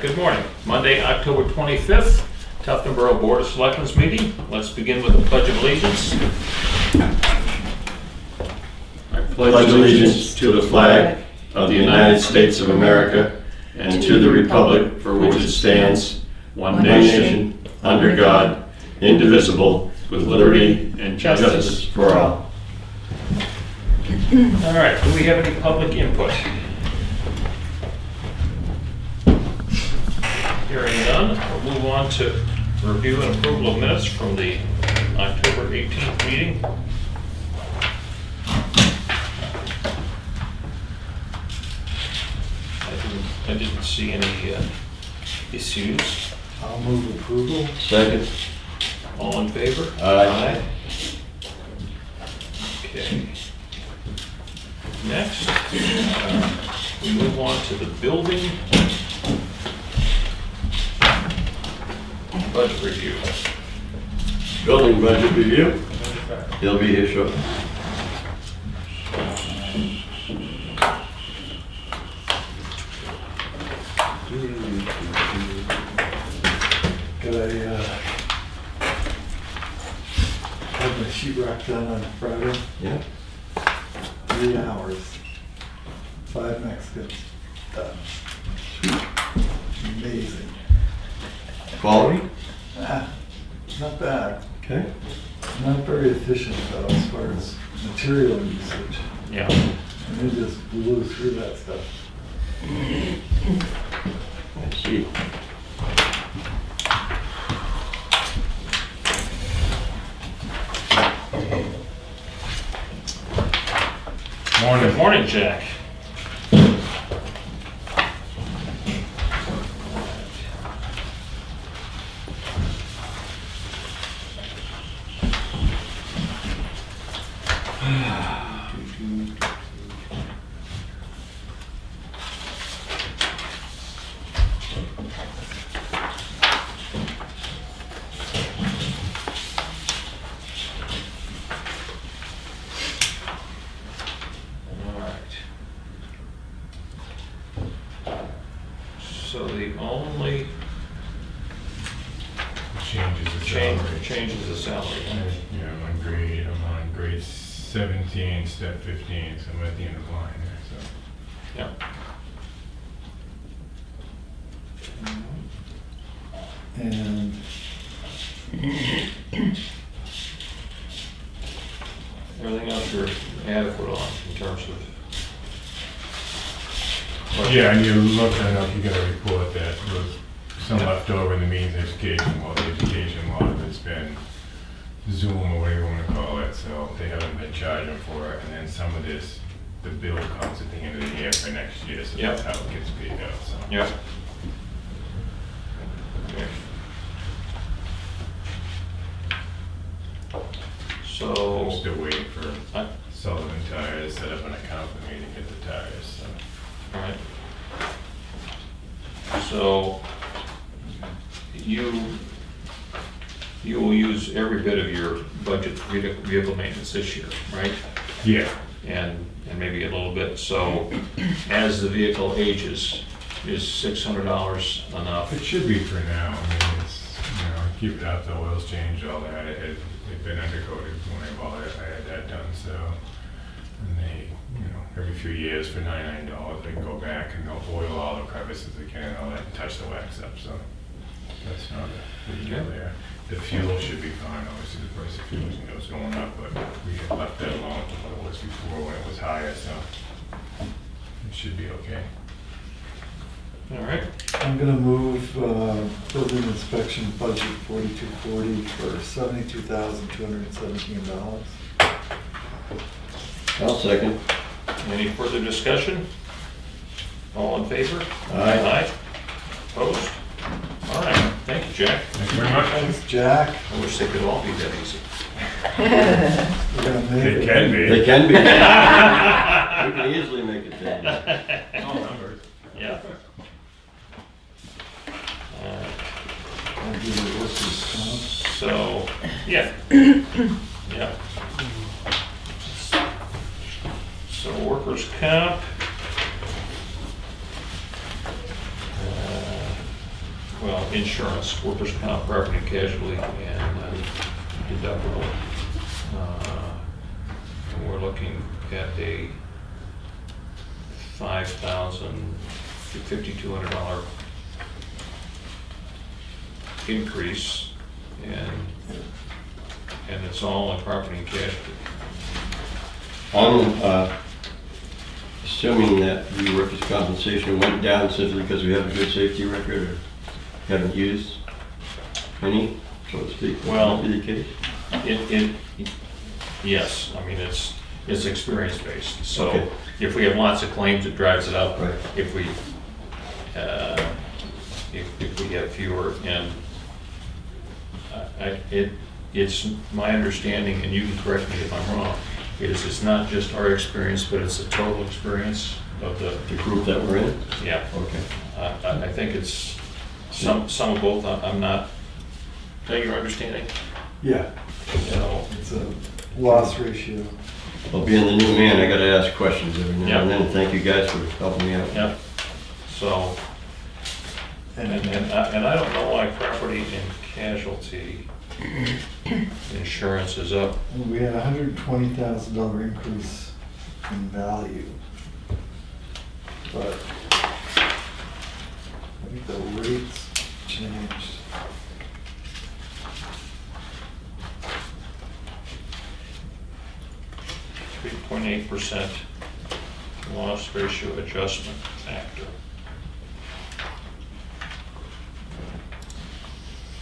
good morning. Monday, October 25th, Tufton Borough Board of Selectmen's meeting. Let's begin with the Pledge of Allegiance. I pledge allegiance to the flag of the United States of America and to the republic for which it stands, one nation, under God, indivisible, with liberty and justice for all. All right, do we have any public input? Hearing none, we'll move on to review and approval of minutes from the October 18th meeting. I didn't see any issues. I'll move approval. Second. All in favor? Aye. Okay. Next, we move on to the building budget review. Building budget review. He'll be here shortly. Got had my sheetrock done on Friday, Yeah. 3 hours, 5 Mexicans, done. Amazing. Quality? Not bad. Okay. Not very efficient though, as far as material usage. Yeah. And it just blew through that stuff. I see. Good morning, Jack. So the only changes the salary. Yeah, I'm on grade 17, step 15, so I'm at the end of the line there, so. Yeah. And Everything else you're adequate on in terms of. Yeah, and you look, I don't know if you got a report that was some left over in the means of education, well, the education, a lot of it's been Zoom or whatever you want to call it, so they haven't been charging for it, and then some of this, the bill comes at the end of the year for next year, so Yep. that's how it gets paid out, so. Yeah. Okay. So. I'm still waiting for I- Sullivan Tires to set up an account for me to get the tires, so. All right. So you will use every bit of your budget for vehicle maintenance this year, right? Yeah. And maybe a little bit. So as the vehicle ages, is $600 enough? It should be for now. I mean, it's, keep it up, the oil's changed, all that. It'd been undercoated when I bought it. I had that done, so. And they, every few years for $99, they can go back and they'll oil all the crevices again, all that, and touch the wax up, so. That's not a big deal there. The fuel should be fine, obviously the price of fuel was going up, but we had left that alone to what it was before when it was higher, so. It should be okay. All right. I'm gonna move building inspection budget 4240 for $72,217. I'll second. Any further discussion? All in favor? Aye. Opposed? All right. Thank you, Jack. Thank you very much. Thanks, Jack. I wish they could all be that easy. We're gonna make They it. can be. They can be. We can easily make it 10. All numbers. Yeah. I'll do the workers' So, yeah. Yeah. So workers' comp. well, insurance, workers' comp, property and casualty, and deductible. We're looking at a $5,000 to $5,200 increase, and it's all on property and casualty. I'm assuming that the workers' compensation went down simply because we have a good safety record, or haven't used any, so to speak. Well, Would that be the case? Yes, I mean, it's experience-based, so Okay. if we have lots of claims, it drives it up. Right. If we have fewer, and it's my understanding, and you can correct me if I'm wrong, it's not just our experience, but it's the total experience of the, The group that we're in? yeah. Okay. I think it's some of both. I'm not, is that your understanding? Yeah, You know, it's a loss ratio. Well, being the new man, I gotta ask questions every now and Yeah. then. Thank you guys for helping me out. yeah, so, and I don't know why property and casualty insurance is up. We had a $120,000 increase in value. But I think the rates changed. .8% loss ratio adjustment factor.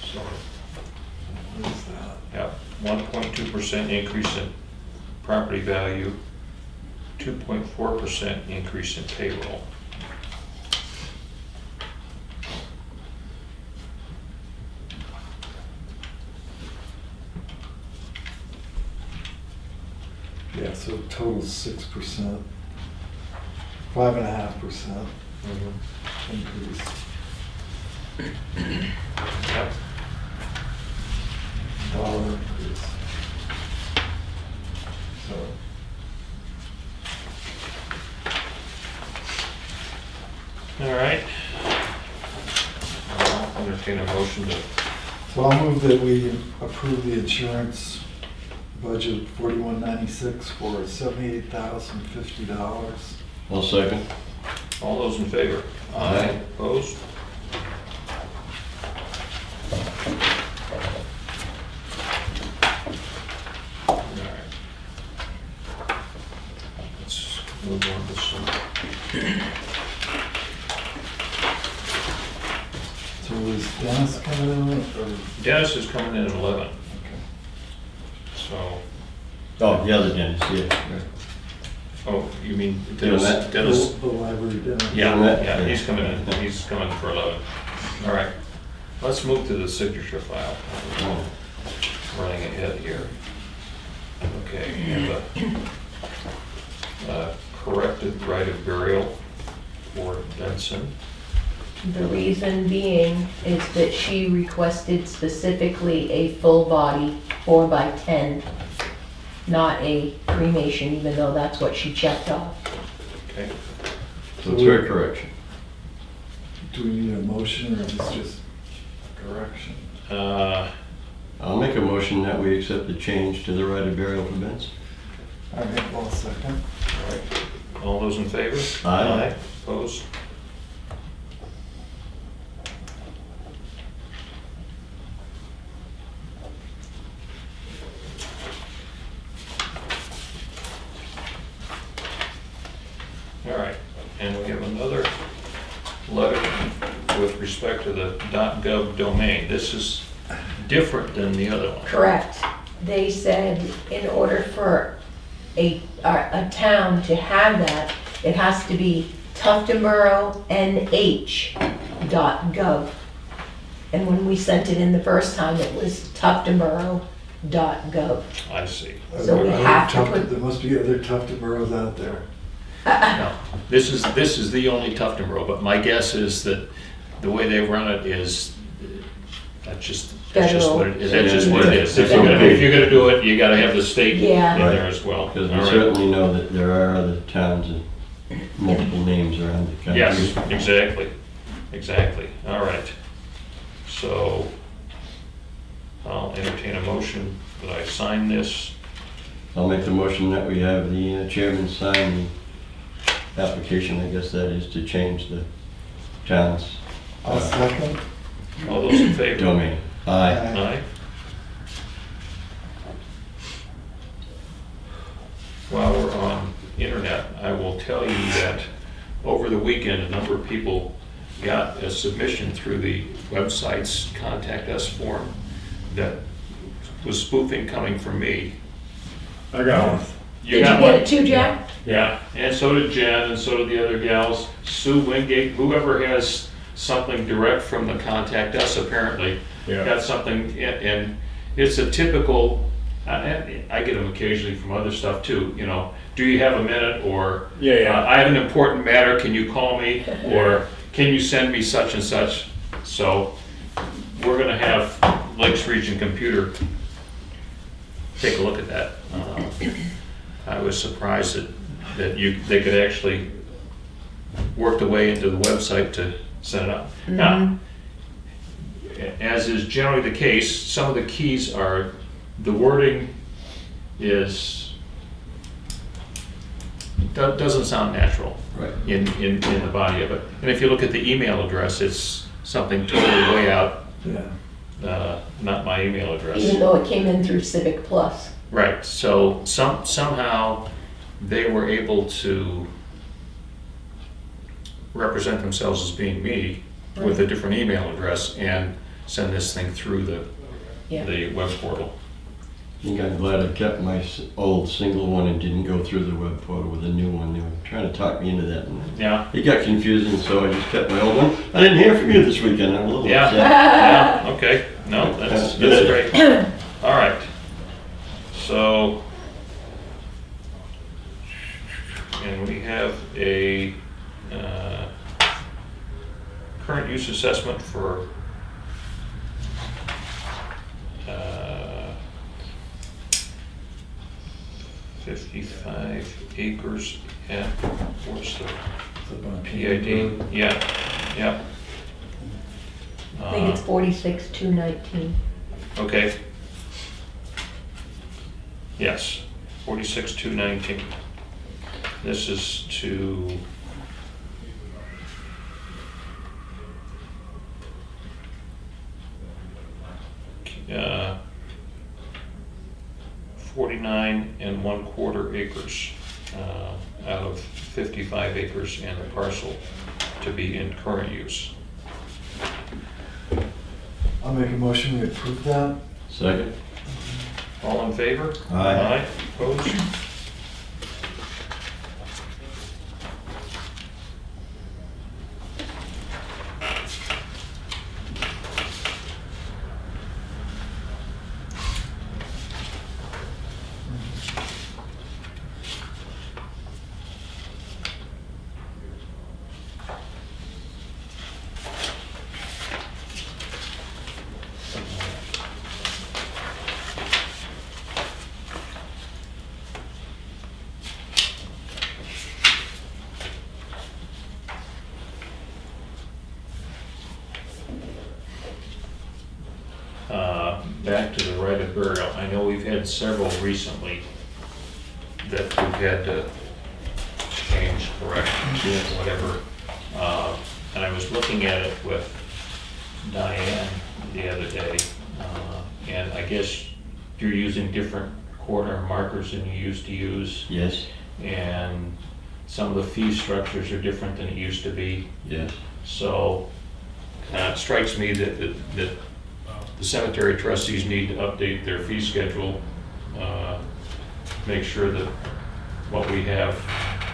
So, What is that? yeah, 1.2% increase in property value, 2.4% increase in payroll. Yeah, so total 6%, 5.5% increase. Yep. Dollar increase. So, All right. I'll entertain a motion to, so I'll move that we approve the insurance budget 4196 for $78,050. I'll second. all those in favor? Aye. Opposed? All right. Let's move on to some. So is Dennis coming in or? Dennis is coming in at 11, Okay. so, Oh, the other Dennis, yeah. oh, you mean Doing Dennis? that? Dennis, The library dinner. yeah, Doing that? yeah, he's coming in, he's coming for 11. All right, let's move to the signature file. Oh, Running ahead here. Okay, we have a corrected right of burial for Benson. The reason being is that she requested specifically a full body 4x10, not a cremation, even though that's what she checked off. Okay, So it's her correction. Do we need a motion or is this just correction? I'll make a motion that we accept the change to the right of burial for Benson. All right, well, second. all right. All those in favor? Aye. Opposed? All right, and we have another letter with respect to the .gov domain. This is different than the other one. Correct. They said in order for a town to have that, it has to be tuftonborough.nh.gov. And when we sent it in the first time, it was tuftonborough.gov. I see. So we have to put- There must be other Tufton boroughs out there. No, this is the only Tufton borough, but my guess is that the way they run it is, that's just what it is. That's just what it is. If you're gonna do it, you gotta have the state in Yeah. there as well. Because we All right. certainly know that there are other towns and multiple names around the country. Yes, exactly, exactly. All right. So I'll entertain a motion that I sign this. I'll make the motion that we have the chairman sign the application, I guess that is, to change the town's I'll second. All those in favor? domain. Aye. Aye. While we're on internet, I will tell you that over the weekend, a number of people got a submission through the website's Contact Us form that was spoofing coming from me. I got one. Did you got get one? it too, Jack? Yeah, and so did Jen, and so did the other gals. Sue Wingate, whoever has something direct from the Contact Us apparently Yeah. got something, and it's a typical, I get them occasionally from other stuff too, you know, do you have a minute, or Yeah. I have an important matter, can you call me, or can you send me such and such? So we're gonna have Lakes Region Computer take a look at that. I was surprised that they could actually work the way into the website to set it up. Now, as is generally the case, some of the keys are, the wording doesn't sound natural Right. in the body of it. And if you look at the email address, it's something totally way out, Yeah. not my email address. Even though it came in through Civic Plus. Right, so somehow they were able to represent themselves as being me with a different email address and send this thing through Yeah. the web portal. I think I'm glad I kept my old single one and didn't go through the web portal with a new one. They were trying to talk me into that, and Yeah, it got confusing, so I just kept my old one. I didn't hear from you this weekend, I'm a little Yeah. upset. yeah, okay, no, that's great. All right, so, and we have a current use assessment for 55 acres at, what's the PID? Yeah. I think it's 46,219. Okay. Yes, 46,219. This is to uh, 49 1/4 acres out of 55 acres and a parcel to be in current use. I'll make a motion, we approve that. Second? All in favor? Aye. Opposed? Back to the right of burial, I know we've had several recently that we've had to change, correct, whatever. And I was looking at it with Diane the other day, and I guess you're using different corner markers than you used to use, Yes, and some of the fee structures are different than it used to be. yes. So it strikes me that the cemetery trustees need to update their fee schedule, make sure that what we have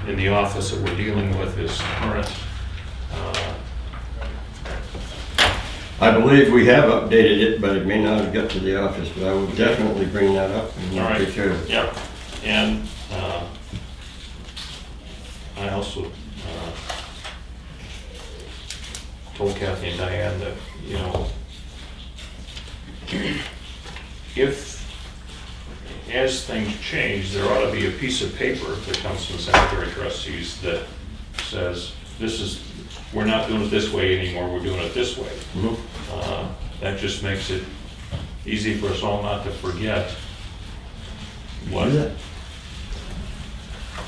in the office that we're dealing with is current. I believe we have updated it, but it may not have got to the office, but I will definitely bring that up and All we'll right. take care of it. Yep, and I also told Kathy and Diane that, you know, if, as things change, there ought to be a piece of paper that comes from cemetery trustees that says, we're not doing it this way anymore, we're doing it this way. Mhm. that just makes it easy for us all not to forget. What? Do that.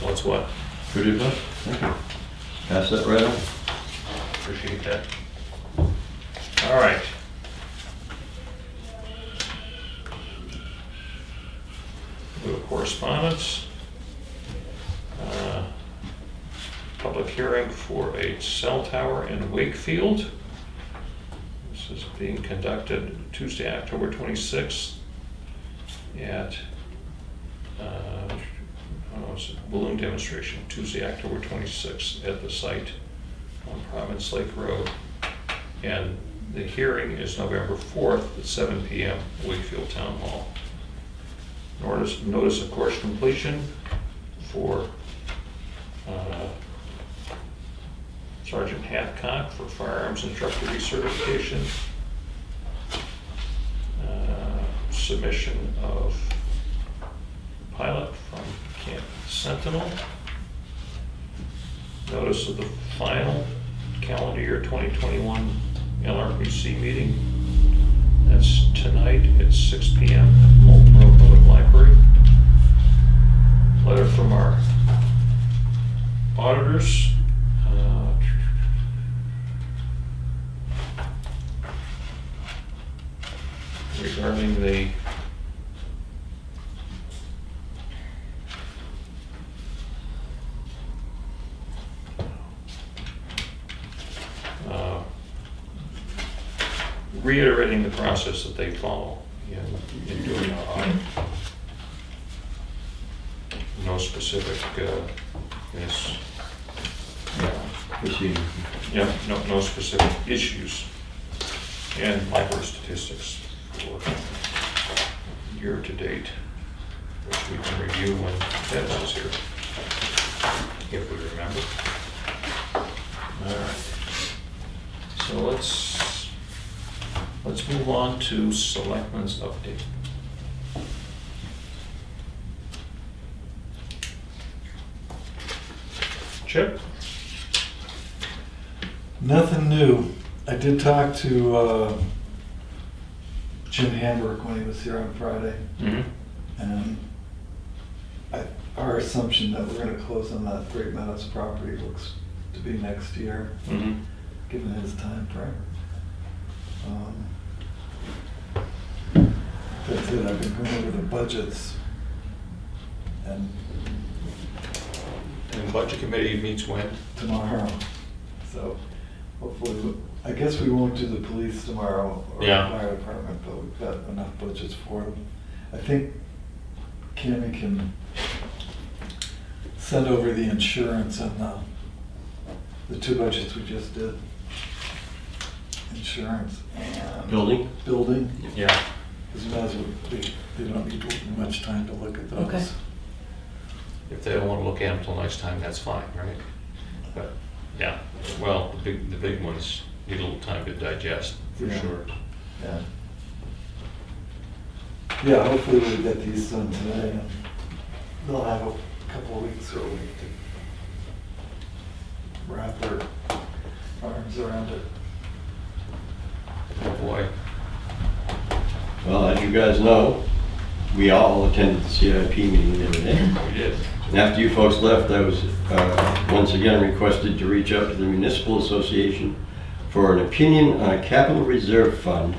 What's what? Good advice. Thank you. Pass that right on. Appreciate that. All right. Go to correspondence. Public hearing for a cell tower in Wakefield. This is being conducted Tuesday, October 26th at, it's a balloon demonstration, Tuesday, October 26th at the site on Province Lake Road. And the hearing is November 4th at 7 p.m. Wakefield Town Hall. Notice of course completion for Sergeant Hathcock for firearms instructor recertification. Submission of pilot from Camp Sentinel. Notice of the final calendar year 2021 LRPC meeting. That's tonight at 6 p.m. at Molten Road Public Library. Letter from our auditors. Regarding the reiterating the process that they follow in doing our audit. No specific, Proceed. no specific issues and library statistics for year to date, which we can review when Dennis is here, if we remember. All right. So let's move on to Selectmen's update. Chip? Nothing new. I did talk to Jim Hamburg when he was here on Friday, Mm-hmm. and our assumption that we're gonna close on that Great Meadows property looks to be next year, Mm-hmm. given his time frame. That's it. I've been going over the budgets, and And budget committee meets when? tomorrow, so hopefully, I guess we won't do the police tomorrow or the Yeah. fire department, but we've got enough budgets for them. I think Cammy can send over the insurance and the two budgets we just did. Insurance and building, Yeah. because we might as well, they don't need much time to look at those. Okay. If they don't want to look at them till next time, that's fine, right? But, yeah, well, the big ones need a little time to digest, for Yeah. sure. Yeah. Yeah, hopefully we'll get these done today, and they'll have a couple of weeks or a week to wrap their arms around it. Oh, boy. Well, as you guys know, we all attended the CIP meeting the other day. We did. And after you folks left, I was once again requested to reach out to the Municipal Association for an opinion on a capital reserve fund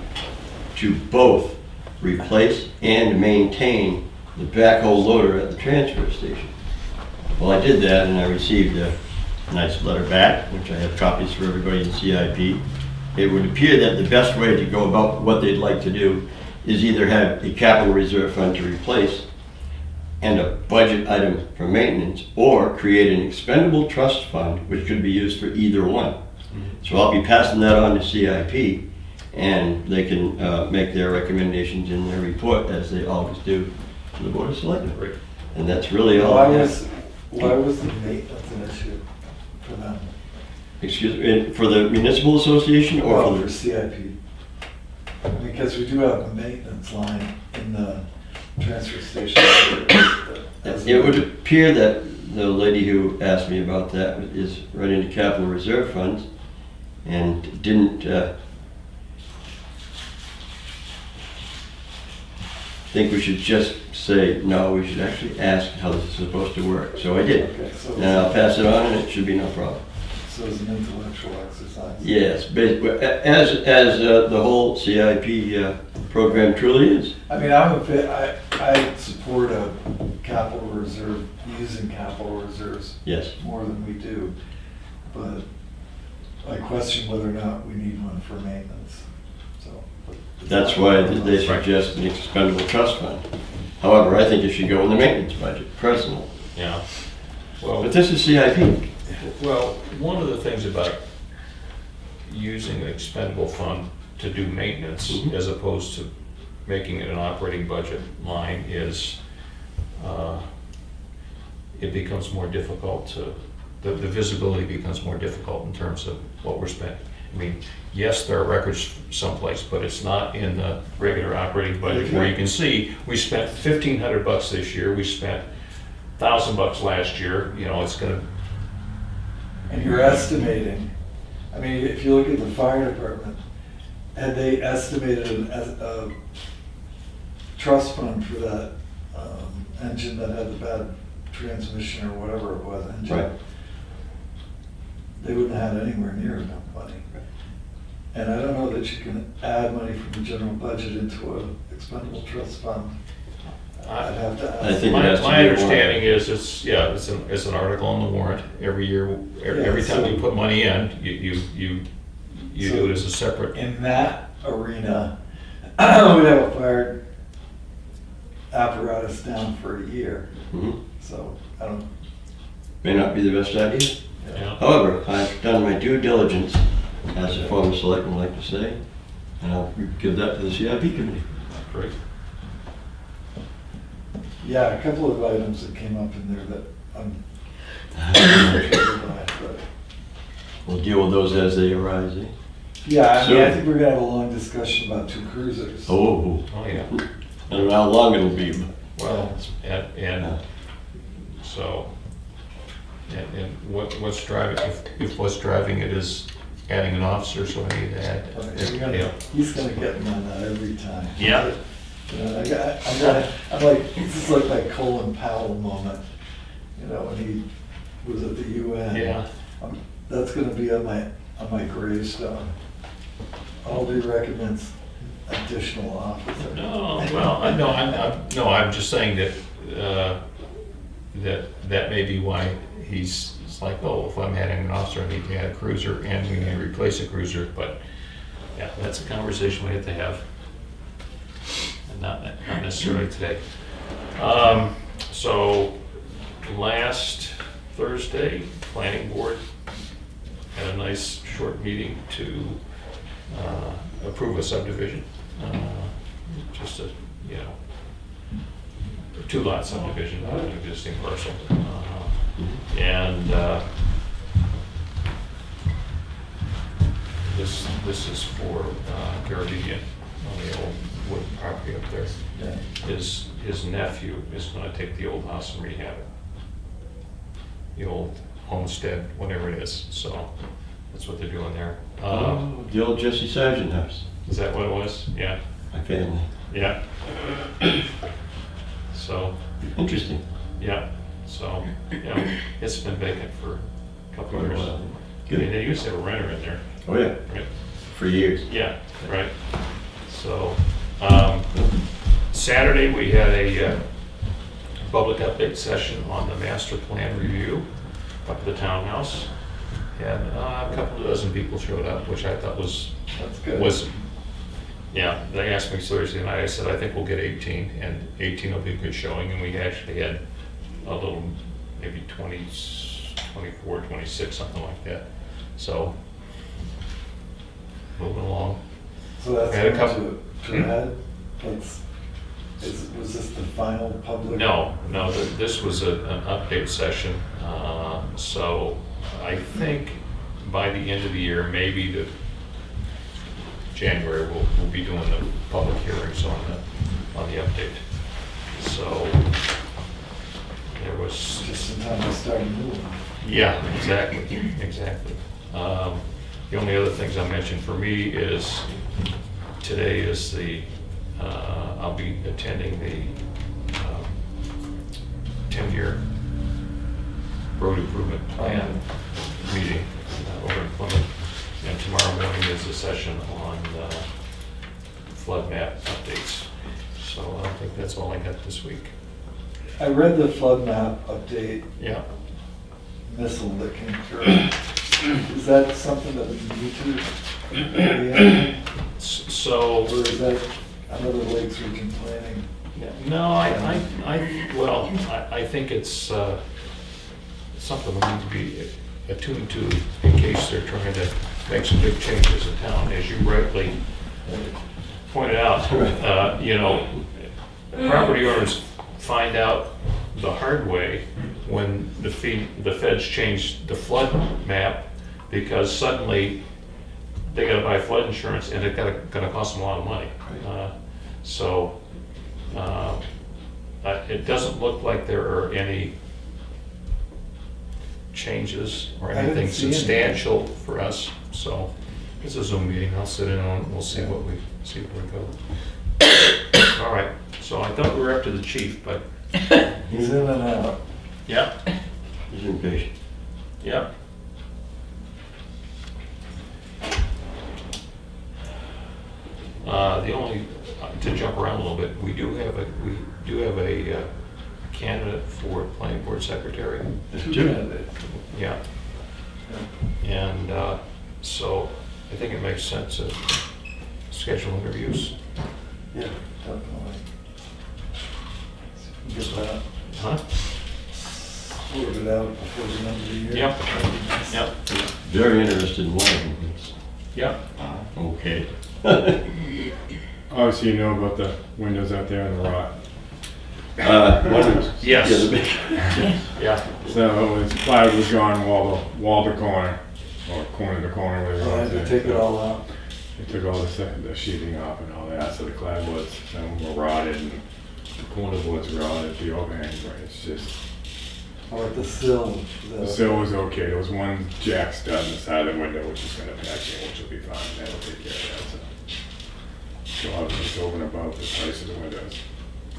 to both replace and maintain the backhoe loader at the transfer station. Well, I did that, and I received a nice letter back, which I have copies for everybody in CIP. It would appear that the best way to go about what they'd like to do is either have a capital reserve fund to replace and a budget item for maintenance, or create an expendable trust fund which could be used for either one. So I'll be passing that on to CIP, and they can make their recommendations in their report, as they always do, to the Board of Selectmen. Great. And that's really all I have. Why was the maintenance an issue for them? Excuse me, for the Municipal Association or Well, for for the... CIP. Because we do have a maintenance line in the transfer station. It would appear that the lady who asked me about that is right into capital reserve funds and didn't think we should just say, no, we should actually ask how this is supposed to work. So I did. Okay, so, And I'll pass it on and it should be no problem. so it's an intellectual exercise. Yes, as the whole CIP program truly is. I mean, I support a capital reserve, using capital reserves Yes. more than we do. But I question whether or not we need one for maintenance, so. That's why they suggest an expendable trust fund. However, I think it should go in the maintenance budget, personally. Yeah. Well, But this is CIP. well, one of the things about using an expendable fund to do maintenance Mhm. as opposed to making it an operating budget line is it becomes more difficult to, the visibility becomes more difficult in terms of what we're spending. I mean, yes, there are records someplace, but it's not in the regular operating budget where you can see, we spent $1,500 this year, we spent $1,000 last year, you know, it's gonna, And you're estimating, I mean, if you look at the fire department, had they estimated a trust fund for that engine that had the bad transmission or whatever it was, engine, Right. they wouldn't have had anywhere near enough money. And I don't know that you can add money from the general budget into an expendable trust fund. I'd have to ask. I think it has to my be a understanding is it's an article on the warrant every year, every time you put money in, you do it as a separate. In that arena, we have a fire apparatus down for a year, Mhm. so I don't. May not be the best idea. Yeah. However, I've done my due diligence, as a former selectman like to say, and I'll give that to the CIP committee. Great. Yeah, a couple of items that came up in there that I'm troubled by, but We'll deal with those as they arise, eh? yeah, I mean, So- I think we're gonna have a long discussion about 2 cruisers. Oh, Oh, yeah. I don't know how long it'll be, but Well, and so, and what's driving, if what's driving it is adding an officer, so I need to add. Yeah. He's gonna get me on that every time. Yeah. You know, I'm like, this is like my Colin Powell moment, you know, when he was at the UN. Yeah. That's gonna be on my gravestone. Aldi recommends additional officer. No, well, I'm just saying that, that may be why he's like, oh, if I'm adding an officer, I need to add a cruiser, and we need to replace a cruiser, but, yeah, that's a conversation we have to have. And not necessarily today. So, last Thursday, planning board had a nice short meeting to approve a subdivision. Just a, you know, 2-lot subdivision on an existing parcel. And this is for Garabedian on the old wood property up there. Yeah. His nephew is gonna take the old house and rehab it. The old homestead, whatever it is, so that's what they're doing there. oh, the old Jesse Sargent house, Is that what it was? Yeah, my family. yeah. So, Interesting. yeah, so, yeah, it's been vacant for a couple of Quite a years. while. I mean, Good. they used to have a renter in there, Oh, yeah, right? for years. Yeah, right. So, Saturday, we had a public update session on the master plan review up at the townhouse. And a couple of dozen people showed up, which I thought was, That's good. yeah, they asked me Thursday night, I said, I think we'll get 18, and 18 will be a good showing, and we actually had a little, maybe 20, 24, 26, something like that. So, moving along. So that's Had a going couple- to head? Was this the final public? No, this was an update session, so I think by the end of the year, maybe January, we'll be doing the public hearings on the update. So there was, Just in time to start moving. yeah, exactly. The only other things I mentioned for me is, today is the I'll be attending the 10-year road improvement plan meeting over in Plymouth. And tomorrow morning is a session on flood map updates. So I think that's all I got this week. I read the flood map update Yeah. missile that came through. Is that something that we need to, yeah, So, or is that another Lakes Region planning? no, I think it's something we need to be attuned to in case they're trying to make some big changes in town. As you rightly pointed out, property owners find out the hard way when the feds changed the flood map, because suddenly they gotta buy flood insurance and it's gonna cost them a lot of money. It doesn't look like there are any changes or I didn't anything see any. substantial for us, so it's a Zoom meeting, I'll sit in on it, and we'll see where we go. All right, so I thought we were up to the chief, but, He's in and out. yeah, He's impatient. yeah. The only, to jump around a little bit, we do have a candidate for planning board secretary. Two candidates. Yeah. And so I think it makes sense to schedule interviews. Yeah, definitely. Get that Huh? sorted out before the end of the year. Yep. Yep. Very interested in one. Yep. Okay. Obviously, you know about the windows out there and the rot. Windows. Yes. Yeah, the big. Yeah. So it was, plywood was gone wall to corner, or corner to corner, whatever. So I had to take it all out. They took all the sheathing off and all that, so the clapboards, some were rotted and the corner boards rotted, the overhangs, right, it's just, Or at the sill. the sill was okay, there was one jack stud in the side of the window which is gonna patch in, which will be fine, that'll take care of that, so. So obviously it's over and above the price of the windows.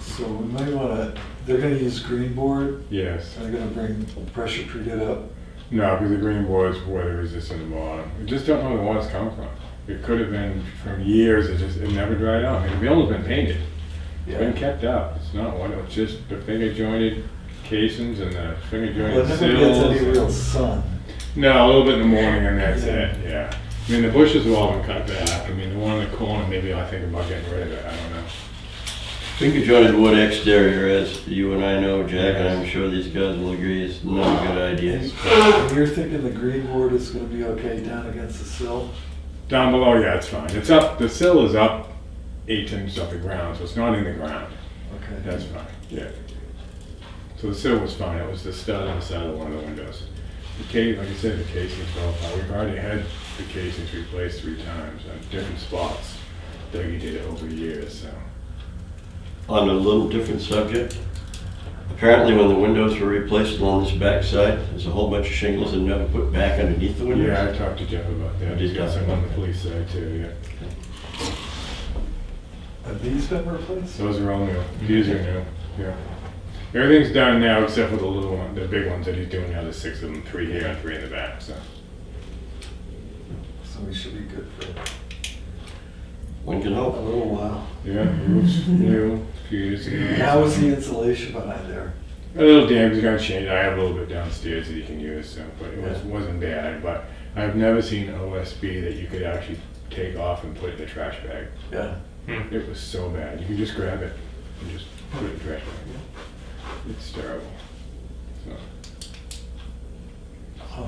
So we might wanna, they're gonna use green board, Yes, and they're gonna bring pressure treated up. no, because the green board's weather resistant at the bottom, we just don't know where the water's coming from. It could have been from years, it never dried out, I mean, the building's been painted. It's been kept up, it's not one, it's just the finger jointed casings and the finger Well, jointed it sills. never gets any real sun. No, a little bit in the morning and that's Yeah. it, yeah. I mean, the bushes have all been cut back, I mean, the one in the corner, maybe I think about getting rid of it, I don't know. Finger jointed wood exterior, as you and I know, Jack, and I'm sure these guys will agree, is not a good idea. And you're thinking the green board is gonna be okay down against the sill? Down below, yeah, it's fine, it's up, the sill is up 8 inches off the ground, so it's not in the ground, Okay. that's fine, yeah. So the sill was fine, it was the stud on the side of one of the windows. The case, like I said, the casings fell apart, we've already had the casings replaced 3 times on different spots. Dougie did it over the years, so. On a little different subject, apparently when the windows were replaced along this back side, there's a whole bunch of shingles that never put back underneath the windows. Yeah, I talked to Jeff about that, he's got some on the police side too, yeah. Have these been replaced? Those are all new, these are new, yeah. Everything's done now except for the little one, the big ones that he's doing now, there's 6 of them, 3 here and 3 in the back, so. So we should be good for One can a hope. little while. Yeah, roof's new, a few years ago. How is the insulation behind there? A little damage, he's gonna change, I have a little bit downstairs that he can use, so, but it wasn't bad, but I've never seen OSB that you could actually take off and put in the trash bag. Yeah. It was so bad, you could just grab it and just put it in the trash bag. It's terrible. So, Huh.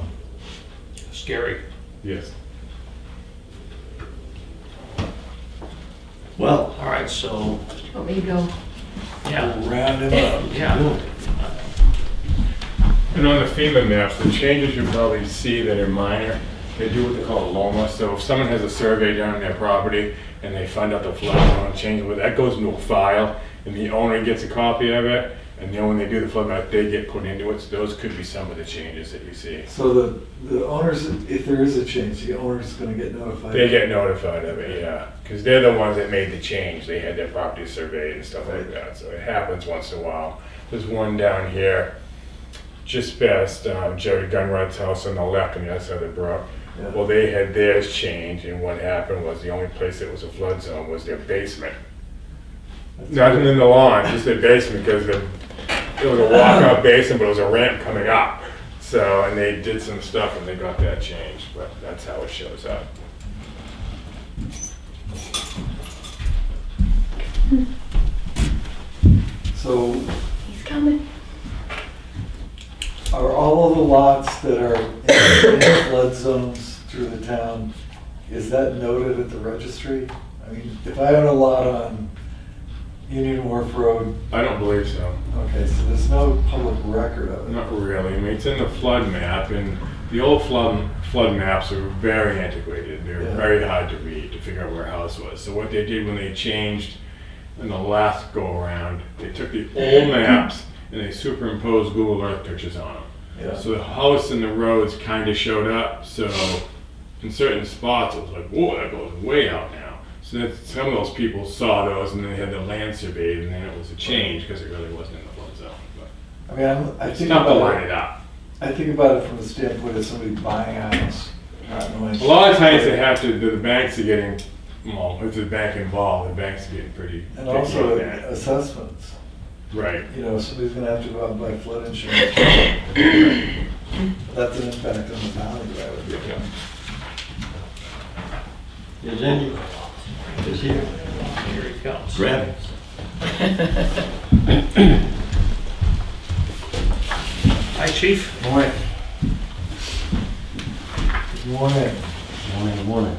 Scary. yes. Well, All right, so, Want me to go? yeah, We'll round him up. yeah. And on the FEMA maps, the changes you probably see that are minor, they do what they call a LOMA. So if someone has a survey done on their property and they find out the flood zone change, well, that goes into a file and the owner gets a copy of it. And then when they do the flood map, they get put into it, so those could be some of the changes that you see. So the owners, if there is a change, the owner's gonna get notified? They get notified of it, yeah, because they're the ones that made the change. They had their property surveyed and stuff like that, so it happens once in a while. There's one down here, just past Jerry Gunright's house on the left on the other side of the brook. Yeah. Well, they had theirs changed, and what happened was the only place that was a flood zone was their basement. That's Nothing good. in the lawn, just their basement, because it was a walkout basement, but it was a ramp coming up. So, and they did some stuff and they got that changed, but that's how it shows up. So He's coming. are all of the lots that are in flood zones through the town, is that noted at the registry? I mean, if I own a lot on Union Wharf Road, I don't believe so. okay, so there's no public record of it. Not really. I mean, it's in the flood map, and the old flood maps are very antiquated. They're Yeah. very hard to read to figure out where a house was. So what they did when they changed in the last go around, they took the old maps and they superimposed Google Earth pictures on them. Yeah. So the house and the roads kind of showed up. So in certain spots, it was like, whoa, that goes way out now. So that some of those people saw those, and then they had the land surveyed, and then it was a change because it really wasn't in the flood zone. But I mean, I it's think tough to line about it it, up. I think about it from the standpoint of somebody buying a house, not knowing. A lot of times they have to, the banks are getting, well, if the bank involved, the banks are getting pretty And picky also on that. assessments. Right. You know, somebody's gonna have to go out and buy flood insurance. That's an impact on the value, I would think. Is Andy? Is here? Here he comes. Grab it. Hi, chief. Morning. Good morning. Morning, morning.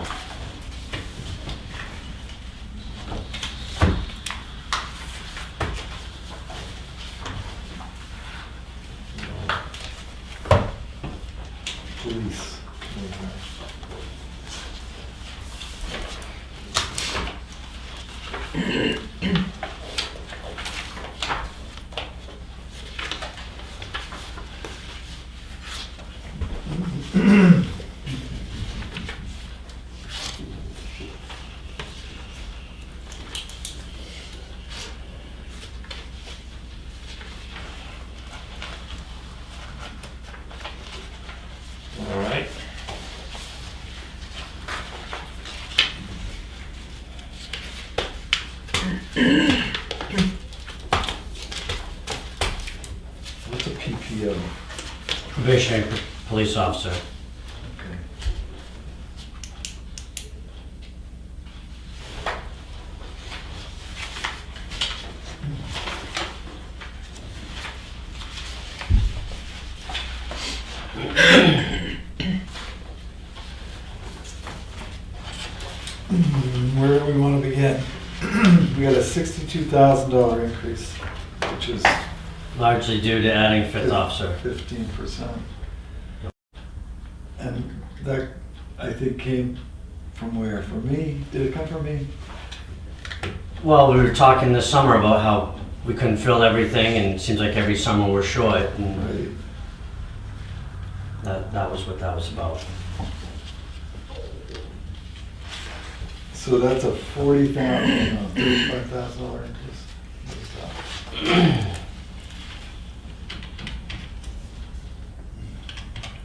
Police. All right. What's a PPO? Probationary police officer. Okay. Where do we want to begin? We got a $62,000 increase, which is Largely due to adding fifth officer. 15%. And that, I think, came from where? From me? Did it come from me? Well, we were talking this summer about how we couldn't fill everything, and it seems like every summer we're short, and Right. that was what that was about. So that's a $40,000, no, $35,000 increase.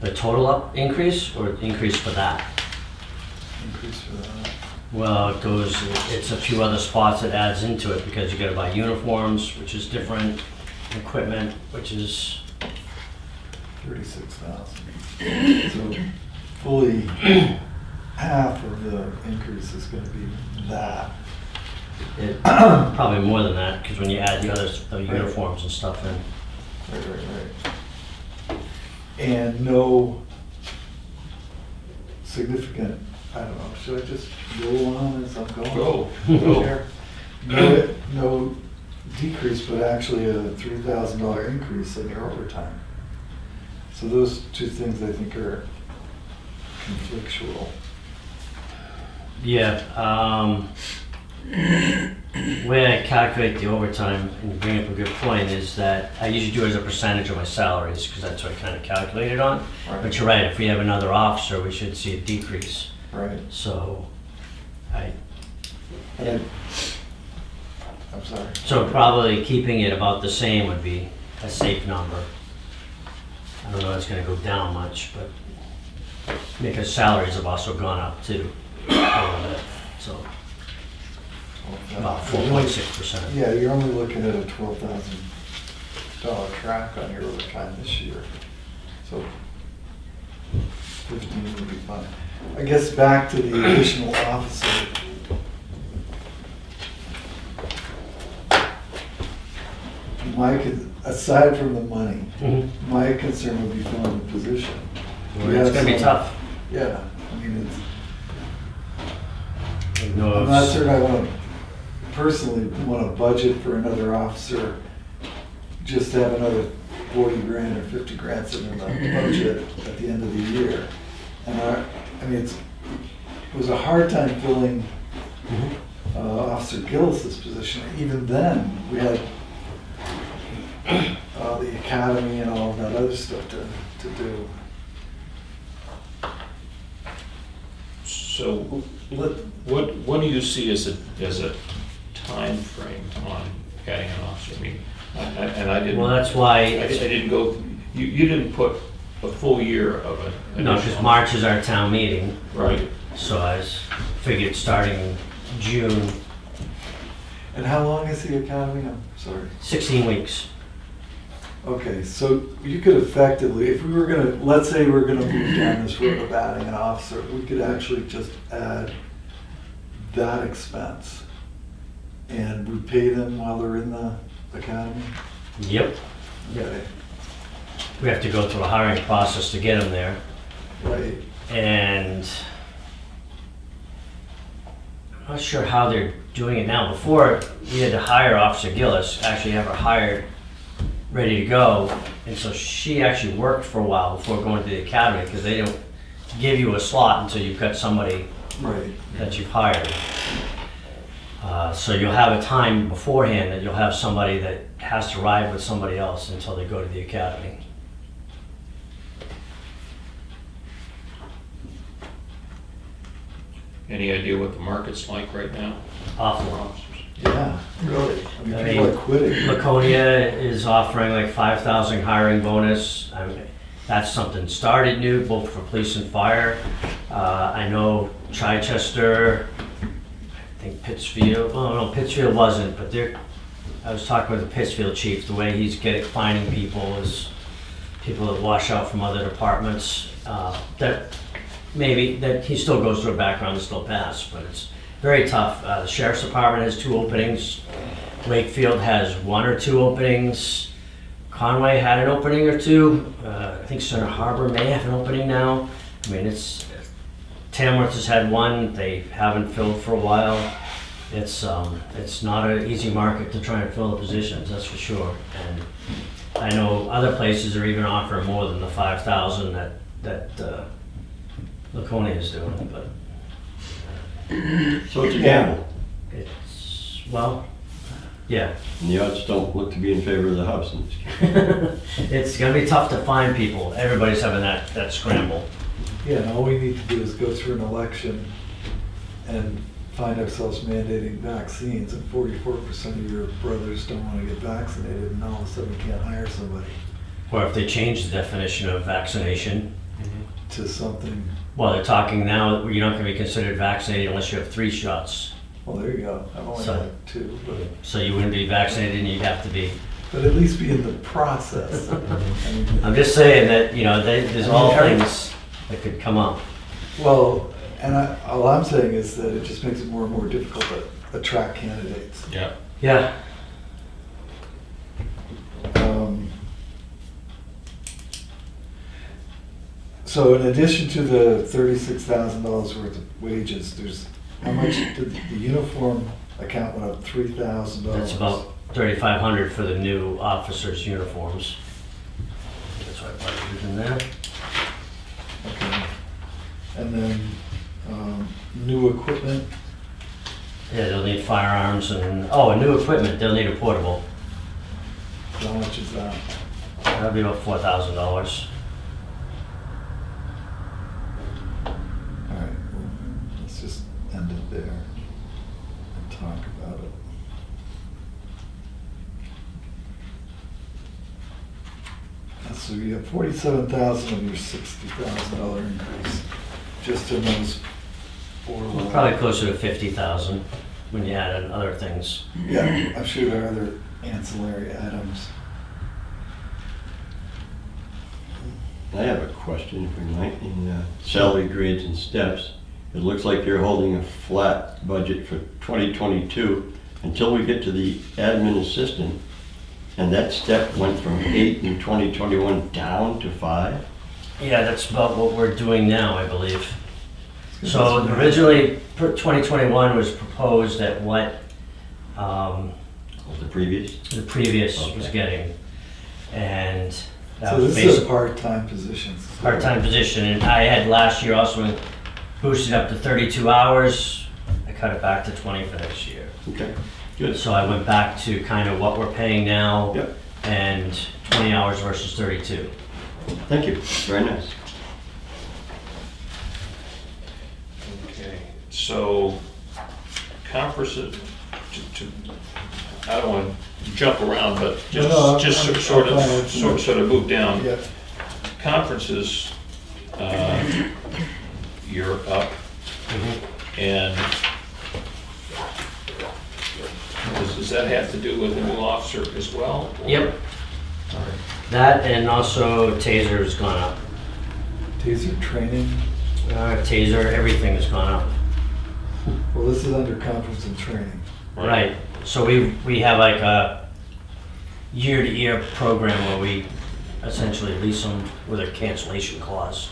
The total increase, or increase for that? Increase for that. Well, it goes, it's a few other spots that adds into it, because you gotta buy uniforms, which is different, equipment, which is, 36,000. So fully half of the increase is gonna be that. probably more than that, because when you add the others, the uniforms and stuff in. Right. And no significant, I don't know, should I just roll on as I'm going? Go. Chair? No decrease, but actually a $3,000 increase in your overtime. So those two things I think are conflictual. Yeah, way I calculate the overtime, and you bring up a good point, is that I usually do it as a percentage of my salaries, because that's what I kind of calculate it on. But you're right, if we have another officer, we should see a decrease. Right. So, And I'm sorry. so probably keeping it about the same would be a safe number. I don't know if it's gonna go down much, but because salaries have also gone up too, a little bit, so about 4.6%. Yeah, you're only looking at a $12,000 track on your overtime this year. So 15 would be fine. I guess back to the additional officer. Aside from the money, Mhm. my concern would be filling the position. Well, it's gonna be tough. Yeah, I mean, You know, I'm not it's- certain I personally want to budget for another officer, just to have another 40 grand or 50 grand sitting in the budget at the end of the year. And I mean, it was a hard time filling Officer Gillis's position. Even then, we had the academy and all of that other stuff to do. So what do you see as a time frame on adding an officer? I mean, and I didn't. Well, that's why, I didn't go, you didn't put a full year of it. no, because March is our town meeting, Right. so I figured starting June, And how long is the academy? I'm sorry. 16 weeks. Okay, so you could effectively, if we were gonna, let's say we're gonna move down this road of adding an officer, we could actually just add that expense. And we pay them while they're in the academy? Yep. Okay, We have to go through a hiring process to get them there, right. and I'm not sure how they're doing it now. Before, we had to hire Officer Gillis, actually have her hired, ready to go, and so she actually worked for a while before going to the academy, because they don't give you a slot until you've got somebody Right. that you've hired. So you'll have a time beforehand that you'll have somebody that has to ride with somebody else until they go to the academy. Any idea what the market's like right now for Awful. officers? Yeah, really. I mean, I people mean, are quitting. Laconia is offering like 5,000 hiring bonus. I mean, that's something started new, both for police and fire. I know Chichester, I think Pittsfield, oh no, Pittsfield wasn't, but I was talking with the Pittsfield chief, the way he's finding people is people that wash out from other departments, that he still goes through a background and still pass, but it's very tough. The sheriff's department has 2 openings. Wakefield has 1 or 2 openings. Conway had an opening or 2. I think Center Harbor may have an opening now. I mean, Tamworth has had 1. They haven't filled for a while. It's not an easy market to try and fill the positions, that's for sure. And I know other places are even offering more than the 5,000 that Laconia is doing, but So it's a gamble, well, yeah. and the odds don't look to be in favor of the House in this case. It's gonna be tough to find people. Everybody's having that scramble. Yeah, and all we need to do is go through an election and find ourselves mandating vaccines, and 44% of your brothers don't want to get vaccinated, and all of a sudden we can't hire somebody Or if they change the definition of vaccination, to something. well, they're talking now that you're not gonna be considered vaccinated unless you have 3 shots. Well, there you go. I've only So- had 2, So you wouldn't be vaccinated and you'd have to be. but at least be in the process. I mean, I'm just saying that, there's all I mean, things that could come up. well, and all I'm saying is that it just makes it more and more difficult to attract candidates. Yeah. Yeah. So in addition to the $36,000 worth of wages, there's, how much did the uniform account went up $3,000? That's about 3,500 for the new officers' uniforms. That's what I budgeted in there. Okay. And then, new equipment, Yeah, they'll need firearms and, oh, and new equipment, they'll need a portable. How much is that? That'll be about $4,000. All right, well, let's just end it there and talk about it. So you have 47,000 of your $60,000 increase, just in those four lines. Probably closer to 50,000 when you add in other things. Yeah, I'm sure there are other ancillary items. I have a question, if we might, in salary grades and steps. It looks like you're holding a flat budget for 2022 until we get to the admin assistant. And that step went from 8 in 2021 down to 5? Yeah, that's about what we're doing now, I believe. So originally, 2021 was proposed at what The previous? the previous was Okay. getting. And that So was this is a basically part-time position. part-time position. And I had last year also boosted up to 32 hours. I cut it back to 20 for next year. Okay, good. So I went back to kind of what we're paying now Yep. and 20 hours versus 32. Thank you, very nice. Okay, so conferences, I don't want to jump around, but No, just I'm sort fine. of move down. Yeah, Conferences, you're up, and does that have to do with the new officer as well? or- Yep. All right. That and also taser's gone up. taser training. Taser, everything has gone up. Well, this is under conference and training. Right. So we have like a year-to-year program where we essentially lease them with a cancellation clause.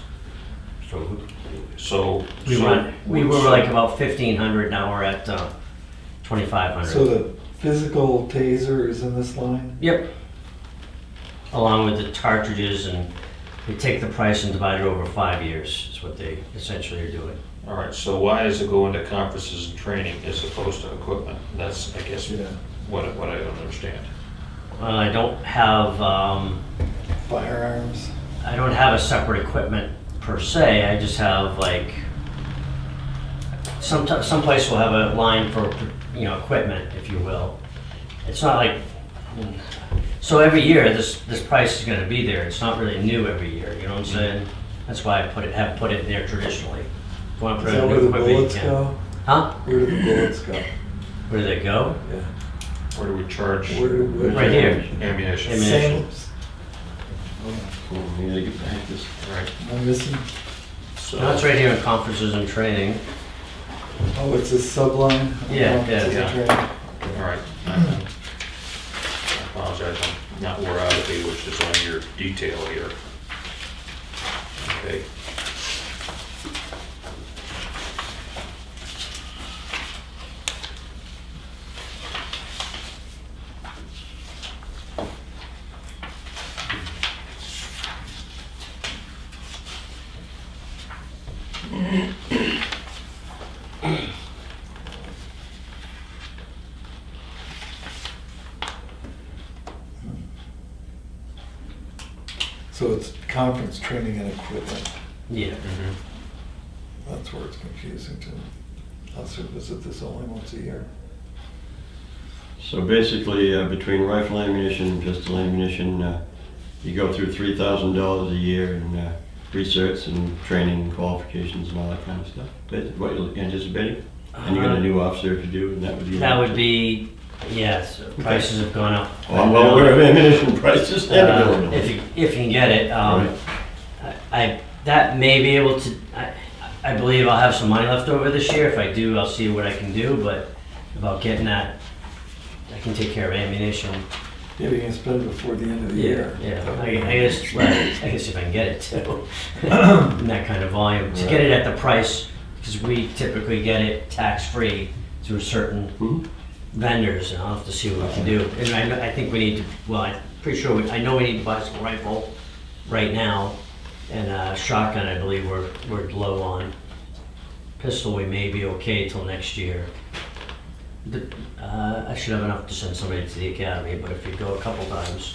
So we were like about 1,500, now we're at 2,500. So the physical taser is in this line? Yep. Along with the cartridges, and they take the price and divide it over 5 years, is what they essentially are doing. All right, so why does it go into conferences and training as opposed to equipment? That's, I guess, Yeah. what I don't understand. Well, I don't have, Firearms? I don't have a separate equipment per se, I just have like, some place will have a line for, equipment, if you will. It's not like, so every year, this price is gonna be there, it's not really new every year, you know what I'm saying? That's why I have put it there traditionally. If you wanna Is put that in where new the equipment, you bullets can. go? Huh? Where do the bullets go? Where do they go? Yeah. Where do we charge Where Right here. ammunition? Ammunition. Same. Cool, we gotta get back this. All right, Am I missing? so. No, it's right here in conferences and training. Oh, it's a subline? Yeah, Conference yeah. and training. All right. I apologize, I'm not where I ought to be, which is on your detail here. Okay. So it's conference training and equipment. Yeah. Mhm. That's where it's confusing to me. I'll visit this only once a year. So basically, between rifle ammunition and pistol ammunition, you go through $3,000 a year in research and training and qualifications and all that kind of stuff. That's what you're anticipating? And you got a new officer to do, and that would be... That would be, yes, prices have gone up. Oh, I'm well aware of ammunition prices and If you can get it, Right. that may be able to, I believe I'll have some money left over this year. If I do, I'll see what I can do, but about getting that, I can take care of ammunition. Yeah, you can spend it before the end of the year. Yeah, I guess, well, I guess if I can get it too, in that kind of volume. To get it at the price, because we typically get it tax-free through certain Mhm. vendors, and I'll have to see what we can do. And I think we need to, well, I'm pretty sure, I know we need to buy some rifle right now, and shotgun, I believe we're low on. Pistol, we may be okay till next year. I should have enough to send somebody to the academy, but if you go a couple times.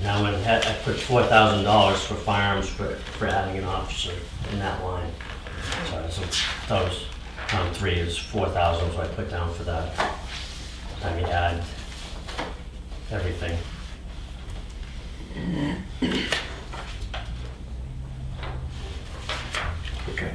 Now, I put $4,000 for firearms for adding an officer in that line. Sorry, so that was round 3 is 4,000, so I put down for that. Time you add everything. Okay.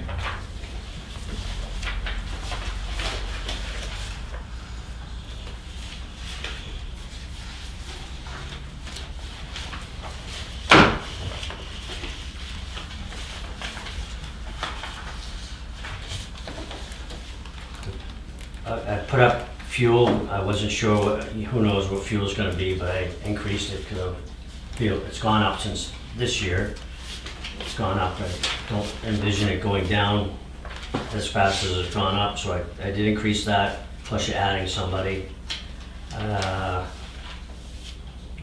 I put up fuel. I wasn't sure who knows what fuel's gonna be, but I increased it because I feel it's gone up since this year. It's gone up. I don't envision it going down as fast as it's gone up, so I did increase that, plus you're adding somebody.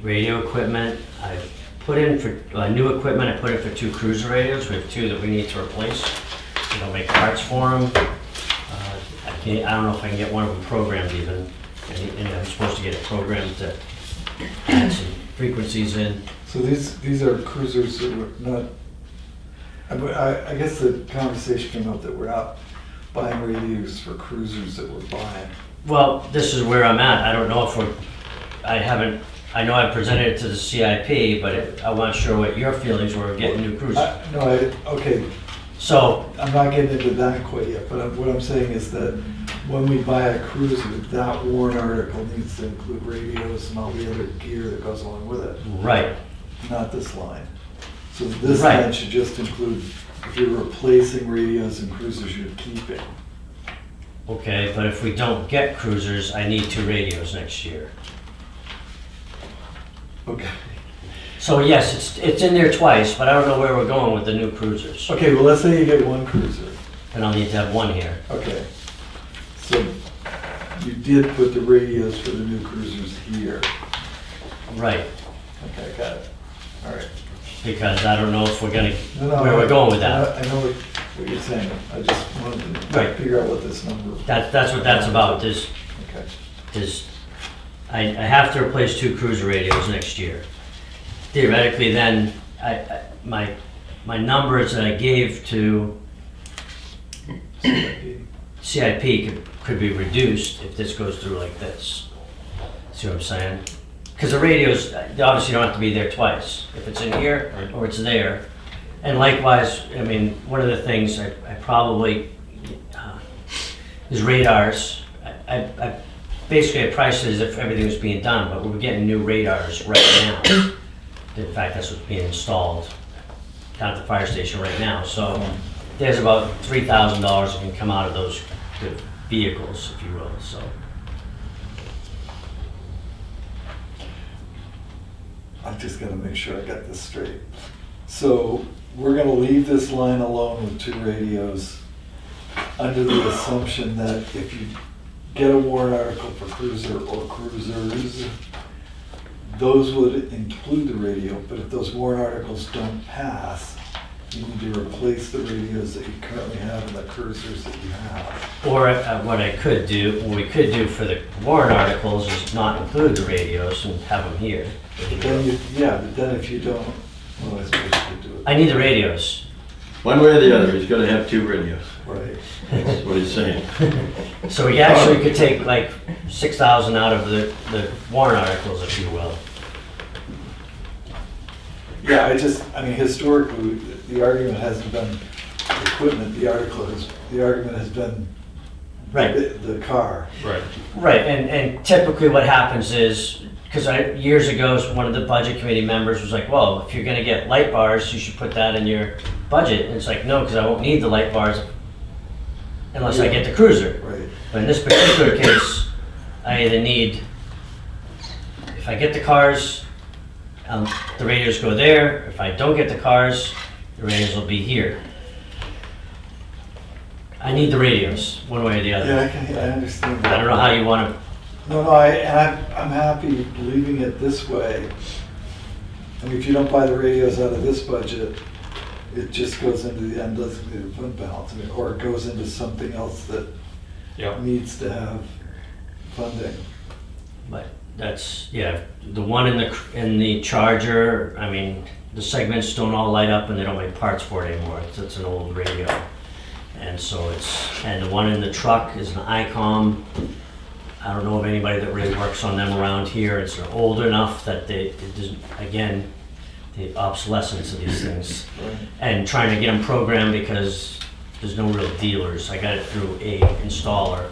Radio equipment, I put in for new equipment, I put in for 2 cruiser radios. We have 2 that we need to replace. We don't make parts for them. I don't know if I can get one of them programmed even, and I'm supposed to get it programmed to add some frequencies in. So these are cruisers that were not, I guess the conversation came up that we're not buying radios for cruisers that we're buying. Well, this is where I'm at. I don't know if I know I presented it to the CIP, but I wasn't sure what your feelings were of getting new cruisers. Okay, So, I'm not getting into that quite yet, but what I'm saying is that when we buy a cruiser, that warrant article needs to include radios and all the other gear that goes along with it, right, not this line. So this Right. line should just include, if you're replacing radios and cruisers you're keeping. okay, but if we don't get cruisers, I need 2 radios next year. Okay. So yes, it's in there twice, but I don't know where we're going with the new cruisers. Okay, well, let's say you get 1 cruiser. And I'll need to have 1 here. Okay. So you did put the radios for the new cruisers here. Right, Okay, got it. All right. because I don't know if we're gonna, No, where we're going with that. I know what you're saying. I just wanted to Right. figure out what this number. That's what that's about. Okay. I have to replace 2 cruiser radios next year. Theoretically, then, my numbers that I gave to CIP could be reduced if this goes through like this. See what I'm saying? Because the radios, they obviously don't have to be there twice. If it's in here or it's there. And likewise, I mean, one of the things I probably, is radars. I basically I priced it as if everything was being done, but we're getting new radars right now. In fact, that's what's being installed down at the fire station right now. So there's about $3,000 that can come out of those the vehicles, if you will. So I've just got to make sure I got this straight. So we're going to leave this line alone with 2 radios under the assumption that if you get a warrant article for cruiser or cruisers, those would include the radio, but if those warrant articles don't pass, you need to replace the radios that you currently have and the cruisers that you have. or what we could do for the warrant articles is not include the radios and have them here. But then if you don't, well, I suppose you could do it. I need the radios. One way or the other, he's gonna have 2 radios. Right. That's what he's saying. So we actually could take like 6,000 out of the warrant articles, if you will. Yeah, I mean, historically, the argument hasn't been equipment, the argument has been Right. the car. Right. Right, and typically what happens is, because years ago, one of the budget committee members was like, well, if you're gonna get light bars, you should put that in your budget. And it's like, no, because I won't need the light bars unless I get the cruiser. Right. But in this particular case, I either need, if I get the cars, the radios go there. If I don't get the cars, the radios will be here. I need the radios, one way or the other. Yeah, I understand I that. don't know how you want to No, I'm happy leaving it this way. I mean, if you don't buy the radios out of this budget, it just goes into the undesignated fund balance, I mean, or it goes into something else that Yeah. needs to have funding. But that's, yeah, the one in the Charger, I mean, the segments don't all light up and they don't make parts for it anymore. It's an old radio. And so and the one in the truck is an ICOM. I don't know of anybody that really works on them around here. It's old enough that it doesn't, again, the obsolescence of these things. And trying to get them programmed because there's no real dealers. I got it through a installer.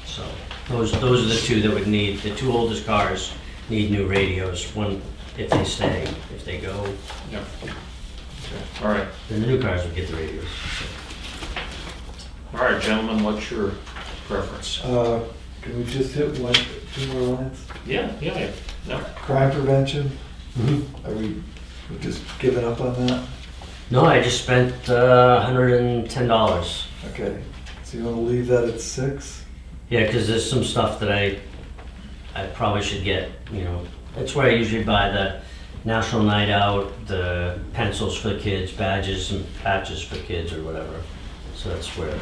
So those are the two that would need, the two oldest cars need new radios, one if they go, Yeah. Okay. All right. then the new cars would get the radios. All right, gentlemen, what's your preference? Can we just hit two more lines? Yeah. No. Crime prevention, are we just giving up on that? No, I just spent $110. Okay, so you wanna leave that at 6? Yeah, because there's some stuff that I probably should get, that's where I usually buy the National Night Out, the pencils for the kids, badges and patches for kids or whatever. So that's where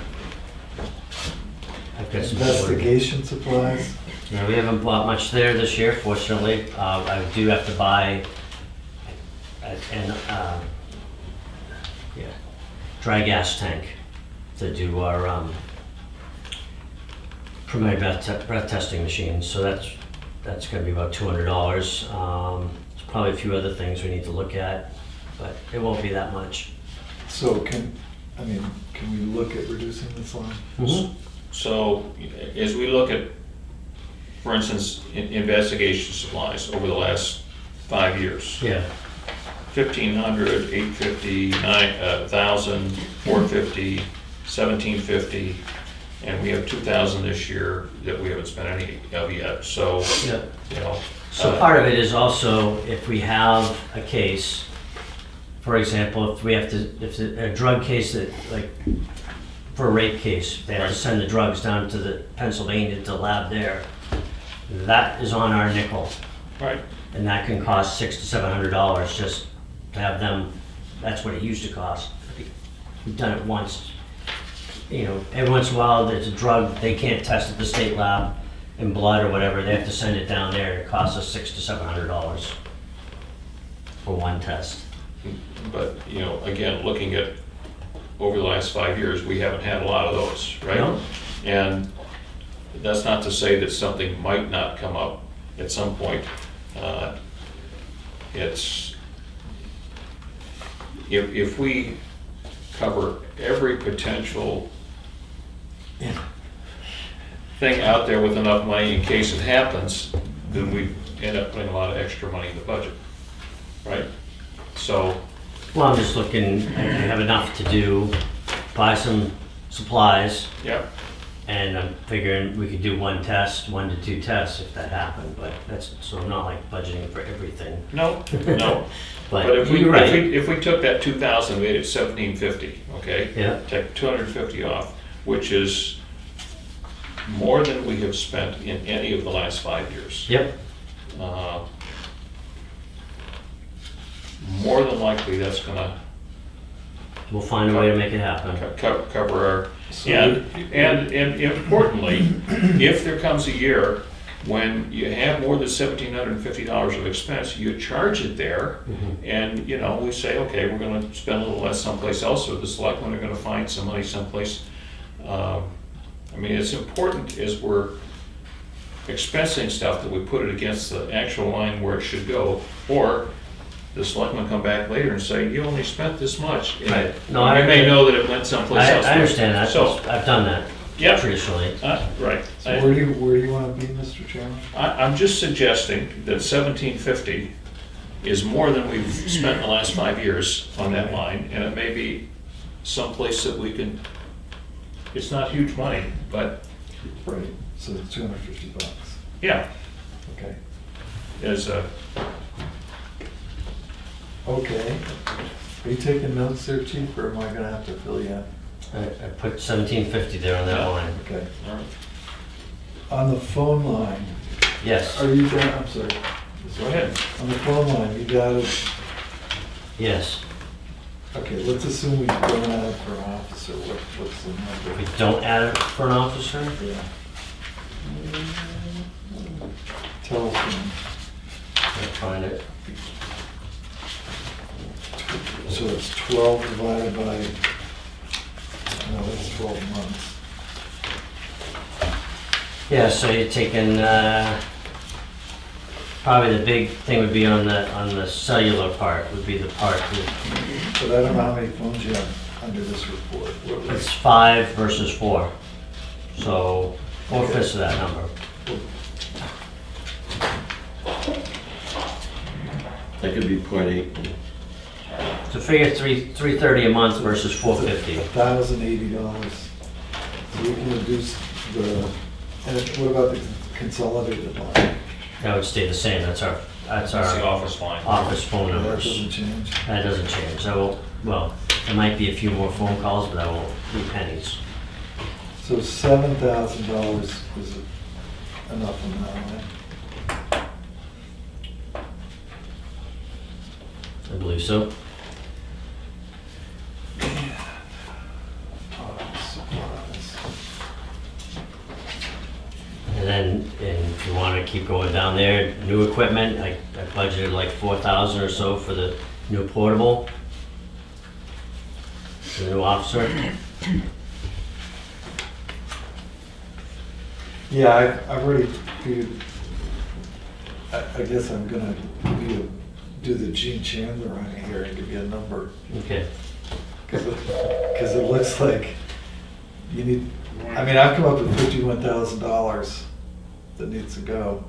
I've got some. Investigation supplies? Yeah, we haven't bought much there this year, fortunately. I do have to buy dry gas tank to do our preliminary breath testing machine. So that's going to be about $200. There's probably a few other things we need to look at, but it won't be that much. So can we look at reducing this line? Mm-hmm. So as we look at, for instance, investigation supplies over the last 5 years, Yeah. 1,500, 850, 9,000, 450, 1,750, and we have 2,000 this year that we haven't spent any of yet. So, Yeah. So uh, part of it is also if we have a case, for example, if a drug case that, like, for a rape case, they have Right. to send the drugs down to the Pennsylvania to the lab there. That is on our nickel, right. and that can cost $600 to $700 just to have them. That's what it used to cost. We've done it once. Every once in a while, there's a drug they can't test at the state lab in blood or whatever. They have to send it down there. It costs us $600 to $700 for one test. But, again, looking at over the last 5 years, we haven't had a lot of those, right? No. And that's not to say that something might not come up at some point. If we cover every potential thing out there with enough money in case it happens, then we end up putting a lot of extra money in the budget, right? So, Well, I'm just looking, I have enough to buy some supplies, yeah, and I'm figuring we could do 1 to 2 tests if that happened, but so I'm not like budgeting for everything. no. But But if we, you're right. if we took that 2,000, made it 1,750, okay? Yeah. Take 250 off, which is more than we have spent in any of the last 5 years. Yep, More than likely, that's gonna we'll find a way to make it happen. cover our, and importantly, if there comes a year when you have more than $1,750 of expense, you charge it there, and, we say, okay, we're gonna spend a little less someplace else, or the selectmen are gonna find some money someplace. It's important as we're expensing stuff that we put it against the actual line where it should go, or the selectmen come back later and say, you only spent this much. And Right. No, you I may agree. know that it went someplace else. I understand that, So, I've done that yeah, traditionally. right. So where do you wanna be, Mr. Chairman? I'm just suggesting that 1,750 is more than we've spent in the last 5 years on that line, and it may be someplace that we can, it's not huge money, but, Right. So it's $250, yeah, okay. is a, Okay. Are you taking notes there, chief, or am I gonna have to fill you in? I put 1750 there on that Yeah. line. Okay. All right. On the phone line, Yes, are you done? I'm sorry. Go ahead. On the phone line, you got it. yes. Okay, let's assume we don't add it for an officer. What's the We number? don't add it for an officer? Yeah. Telephone. Can't find it. So it's 12 divided by, no, that's 12 months. Yeah, so you're taking, probably the big thing would be on the cellular part, would be the part that, But I don't know how many phones you have under this report. What was- it's 5 versus 4. So 4/5 of that number. That could be 0.8. So figure 330 a month versus 450. $1,080. So we can reduce the, and what about the consolidated line? That would stay the same, that's our That's the office line. office phone That numbers. doesn't change. That doesn't change, that will, well, there might be a few more phone calls, but that won't be pennies. So $7,000 is enough on that line. I believe so. Supplies. And then, and if you wanna keep going down there, new equipment, I budgeted like 4,000 or so for the new portable. For the new officer. Yeah, I've already figured, I guess I'm gonna give you, do the Gene Chandler on here and give you a number. Okay, Because it looks like you need, I mean, I've come up with $51,000 that needs to go.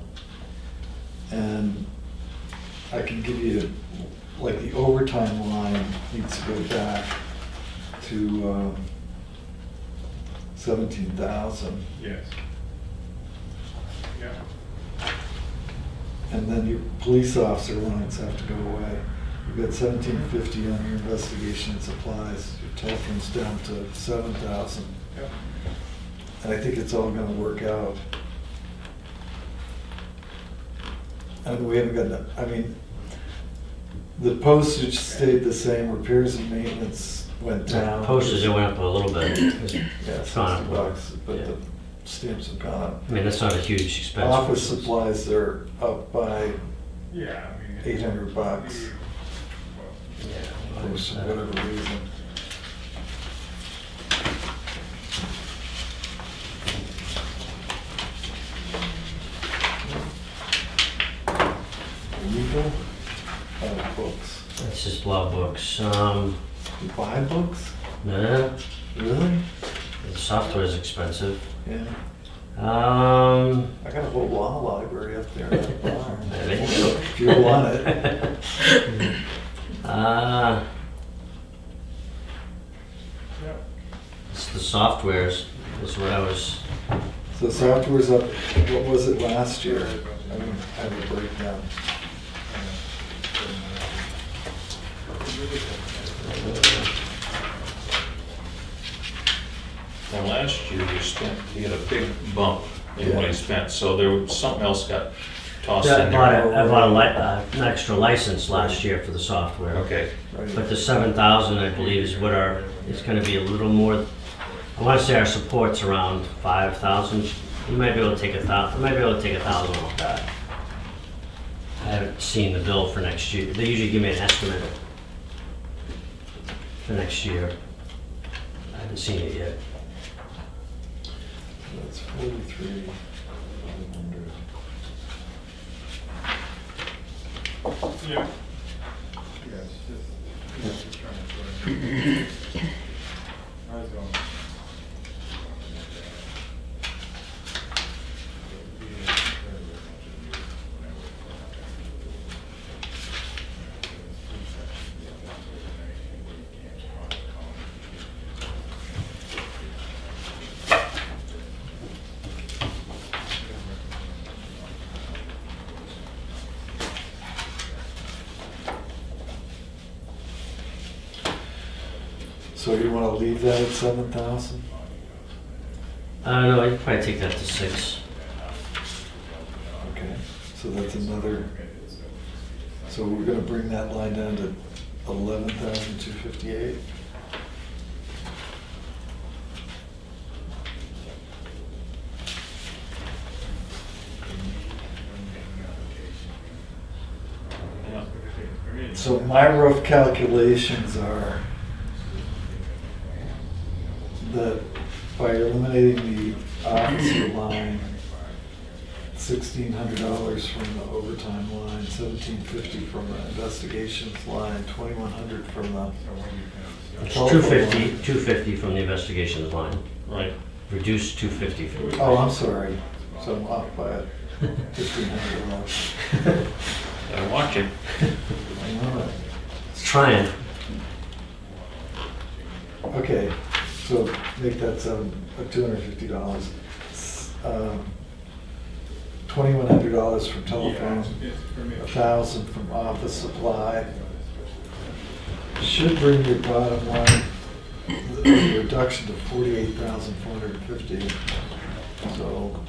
And I can give you, like, the overtime line needs to go back to 17,000. Yes. Yeah. And then your police officer lines have to go away. You've got 1,750 on your investigation and supplies. Your telephone's down to 7,000. Yep. And I think it's all gonna work out. And we haven't got that, I mean, the postage stayed the same, repairs and maintenance went down. postage, it went up a little bit. 'Cause, Yeah, it's gone up. $60, but Yeah. the stamps have gone up. I mean, that's not a huge expense. Office supplies are up by Yeah, I mean. $800 Yeah. for some whatever reason. Legal, books. That's just law books. You buy books? No, Really? the software is expensive. Yeah. I I got a whole law library up there at the barn. Maybe. If you want it. It's the softwares, is what I was, So software's up, what was it last year? I don't have a breakdown. Now, last year you had a big bump in what Yeah. he spent, so there was, something else got tossed I in bought, there. I bought an extra license last year for the software. Okay, Right. But the 7,000, I believe, is what it's gonna be a little more, I wanna say our support's around 5,000. You might be able to take I might be able to take 1,000 off that. I haven't seen the bill for next year. They usually give me an estimate for next year. I haven't seen it yet. That's 43,500. Yeah. Yes, just trying to. I was going. So you wanna leave that at 7,000? I don't know, I'd probably take that to 6. Okay, so that's another, so we're gonna bring that line down to 11,258. So my rough calculations are that by eliminating the officer line, $1,600 from the overtime line, $1,750 from the investigations line, $2,100 from the It's telephone 250, line. 250 from the investigations line. Right. Reduce 250 from. Oh, I'm sorry, so I'm off by it, $1,500. I'm watching. I know it. It's trying. Okay, so make that $250. $2,100 from telephone, $1,000 from office supply. Should bring your bottom line, the reduction to 48,450. So.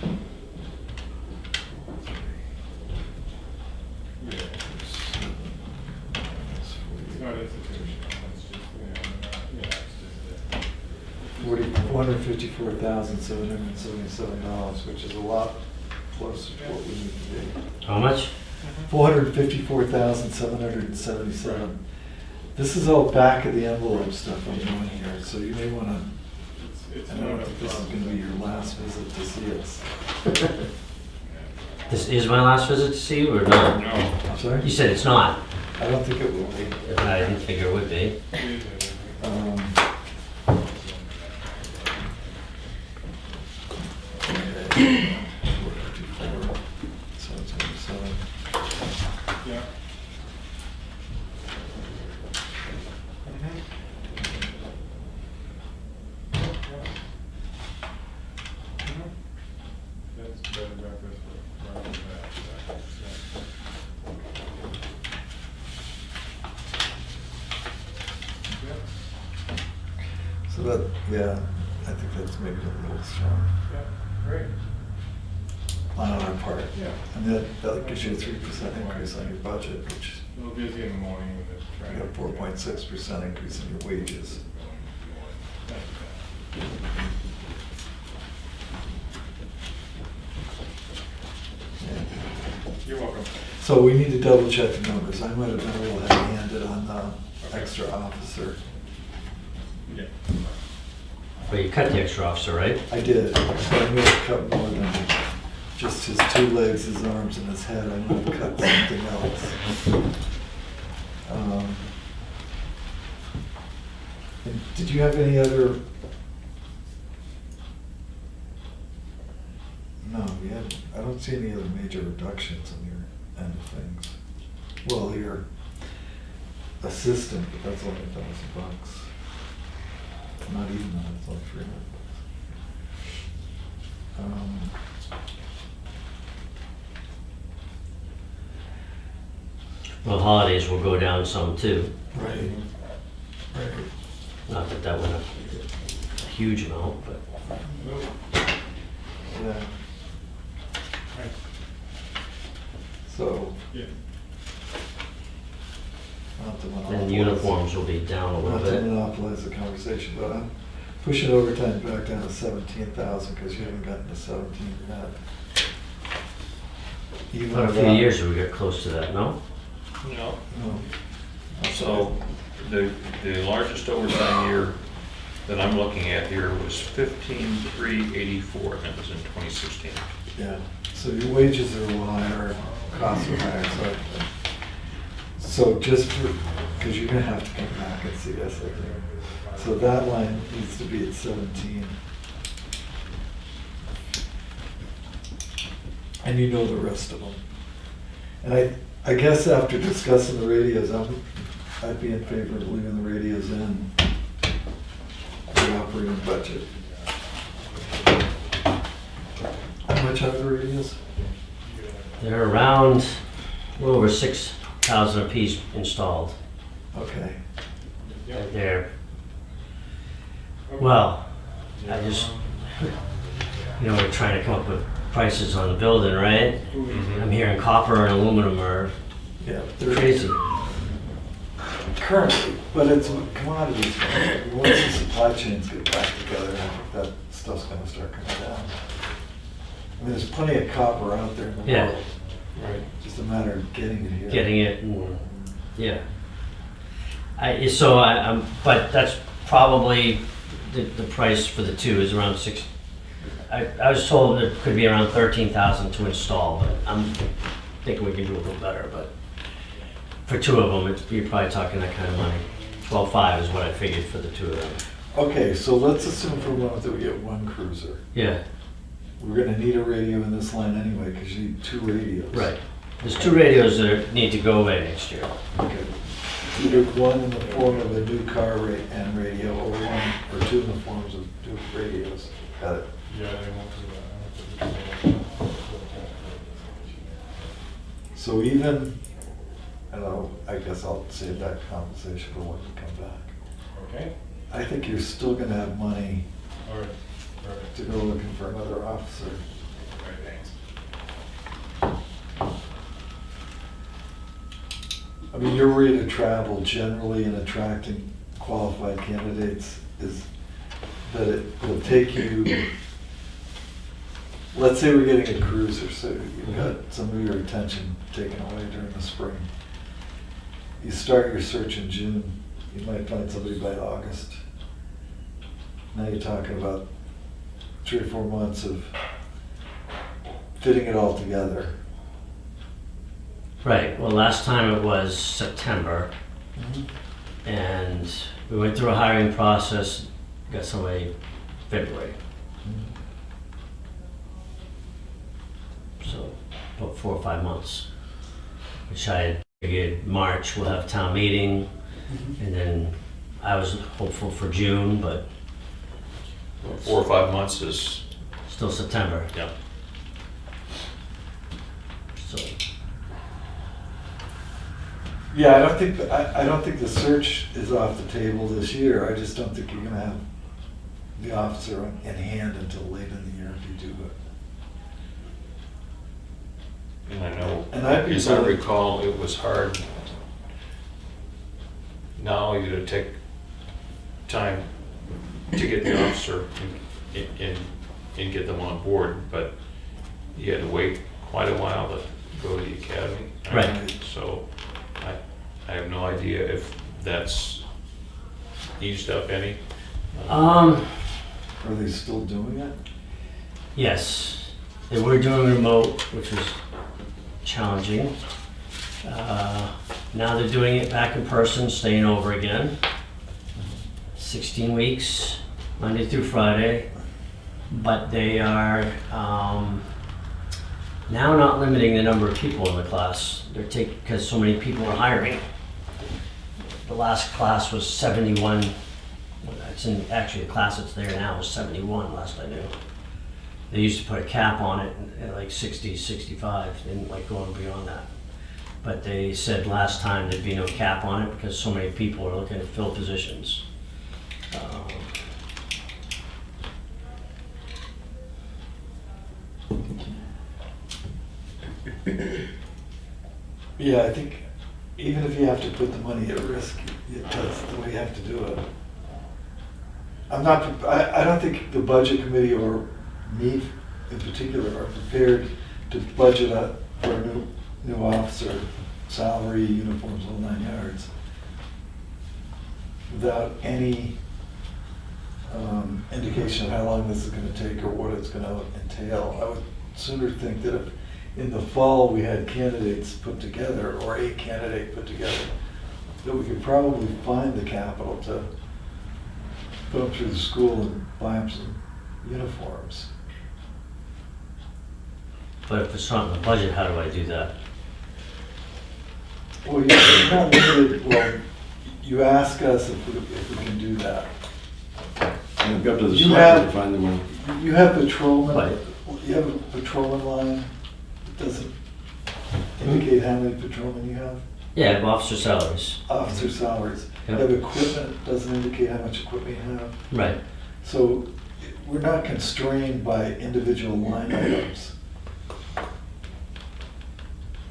$454,777, which is a lot closer to what we need to be. How much? 454,777. This is all back of the envelope stuff I'm doing here, so you may want to, I don't think this is going to be your last visit to see us. This is my last visit to see you or not? No. I'm sorry? You said it's not. I don't think it will be. I didn't think it would be. Um, okay. 454, 777. Yeah. That's better breakfast for rather than that. So that, yeah, I think that's maybe a little strong Yeah, great. on our part. Yeah. And that gives you a 3% increase on your budget, which A little busy in the morning with the you traffic. got 4.6% increase in your wages. Yeah. You're welcome. So we need to double check the numbers. I might have been a little heavy-handed on the extra officer. Yeah. But you cut the extra officer, right? I did, so I'm gonna cut more than just his 2 legs, his arms, and his head. I'm gonna cut something else. And did you have any other? No, we had, I don't see any other major reductions on your end of things. Well, your assistant, but that's only $1,000. Not even that, it's like $300. Well, holidays will go down some too. Right, right. Not that that went up a huge amount, but. Yeah. So, Yeah. not to And monopolize. uniforms will be down a little Not to bit. monopolize the conversation, but I'm pushing overtime back down to 17,000 because you haven't gotten to 17 yet. Even For a few without- years we got close to that, no? No. No. So the largest overtime year that I'm looking at here was 15,384, and that was in 2016. Yeah, so your wages are a little higher, costs are higher, so just for, because you're gonna have to come back and see us, I think. So that line needs to be at 17. And you know the rest of them. And I guess after discussing the radios, I'd be in favor of leaving the radios in the operating budget. How much are the radios? They're around a little over 6,000 apiece installed. Okay. They're Well, I just, we're trying to come up with prices on the building, right? Mhm. I'm hearing copper and aluminum are Yeah, they're crazy. currently, but it's commodities. Once the supply chains get back together, I think that stuff's gonna start coming down. I mean, there's plenty of copper out there in the Yeah. world. Right. Just a matter of getting it here. Getting it, and, yeah. But that's probably, the price for the two is around six. I was told it could be around 13,000 to install, but I'm thinking we can do a little better, but for two of them, you're probably talking that kind of money. 12.5 is what I figured for the two of them. Okay, so let's assume for a moment that we get one cruiser. Yeah, We're gonna need a radio in this line anyway, because you need two radios. right. There's two radios that need to go away next year. Okay. Either one in the form of a new car and radio, or one, or two in the forms of new radios. Got it. Yeah, they won't do that. So even, I don't know, I guess I'll save that conversation for when we come back. Okay, I think you're still gonna have money all right, all right. to go looking for another officer. All right, thanks. I mean, your rate of travel generally in attracting qualified candidates is that it will take you, let's say we're getting a cruiser, so you've got some of your attention taken away during the spring. You start your search in June, you might find somebody by August. Now you're talking about 3 or 4 months of fitting it all together. Right, well, last time it was September, and we went through a hiring process, got somebody February. So, about 4 or 5 months, which I had figured March we'll have town meeting, and then I was hopeful for June, but 4 or 5 months is, still September. yeah. So, Yeah, I don't think the search is off the table this year. I just don't think you're gonna have the officer in hand until late in the year if you do it. And I know, And I'd be as I willing- recall, it was hard not only to take time to get the officer and get them on board, but you had to wait quite a while to go to the academy. Right. So I have no idea if that's eased up any. Are they still doing it? yes, they were doing remote, which was challenging. Now they're doing it back in person, staying over again. 16 weeks, Monday through Friday. But they are now not limiting the number of people in the class. They're taking, because so many people are hiring. The last class was 71. Actually, the class that's there now is 71, last I knew. They used to put a cap on it at like 60, 65. They didn't like going beyond that. But they said last time there'd be no cap on it because so many people are looking to fill positions. Yeah, I think even if you have to put the money at risk, that's the way you have to do it. I don't think the budget committee or me in particular are prepared to budget for a new officer, salary, uniforms, whole 9 yards, without any indication of how long this is going to take or what it's going to entail. I would sooner think that if in the fall we had candidates put together, or a candidate put together, that we could probably find the capital to put them through the school and buy them some uniforms. But if it's not in the budget, how do I do that? Well, you're not limited, well, you ask us if we can do that. And it's up to the You selectmen have- to find the money. You have patrolmen, Right. you have a patrolman line, it doesn't indicate how many patrolmen you have, Yeah, officer salaries. officer salaries. You Yep. have equipment, it doesn't indicate how much equipment you have. Right. So we're not constrained by individual line items.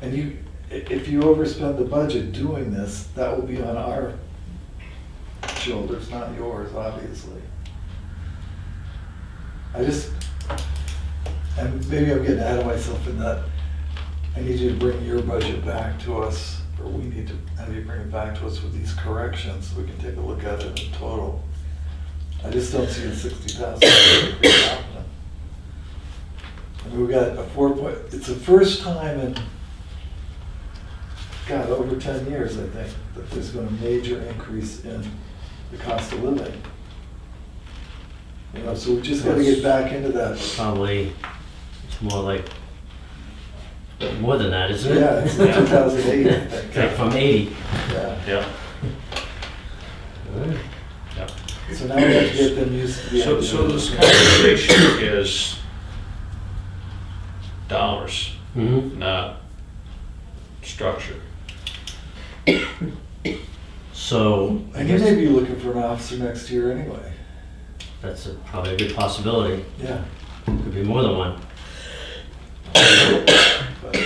And if you overspend the budget doing this, that will be on our shoulders, not yours, obviously. And maybe I'm getting ahead of myself in that I need you to bring your budget back to us, or we need to have you bring it back to us with these corrections so we can take a look at it in total. I just don't see a $60,000 increase happening. I mean, we got it's the first time in, God, over 10 years, I think, that there's been a major increase in the cost of living. You know, so we just gotta get back into that. Probably, it's more like, more than that, isn't it? Yeah, it's 2008, I think. It's like from 80. Yeah. Yeah. Yeah. So now we have to get them used to the idea. So this conversation is dollars, Mm-hmm. not structure. So, I And you guess may be looking for an officer next year anyway. that's probably a good possibility. Yeah. Could be more than one. But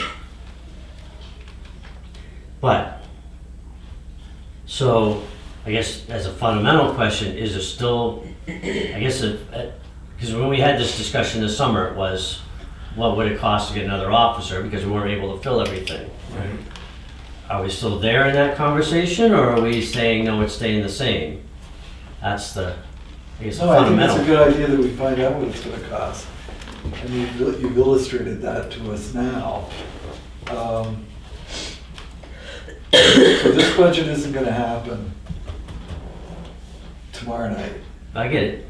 But, so, I guess as a fundamental question, is there still, I guess, because when we had this discussion this summer, it was, what would it cost to get another officer, because we weren't able to fill everything. Right. Are we still there in that conversation, or are we saying, no, it's staying the same? That's the, I guess, the No, I think it's a fundamental. good idea that we find out what it's gonna cost. And you've illustrated that to us now. So this budget isn't gonna happen tomorrow night, I get it.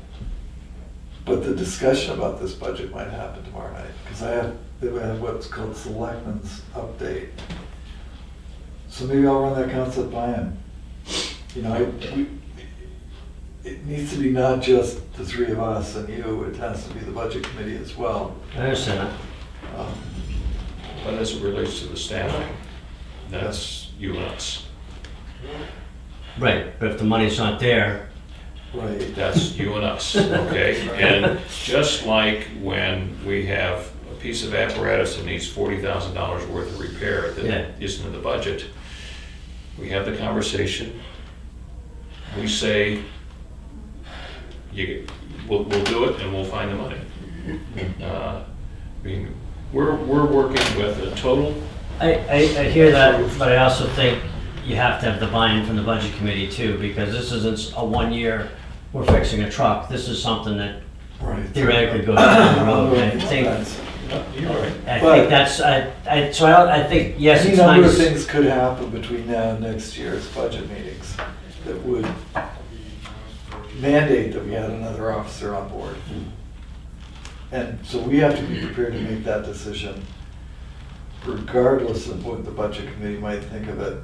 but the discussion about this budget might happen tomorrow night, because they have what's called Selectmen's update. So maybe I'll run that concept by him. You know, it needs to be not just the three of us and you, it has to be the budget committee as well. I understand that. Um, But as it relates to the staffing, that's you and us. Right, but if the money's not there, Right. That's you and us, okay? And just like when we have a piece of apparatus that needs $40,000 worth of repair Yeah. that isn't in the budget, we have the conversation. We say, we'll do it and we'll find the money. I mean, we're working with a total, I hear that, but I also think you have to have the buy-in from the budget committee too, because this isn't a 1 year, we're fixing a truck. This is something that Right. theoretically goes down the road. I think, you're right. I But- think that's, I think, yes, Any it's number of nice. things could happen between now and next year's budget meetings that would mandate that we had another officer on board. And so we have to be prepared to make that decision regardless of what the budget committee might think of it.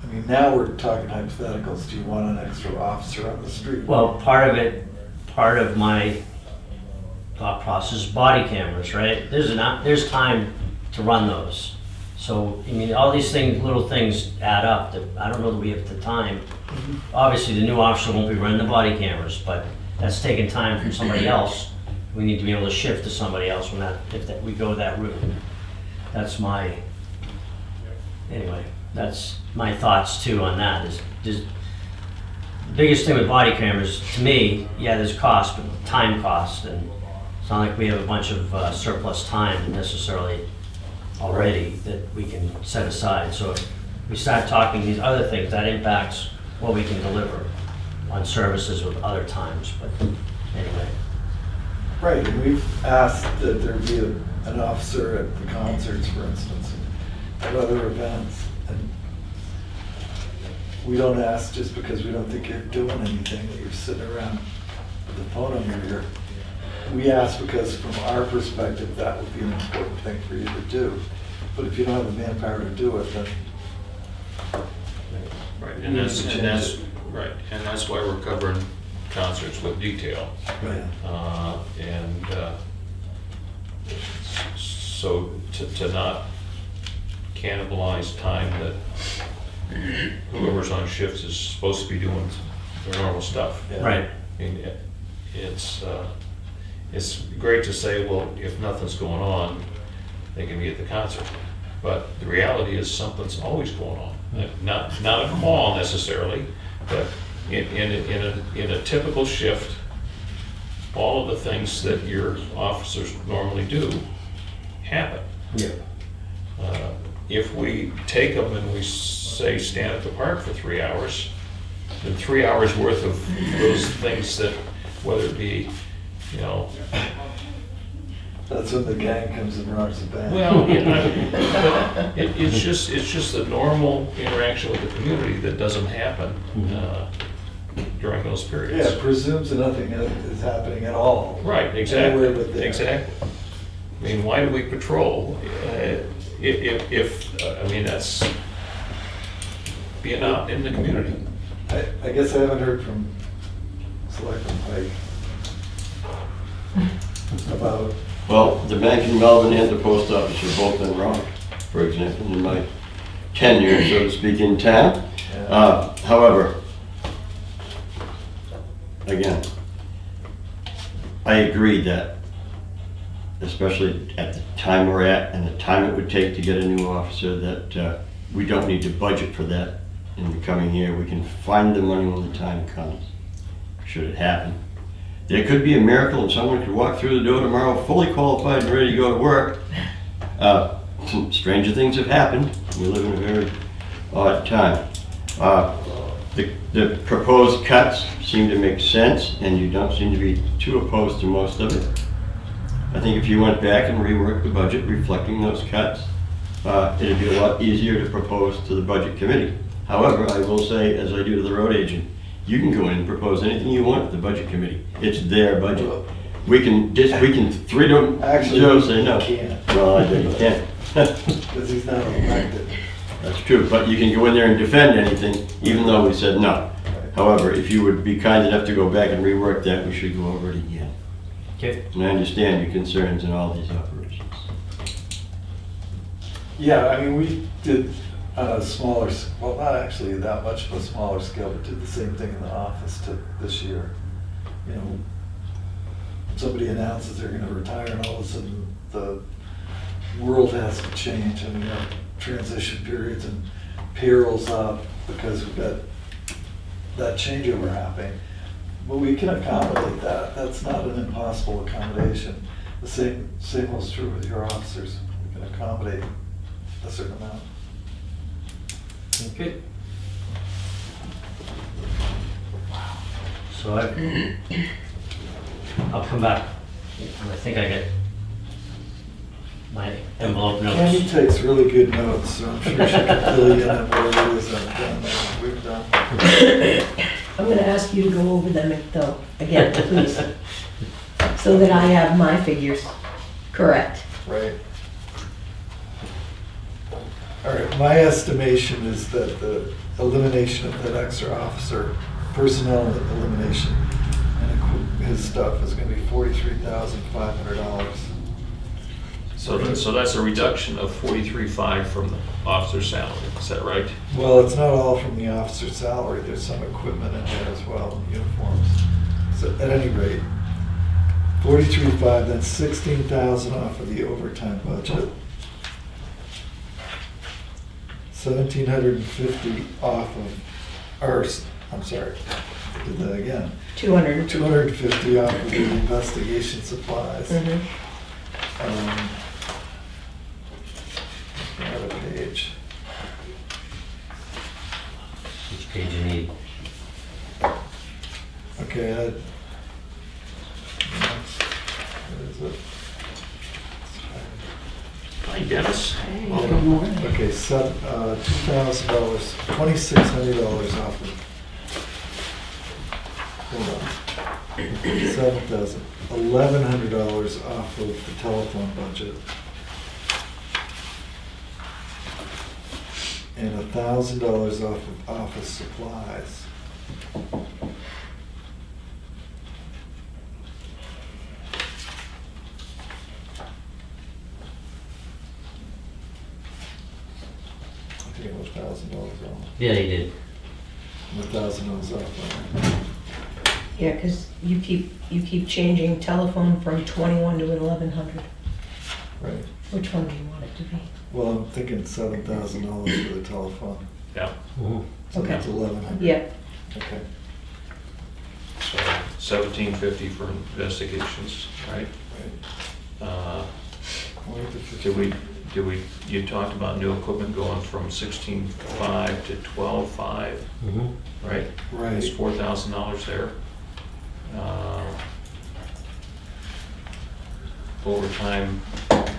I mean, now we're talking hypotheticals. Do you want an extra officer on the street? Well, part of my thought process is body cameras, right? There's time to run those. So, I mean, all these things, little things add up that I don't know that we have the time. Obviously, the new officer won't be running the body cameras, but that's taking time from somebody else. We need to be able to shift to somebody else when we go that route. That's anyway, that's my thoughts too on that. The biggest thing with body cameras, to me, yeah, there's cost, but time cost, and it's not like we have a bunch of surplus time necessarily already that we can set aside. So if we start talking these other things, that impacts what we can deliver on services with other times, but anyway. Right, and we've asked that there be an officer at the concerts, for instance, at other events. And we don't ask just because we don't think you're doing anything, that you're sitting around with the phone on your ear. We ask because from our perspective, that would be an important thing for you to do. But if you don't have the manpower to do it, then Right, and that's right, and that's why we're covering concerts with detail. right. So to not cannibalize time that whoever's on shifts is supposed to be doing their normal stuff. Yeah. Right. I mean, it's great to say, well, if nothing's going on, they can be at the concert. But the reality is something's always going on. Not a call necessarily, but in a typical shift, all of the things that your officers normally do happen. Yeah. If we take them and we say stand at the park for 3 hours, then 3 hours worth of those things that, whether it be, you know, That's when the gang comes and robs the bank. well, but it's just the normal interaction with the community that doesn't happen during those periods. Yeah, presumes that nothing is happening at all. Right, exactly, Anywhere but there. exactly. I mean, why do we patrol if I mean, that's being out in the community. I guess I haven't heard from Selectman Pike about, Well, the bank in Melbourne and the post office have both been robbed, for example, in my tenure, so to speak, in town. However, again, I agree that, especially at the time we're at and the time it would take to get a new officer, that we don't need to budget for that in the coming year. We can find the money when the time comes, should it happen. There could be a miracle and someone could walk through the door tomorrow fully qualified and ready to go to work. Some stranger things have happened. We live in a very odd time. The proposed cuts seem to make sense, and you don't seem to be too opposed to most of it. I think if you went back and reworked the budget reflecting those cuts, it'd be a lot easier to propose to the budget committee. However, I will say, as I do to the road agent, you can go in and propose anything you want at the budget committee. It's their budget. We can 3 to actually, 0 say no. he can't, Well, I bet you can't. because he's not elected. That's true, but you can go in there and defend anything, even though we said no. However, if you would be kind enough to go back and rework that, we should go over it again. Okay. And I understand your concerns in all these operations. Yeah, I mean, we did on a smaller, well, not actually that much of a smaller scale, but did the same thing in the office this year. You know, somebody announces they're gonna retire and all of a sudden the world has to change and we have transition periods and payrolls up because we've got that changeover happening. But we can accommodate that. That's not an impossible accommodation. The same holds true with your officers. We can accommodate a certain amount. Okay. So I'll come back. I think I get my envelope Candy notes. takes really good notes, so I'm sure she can fill you in on what it is we've done. I'm gonna ask you to go over them though, again, please, so that I have my figures correct. Right. All right, my estimation is that the elimination of that extra officer, personnel elimination, and his stuff is gonna be $43,500. So that's a reduction of 43.5 from the officer's salary, is that right? Well, it's not all from the officer's salary, there's some equipment in there as well, uniforms. So at any rate, 43.5, that's 16,000 off of the overtime budget. 1,750 off of, or, I'm sorry, I did that again. 200. 250 off of the investigation supplies. Mhm. Another page. Which page you need? Okay, what is it? Hi, Dennis. Good morning. Okay, $2,000, $2,600 off of, hold on. 7,000, $1,100 off of the telephone budget. And $1,000 off of office supplies. I think it was $1,000 off. Yeah, you did. $1,000 off. Yeah, because you keep changing telephone from 21 to 1100. Right. Which one do you want it to be? Well, I'm thinking $7,000 for the telephone. Yeah, So Okay. that's 1,100. Yeah, Okay. so 1750 for investigations, right? Right. Uh, Only the 50. you talked about new equipment going from 16.5 to 12.5, right? Right. It's $4,000 there. Overtime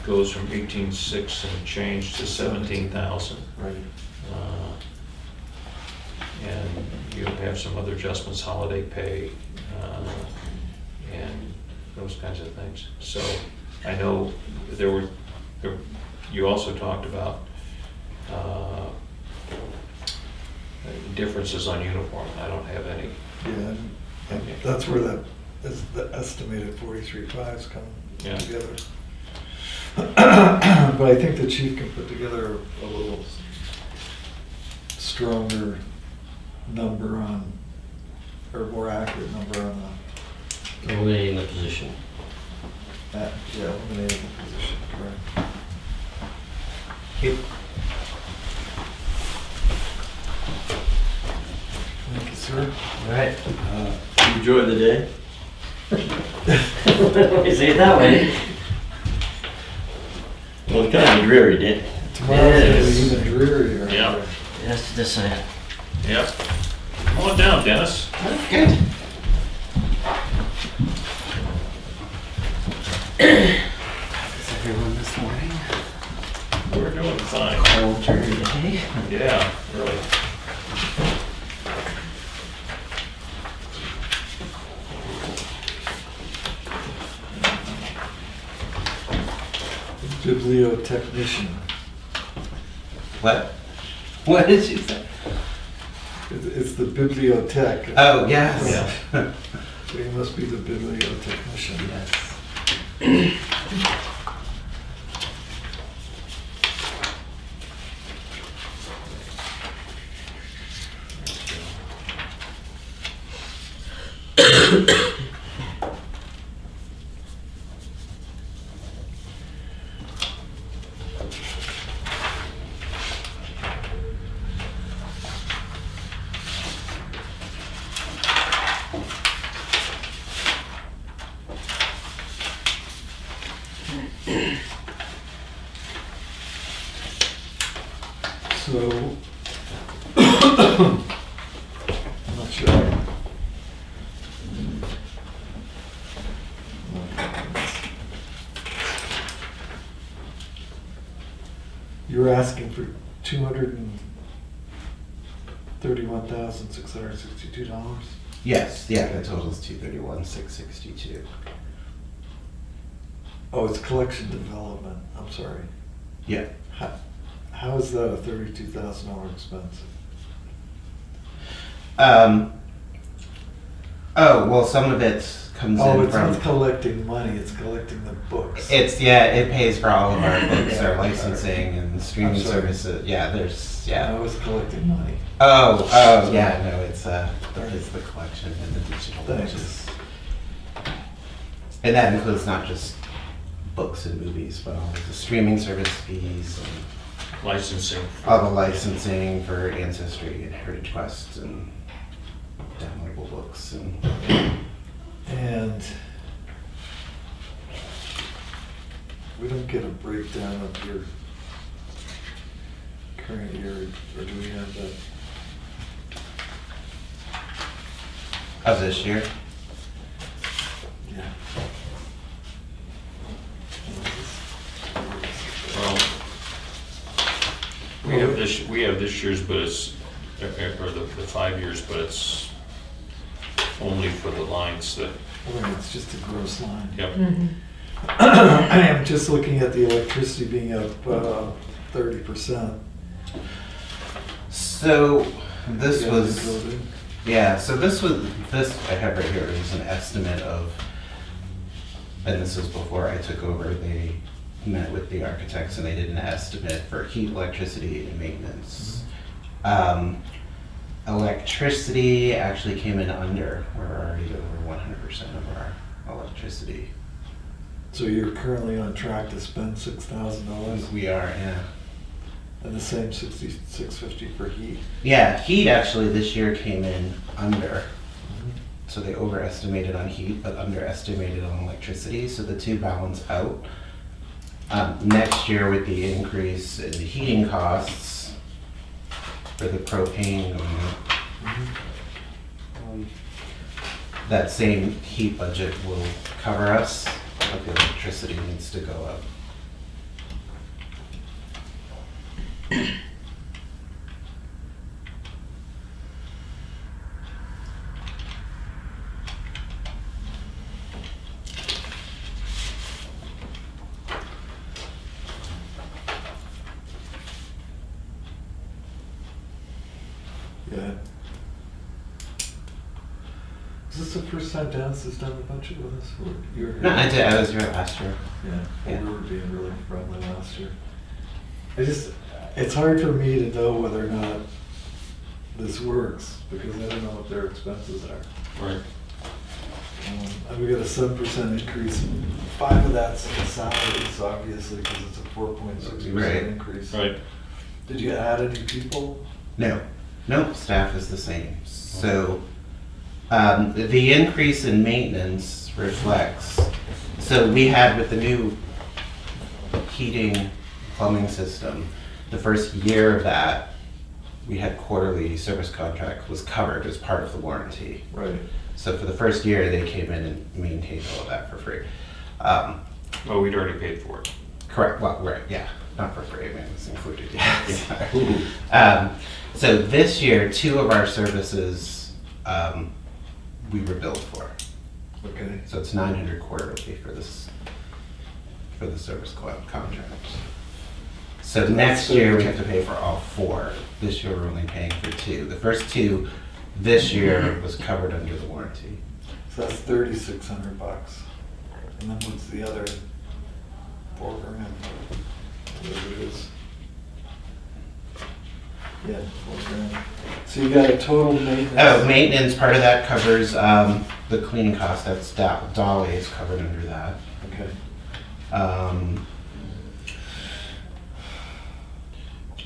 goes from 18.6 and change to 17,000. Right. And you have some other adjustments, holiday pay, and those kinds of things. So I know you also talked about differences on uniform. I don't have any. Yeah, and that's where the estimated 43.5's coming Yeah. together. But I think the chief can put together a little stronger number on, or more accurate number on Eliminating the position. that, eliminating the position, correct. Yep. Thank you, sir. All right. Enjoy the day. You say it that way. Well, it's kind of a dreary day. Tomorrow's gonna be Yes. even drearier. Yeah. Yes, this I Yep. Come on down, Dennis. Good. Is everyone this morning? We're doing fine. Cold, dreary day. Yeah, really. Bibliotechnician. What? What did you say? It's the bibliotech. Oh, yes. Yeah. So you must be the bibliotechnician. Yes. So, I'm not sure. You're asking for $231,662? Yes, yeah, the total's 231,662. Oh, it's collection development, I'm sorry. Yeah. How is that a $32,000 expense? Oh, well, some of it comes Oh, in it's from. not collecting money, it's collecting the books. It pays for all of our books, Yeah. our licensing and streaming I'm sorry. services. Yeah, there's, I yeah. was collecting money. Oh, yeah, no, it's the collection and the digital Thanks. books. And that includes not just books and movies, but all the streaming service fees and Licensing. all the licensing for Ancestry and Heritage Quest and downloadable books and. And we don't get a breakdown of your current year, or do we have that? Of this year? Yeah. Well, we have this year's, but it's, or the 5 years, but it's only for the lines that, Well, it's just a gross line. yep. I am just looking at the electricity being up 30%. So this Yeah, was, the building. yeah, so this I have right here is an estimate of, and this is before I took over, they met with the architects and they did an estimate for heat, electricity, and maintenance. Electricity actually came in under. We're already over 100% of our electricity. So you're currently on track to spend $6,000 We are, yeah. and the same 650 for heat. Yeah, heat actually this year came in under. So they overestimated on heat, but underestimated on electricity. So the two balance out. Next year, with the increase in the heating costs for the propane going up, that same heat budget will cover us, but the electricity needs to go up. Yeah. Is this the first time Dennis has done a budget with us? Or you're here? No, I did. I was here last year. Yeah, Yeah. we were being really friendly last year. It's hard for me to know whether or not this works, because I don't know what their expenses are. Right. And we got a 7% increase, 5 of that's in salaries, obviously, because it's a 4.6% Right. increase. Right. Did you add any people? No, nope, staff is the same. So, the increase in maintenance reflects, so we had with the new heating plumbing system, the first year of that, we had quarterly service contract was covered as part of the warranty. Right. So for the first year, they came in and maintained all of that for free. Well, we'd already paid for it. Correct, well, right, yeah, not for free, I mean, it's included, yeah. So this year, 2 of our services, we were billed for. Okay. So it's 900 quarterly for this, for the service contract. So next year, we have to pay for all 4. This year, we're only paying for 2. The first 2 this year was covered under the warranty. So that's $3,600. And then what's the other $4 grand? Whatever it is. Yeah, $4 grand. So you got a total maintenance? Oh, maintenance, part of that covers the cleaning cost, that's Dolly is covered under that. Okay.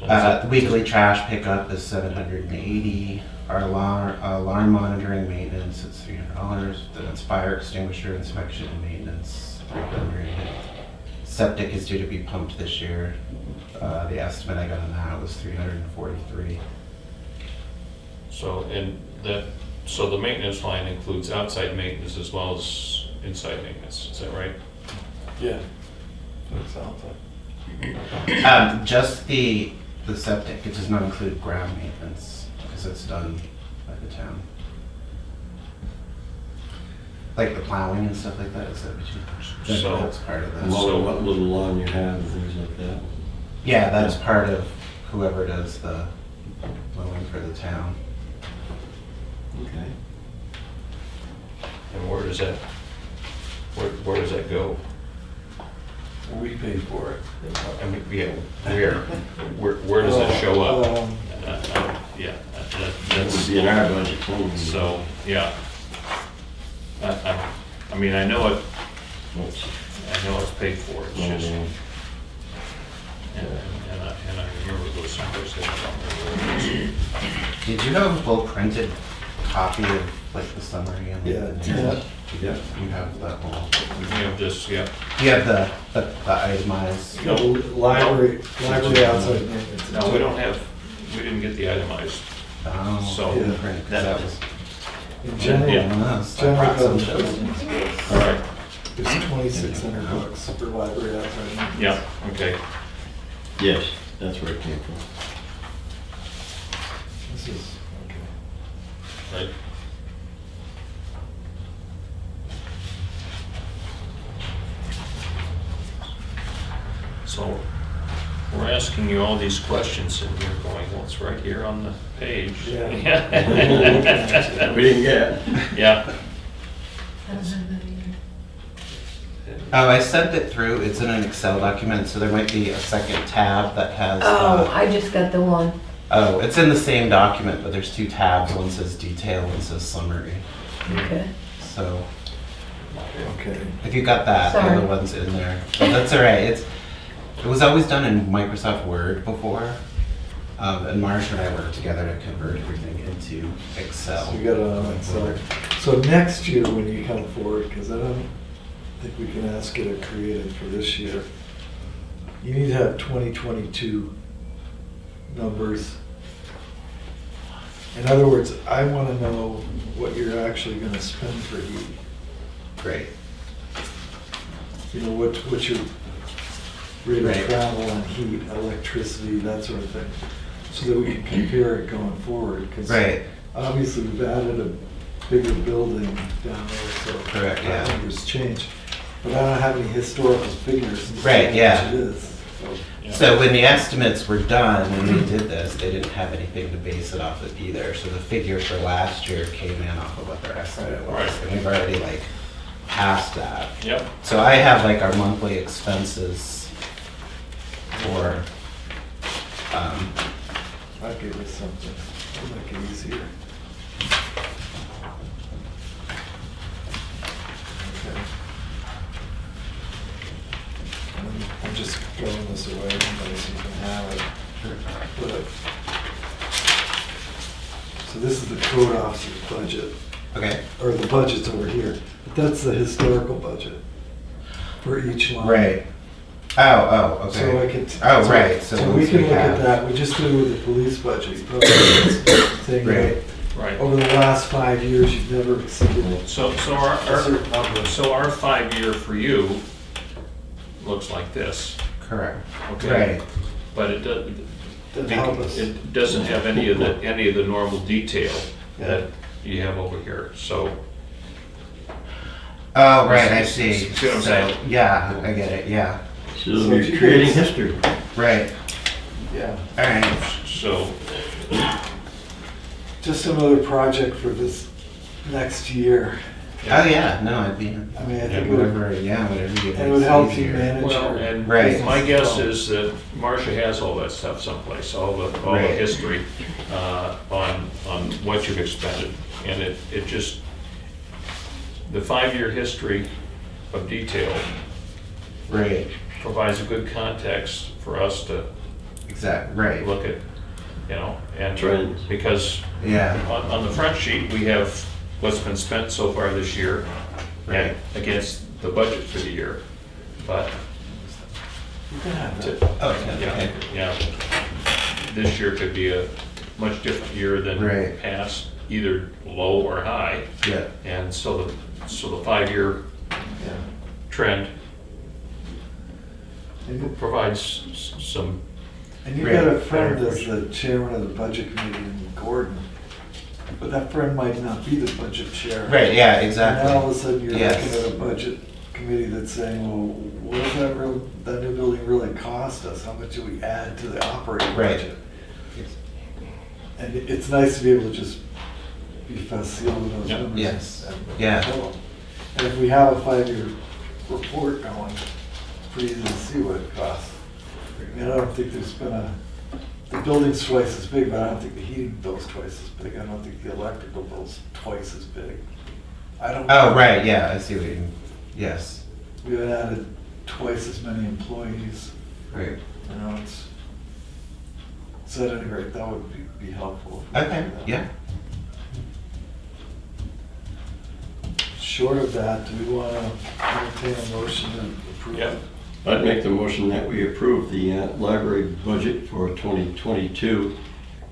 The weekly trash pickup is $780. Our alarm monitoring maintenance is $300. Then it's fire extinguisher inspection and maintenance, $300. Septic is due to be pumped this year. The estimate I got on that was $343. So, so the maintenance line includes outside maintenance as well as inside maintenance, is that right? Yeah. That sounds like. Just the septic, it does not include ground maintenance because it's done by the town. Like the plowing and stuff like that, is that what you? So- That's part of that. Mowing what little lawn you have and things like that. Yeah, that's part of whoever does the mowing for the town. Okay. And where does that go? We pay for it. I mean, yeah, where does it show up? Yeah, That would that's, be in our budget. so, yeah. I mean, I know it's paid for, it's just, and I remember those someplace, I don't remember where it is. Did you have a full printed copy of like the summary and Yeah. the, Yeah. you have that whole, We have this, yeah. you have the itemized? No. Library outside maintenance. No, we didn't get the itemized. Oh, So, full print, 'cause that was. In general, Yeah. general Some government, All right, it's $2,600 for library outside maintenance. yeah, okay. Yes, that's where it came from. This is, okay. Right. So, we're asking you all these questions and you're going, well, it's right here on the page. Yeah. We didn't get. Yeah, Oh, I sent it through, it's in an Excel document, so there might be a second tab that has. Oh, I just got the one. Oh, it's in the same document, but there's two tabs. One says detail, one says summary. Okay. So Okay. if you got that, the Sorry. other one's in there. But that's all right. It was always done in Microsoft Word before. And Marcia and I worked together to convert everything into Excel. So you got it on Excel. So next year when you come forward, because I don't think we can ask you to create it for this year, you need to have 2022 numbers. In other words, I want to know what you're actually going to spend for heat. Great. You know, what's your rate Right. of travel on heat, electricity, that sort of thing, so that we can compare it going forward. 'Cause Right. obviously, we've added a bigger building down there, so. Correct, yeah. Numbers change, but I don't have any historical figures. to say Right, how yeah. much it is, so. So when the estimates were done, when they did this, they didn't have anything to base it off of either. So the figure for last year came in off of what their estimate was. Right. And we've already like passed that. Yep. So I have like our monthly expenses for, I'll give you something, it'll make it easier. Okay. I'm just throwing this away, so you can have it. But- So this is the code officer's budget, okay, or the budget's over here, but that's the historical budget for each line. right. Oh, So I okay. could. Oh, right, so So we once can we look at have- that, we just did it with the police budget. You probably saying Right. Right. over the last 5 years, you've never exceeded So a certain number. so our 5-year for you looks like this, Correct. okay? Right, But it does, That help us. it doesn't have any of the normal detail that you have over here, so. oh, right, I see. See what I'm So, saying? yeah, I get it, yeah, So So if you you're creating could- history. right, Yeah, all right. So, just another project for this next year. Oh, yeah, no, I'd be, I mean, I yeah, think it would, whatever, yeah, whatever you and it would help you easier. manage well, your. and Right. my guess is that Marcia has all that stuff someplace, all the Right. history on what you've expended. And it just, the 5-year history of detail Right, provides a good context for us to exactly, right, look at, you know, and Trends. because yeah, on the front sheet, we have what's been spent so far this year Right. and against the budget for the year. But, You can have to- that. okay, yeah, okay, yeah, this year could be a much different year than Right. past, either low or high. yeah, And so the 5-year Yeah. trend And provides some, you've Right. got a friend that's the chairman of the budget committee in Gordon, but that friend might not be the budget chair. right, yeah, And now all of a exactly. sudden you're Yes. looking at a budget committee that's saying, well, what does that new building really cost us? How much do we add to the operating Right. budget? And it's nice to be able to just be facile with those Yeah. numbers. Yes. and Yeah. tell them. And if we have a 5-year report going, pretty easy to see what it costs. I mean, I don't think there's been the building's twice as big, but I don't think the heating bill's twice as big. I don't think the electrical bill's twice as big. I don't. Oh, right, yeah, I see what you mean, yes, We haven't added twice as many employees, right, you know, so at any rate, that would be helpful. if we okay, could do that. yeah. Short of that, do we want to entertain a motion to approve? Yeah. I'd make the motion that we approve the library budget for 2022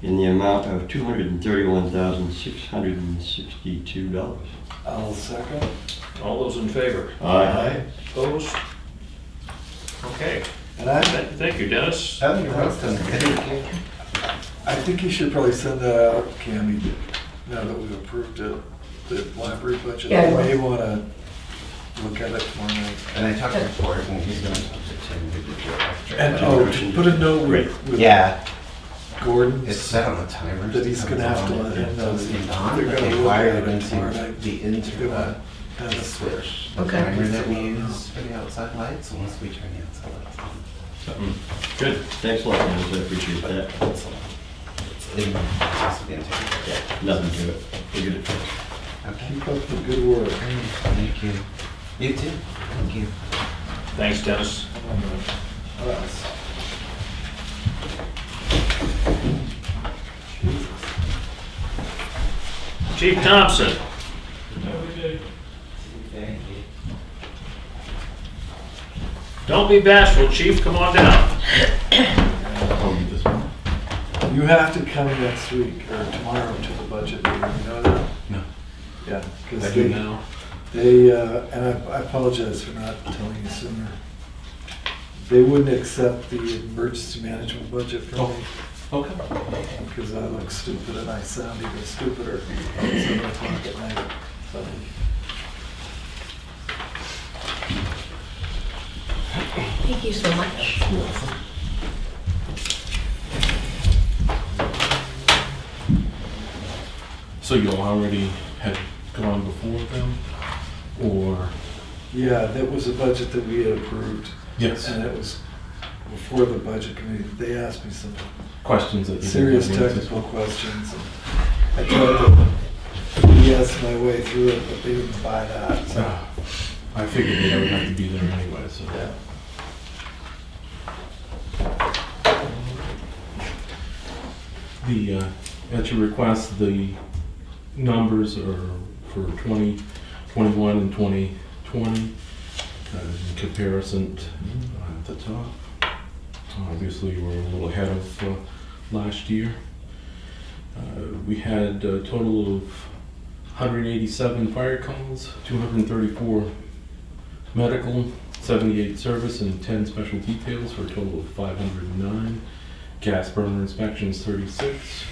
in the amount of $231,662. I'll second. all those in favor? Aye. Opposed? Okay, And I thank you, Dennis. Oh, you're welcome. think you should probably send that out, Cammy, now that we've approved it, the library budget. Yeah, I You will. may want to look at it for me. And I talked to Ford, and he's gonna talk to Tim, who did the extra. And, put a note with Yeah, Gordon. it's set on the timer. That he's gonna have to let him know that It's they're on, gonna but they look wired at it it tomorrow into night. the They inter, want the to switch. The Okay. timer that we use for the outside lights, unless we turn the outside lights on. Good. Thanks a lot, Dennis. I appreciate that. That's a lot. in possibly in taking care of Nothing to it. We'll get it fixed. it. Okay. Keep up the good work. Thank you. You too. Thank you. Thanks, Dennis. Us. Chief Thompson. Thank you. Don't be bashful, Chief, come on down. You have to come next week or tomorrow to the budget meeting, you know that? No. Yeah, because I do now. they, and I apologize for not telling you sooner. They wouldn't accept the emergency management budget from me Okay. because I look stupid and I sound even stupider at 7 o'clock at night. So, Thank you so much. So you already had gone before them, or? yeah, that was a budget that we had approved. Yes. And it was before the budget committee. They asked me some Questions that you didn't serious have answers technical for? questions. And I tried to BS my way through it, but they didn't buy that. So, I figured that I would have to be there anyway, so. yeah. At your request, the numbers are for 2021 and 2020 in comparison at the top. Obviously, we're a little ahead of last year. We had a total of 187 fire calls, 234 medical, 78 service, and 10 special details for a total of 509. Gas burner inspections 36,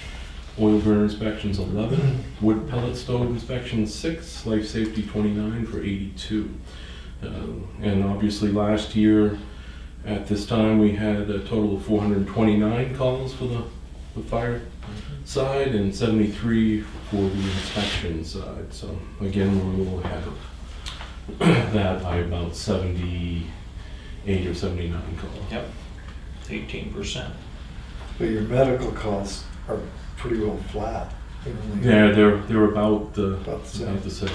oil burner inspections 11, wood pellet stove inspections 6, life safety 29 for 82. And obviously last year at this time we had a total of 429 calls for the fire side and 73 for the inspection side. So again, we're a little ahead of that by about 78 or 79 calls. Yep, 18%. But your medical costs are pretty well flat. Yeah, they're about About the same. about the same.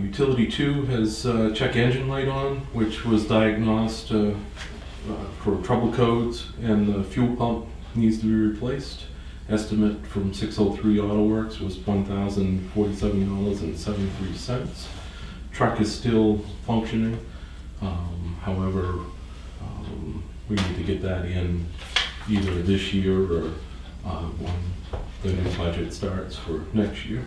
Utility 2 has check engine light on, which was diagnosed for trouble codes, and the fuel pump needs to be replaced. Estimate from 603 Auto Works was $1,047.73. Truck is still functioning, however, we need to get that in either this year or when the new budget starts for next year.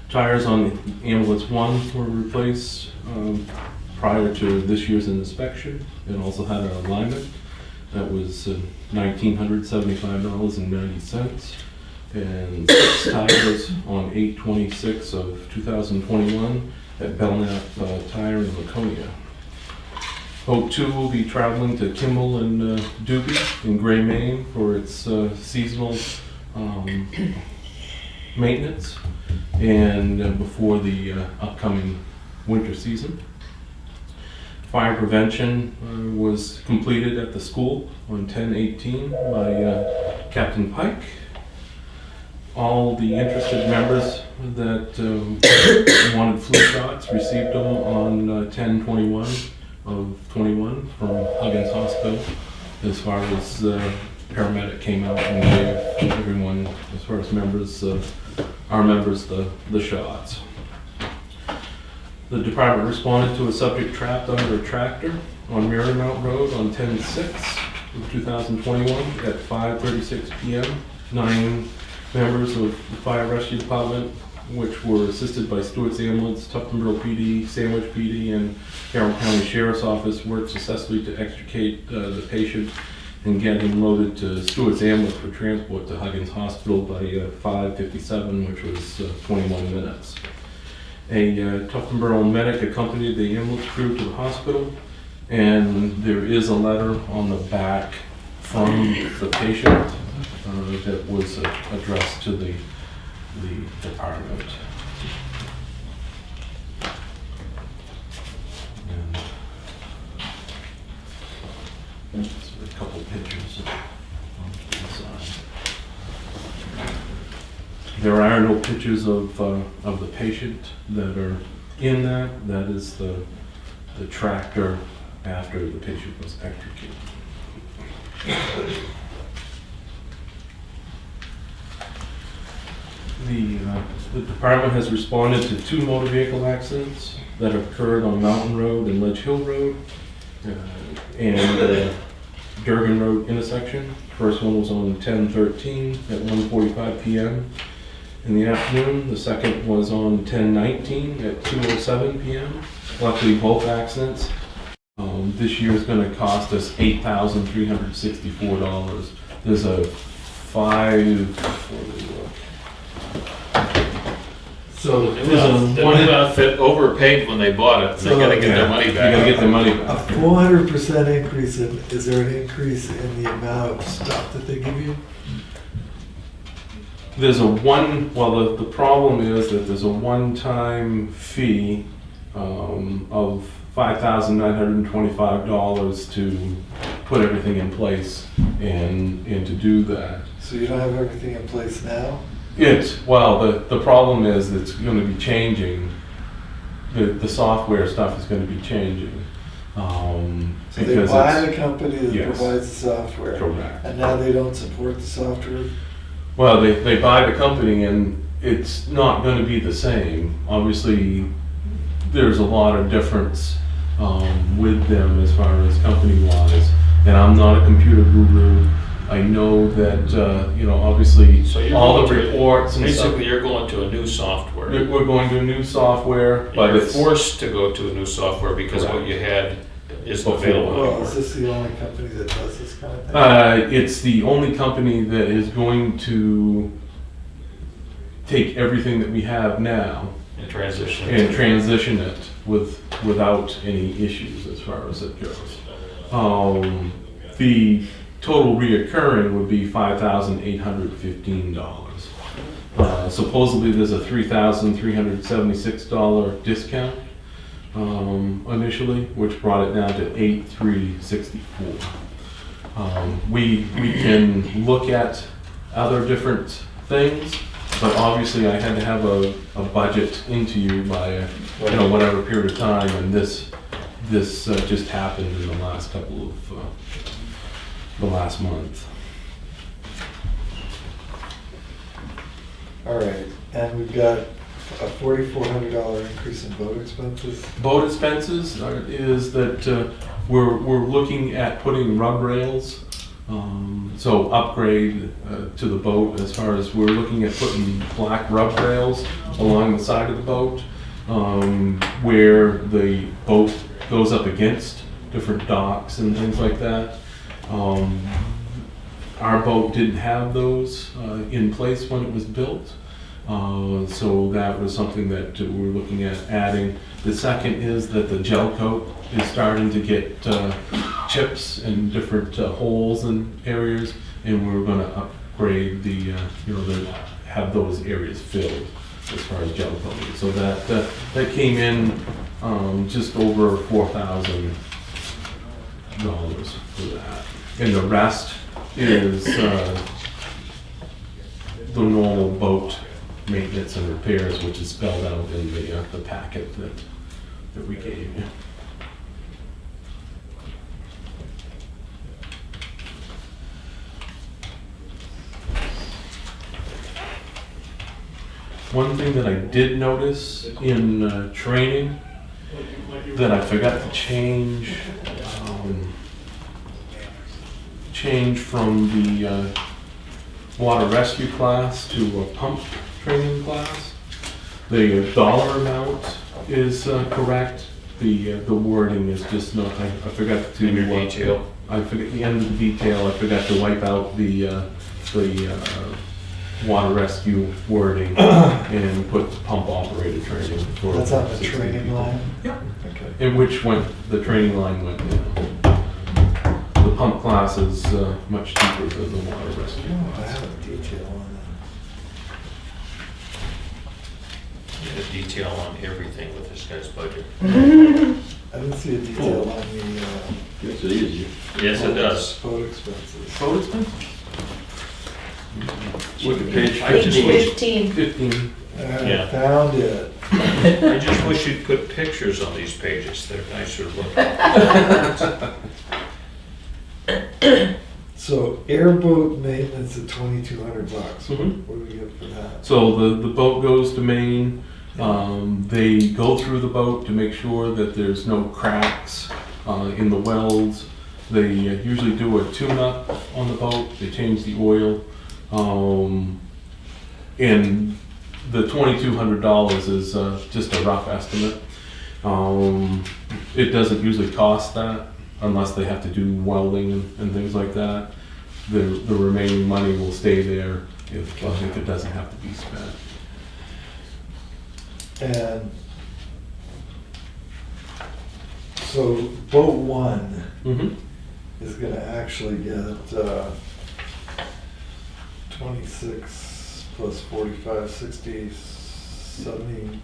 Tires on the ambulance 1 were replaced prior to this year's inspection, and also had an alignment. That was $1,975.90, and 6 tires on 8/26 of 2021 at Belknap Tire in Laconia. Boat 2 will be traveling to Kimball and Doobie in Gray, Maine for its seasonal maintenance and before the upcoming winter season. Fire prevention was completed at the school on 10/18 by Captain Pike. All the interested members that wanted flu shots received them on 10/21 of 21 from Huggins Hospital. As far as paramedic came out and gave everyone, as far as members, our members, the shots. The department responded to a subject trapped under a tractor on Marymount Road on 10/6 of 2021 at 5:36 p.m. 9 members of the Fire Rescue Department, which were assisted by Stewart's Ambulance, Tuftonboro PD, Sandwich PD, and Carroll County Sheriff's Office, worked successfully to extricate the patient and get him loaded to Stewart's Ambulance for transport to Huggins Hospital by 5:57, which was 21 minutes. A Tuftonboro medic accompanied the ambulance crew to the hospital, and there is a letter on the back from the patient that was addressed to the department. And a couple pictures inside. There are no pictures of the patient that are in that. That is the tractor after the patient was extricated. The department has responded to 2 motor vehicle accidents that occurred on Mountain Road and Ledge Hill Road and Durgan Road intersection. First one was on 10/13 at 1:45 p.m. in the afternoon. The second was on 10/19 at 2:07 p.m. Luckily, both accidents. This year is going to cost us $8,364. There's a So there's The new outfit overpaid when they bought it, and they gotta get their money You back. gotta get the money A back. 400% increase is there an increase in the amount of stuff that they give you? There's the problem is that there's a one-time fee of $5,925 to put everything in place and to do that. So you don't have everything in place now? The problem is it's going to be changing. The software stuff is going to be changing. So they because buy it's- the company that Yes. provides the software, Correct. and now they don't support the software? Well, they buy the company and it's not going to be the same. Obviously, there's a lot of difference with them as far as company-wise. And I'm not a computer guru. I know that, obviously, So you're all going the to- reports and stuff. Basically, you're going to a new software. We're going to a new software, but You're it's forced to go to a new software because what Correct. you had isn't Before. available Well, anymore. is this the only company that does this kind of thing? It's the only company that is going to take everything that we have now In transition. and transition it without any issues as far as it goes. The total reoccurring would be $5,815. Supposedly there's a $3,376 discount initially, which brought it down to $8,364. We can look at other different things, but obviously I had to have a budget into you by whatever period of time, and this just happened in the last couple of the last month. All right, and we've got a $4,400 increase in boat expenses. Boat expenses is that we're looking at putting rub rails, so upgrade to the boat as far as we're looking at putting black rub rails along the side of the boat where the boat goes up against different docks and things like that. Our boat didn't have those in place when it was built. So that was something that we're looking at adding. The second is that the gel coat is starting to get chips and different holes in areas, and we're going to upgrade have those areas filled as far as gel coating. So that came in just over $4,000 for that, and the rest is the normal boat maintenance and repairs, which is spelled out in the packet that we gave you. One thing that I did notice in training that I forgot to change from the water rescue class to a pump training class. The dollar amount is correct. The wording is just not. I forgot to. In your detail. I forget the end of the detail. I forgot to wipe out the water rescue wording and put pump operator training for. That's on the 16 training people. line? Yeah. Okay. In which the training line went down. The pump class is much cheaper than the water rescue Oh, I class. have a detail on A detail on everything with this guy's budget. I didn't see a detail on the, Makes it easier. Yes, it does. boat expenses. Boat expenses? Look at page Page 15. 15. 15. Yeah. Found it. I just wish you'd put pictures on these pages, they're nicer looking. So airboat maintenance at $2,200. Mhm. What do we get for that? So the boat goes to Maine. They go through the boat to make sure that there's no cracks in the welds. They usually do a tune-up on the boat. They change the oil. And the $2,200 is just a rough estimate. It doesn't usually cost that unless they have to do welding and things like that. The remaining money will stay there if it doesn't have to be spent. And so boat one Mm-hmm. is gonna actually get 26 plus 45, 60, 70,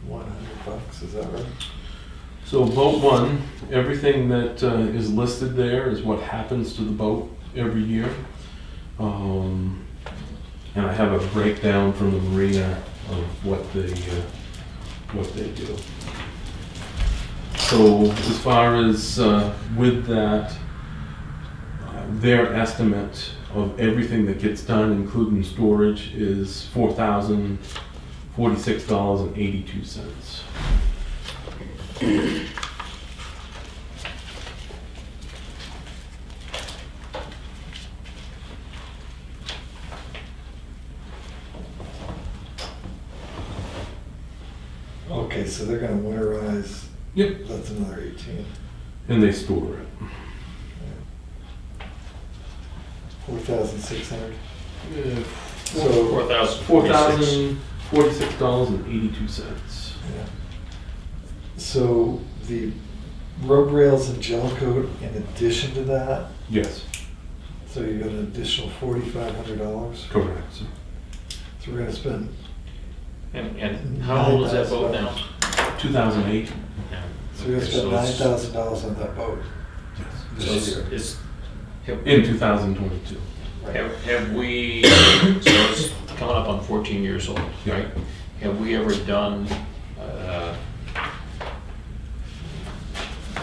$100, is that right? So boat one, everything that is listed there is what happens to the boat every year. And I have a breakdown from the marina of what they do. So as far as with that, their estimate of everything that gets done, including storage, is $4,046.82. Okay, so they're gonna winterize, Yep. that's another 18. And they store it. 4,600. Yeah, So, $4,046.82. yeah. So the rub rails and gel coat in addition to that, Yes, so you got an additional $4,500. correct. So we're gonna spend, And how old is that boat now? 2008. Yeah. so we're gonna Okay, spend so it's- $9,000 on that boat So this it's, year. In 2022. have we, so it's coming up on 14 years old, right? Have we ever done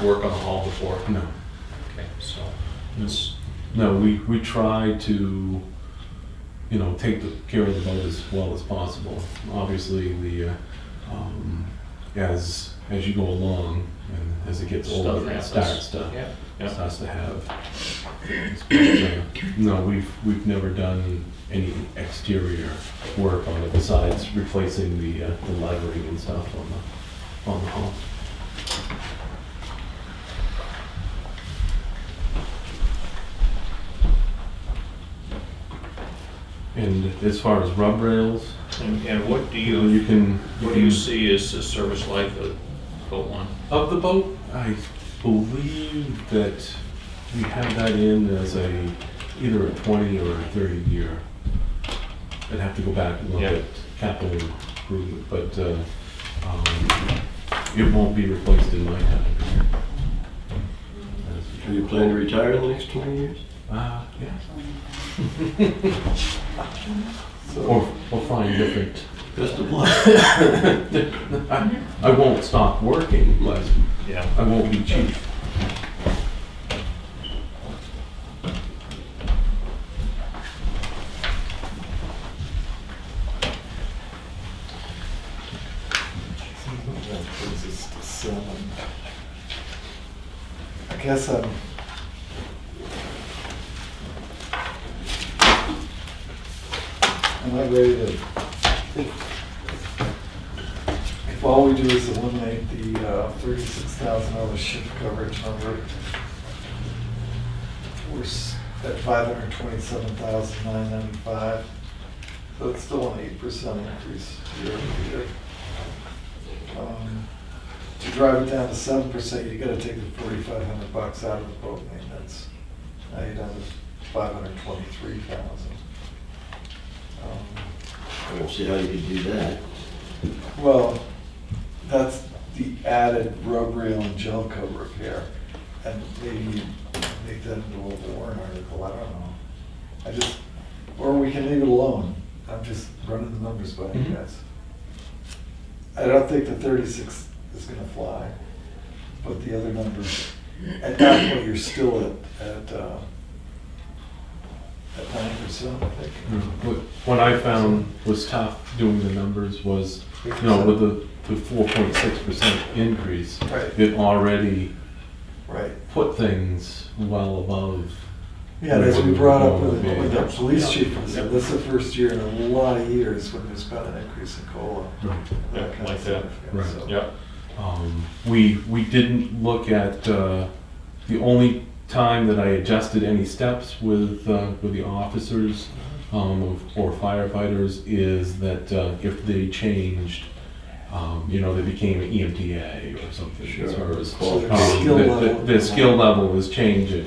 work on the hull before? No. Okay, so it's, No, we try to, take care of the boat as well as possible. Obviously, as you go along and as it gets Stuff older, it happens. starts to yeah. starts to have. But, no, we've never done any exterior work on it besides replacing the lettering and stuff on the hull. And as far as rub rails, And what do you you, can. what do you see as the service life of boat one? Of the boat, I believe that we have that in as either a 20 or a 30 year. I'd have to go back and look Yeah. at capital improvement, but it won't be replaced in my time. Do you plan to retire in the next 20 years? Yeah. Or find different. Best of luck. I won't stop working, but Yeah. I won't be chief. That brings us to 7. I guess I'm not ready to, if all we do is eliminate the $36,000 shift coverage number, we're at $527,995. So it's still an 8% increase year over year. To drive it down to 7%, you gotta take the $4,500 out of the boat maintenance. Now you're down to $523,000. I don't see how you could do that. Well, that's the added rub rail and gel coat repair, and maybe make that into a warrant article, I don't know. I just, or we can leave it alone. I'm just running the numbers by you Mhm. guys. I don't think the 36 is gonna fly, but the other numbers, at that point, you're still at 9%, I think. What I found was tough doing the numbers was, you know, with the 4.6% increase, Right, it already right. put things well above. Yeah, and as we brought up with Yeah. the police chief, we said, this is the first year in a lot of years when there's been an increase in COLA. Yeah, kind of like that. stuff, Right. so. Yeah, We didn't look at, the only time that I adjusted any steps with the officers or firefighters is that if they changed, you know, they became an EMTA or something. Sure. As far as, So their skill level. their skill level was changing.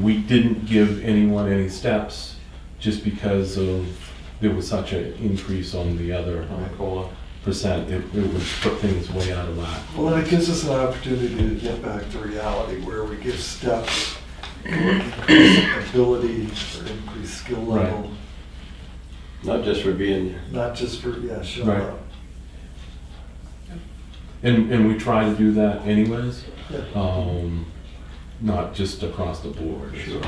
We didn't give anyone any steps just because of, there was such an increase on the other COLA percent. It would put things way out of whack. Well, then it gives us an opportunity to get back to reality where we give steps for increased ability or increased skill level, Not just for being there. not just for, showing Right. up. And we try to do that anyways, Yeah. not just across the board. Sure.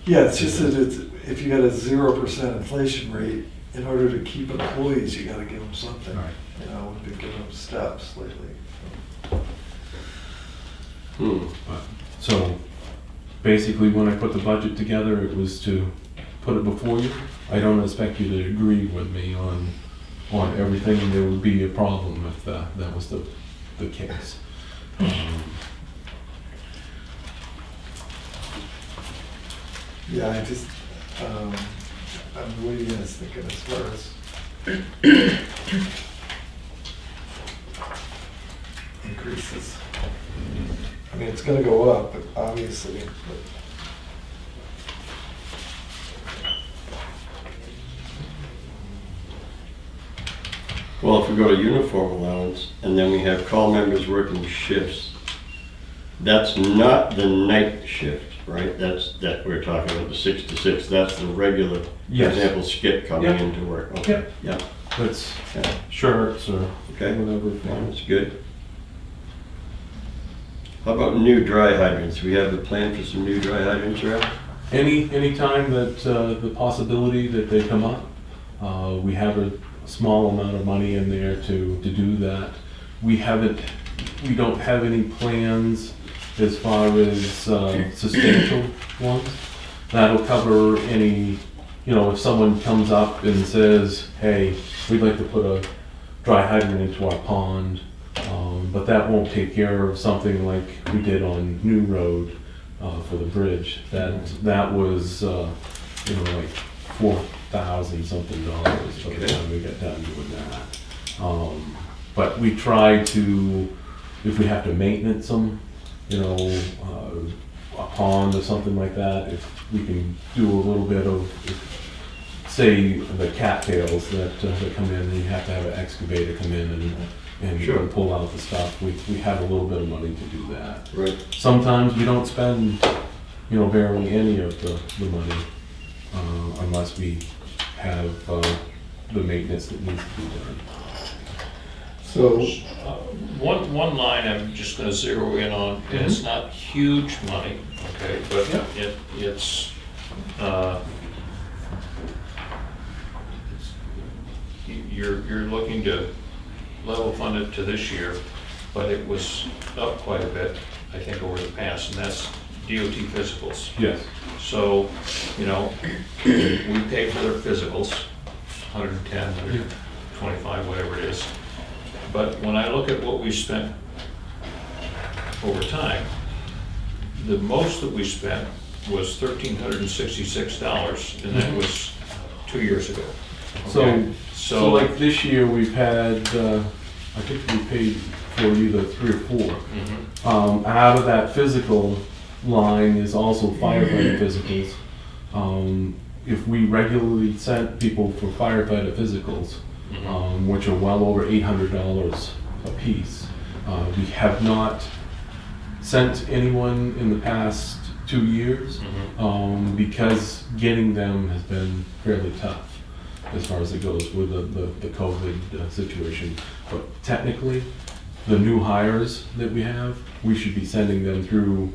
Yeah, it's just that it's, if you got a 0% inflation rate, in order to keep employees, you gotta give them something. Right. You know, we've been giving them steps lately. So basically, when I put the budget together, it was to put it before you. I don't expect you to agree with me on everything, and there would be a problem if that was the case. Yeah, I just, what are you guys thinking as far as increases? I mean, it's gonna go up, but obviously, but Well, if we go to uniform allowance, and then we have call members working shifts, that's not the night shift, right? That we're talking about, the 6 to 6, that's the regular, for Yes. example, skip coming Yep. into work. Okay. Yeah, That's yeah, shirts or okay, whatever. yeah, that's good. How about new dry hydrants? We have a plan for some new dry hydrants around? Any time that the possibility that they come up, we have a small amount of money in there to do that. We don't have any plans as far as substantial ones. That'll cover any, you know, if someone comes up and says, hey, we'd like to put a dry hydrant into our pond, but that won't take care of something like we did on New Road for the bridge. That was, you know, like $4,000 something by the time we got done doing that. But we try to, if we have to maintenance them, you know, a pond or something like that, if we can do a little bit of, say, the cattails that come in, and you have to have an excavator come in and Sure. pull out the stuff, we have a little bit of money to do that. Right. Sometimes we don't spend, you know, barely any of the money, unless we have the maintenance that needs to be done. so, one line I'm just gonna zero in on, and it's not huge money, okay, but it's, you're looking to level fund it to this year, but it was up quite a bit, I think, over the past, and that's DOT physicals. Yes. So, you know, we pay for their physicals, 110, 125, whatever it is. But when I look at what we spent over time, the most that we spent was $1,366, and that was 2 years ago. Okay? So like this year, we've had, I think we paid for either 3 or 4. Mhm. Out of that physical line is also firefighter physicals. If we regularly sent people for firefighter physicals, which are well over $800 a piece, We have not sent anyone in the past 2 years because getting them has been fairly tough as far as it goes with the COVID situation. But technically, the new hires that we have, we should be sending them through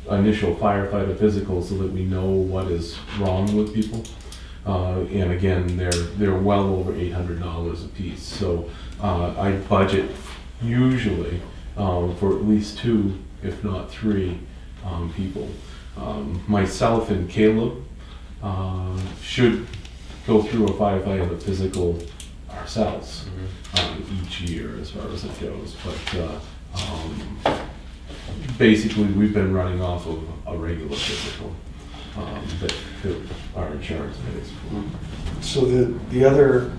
initial firefighter physical so that we know what is wrong with people. And again, they're well over $800 a piece. So I budget usually for at least 2, if not 3 people. Myself and Caleb should go through a firefighter physical ourselves each year as far as it goes. But basically, we've been running off of a regular physical that our insurance pays for. So the other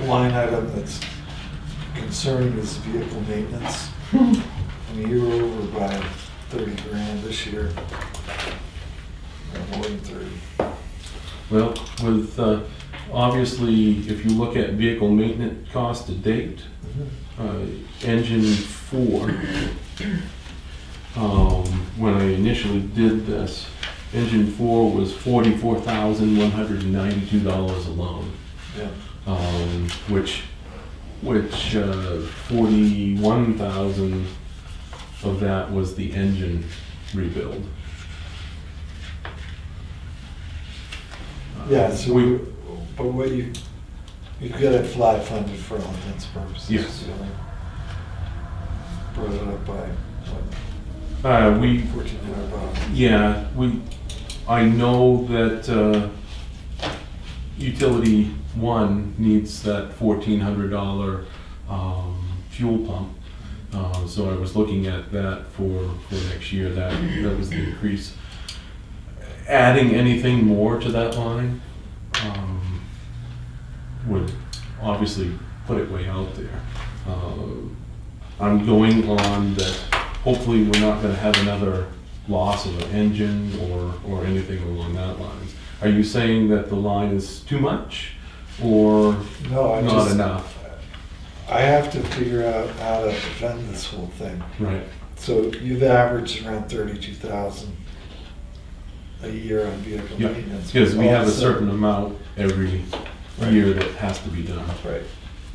line item that's concerning is vehicle maintenance. I mean, you were over by 30 grand this year. Or more than 30. Well, with obviously, if you look at vehicle maintenance cost to date, engine 4, when I initially did this, engine 4 was $44,192 alone. Yeah. Which 41,000 of that was the engine rebuild. Yeah, so but what you got it flat funded for all intents and purposes. Yes. You know? Brought it up by what, We $1,400. Yeah, I know that utility 1 needs that $1,400 fuel pump. So I was looking at that for next year. That was the increase. Adding anything more to that line would obviously put it way out there. I'm going on that hopefully we're not going to have another loss of an engine or anything along that lines. Are you saying that the line is too much or No, not enough? I have to figure out how to defend this whole thing. Right. So you've averaged around 32,000 a year on vehicle Yeah, maintenance. because we have a Also- certain amount every year that has to be done. Right.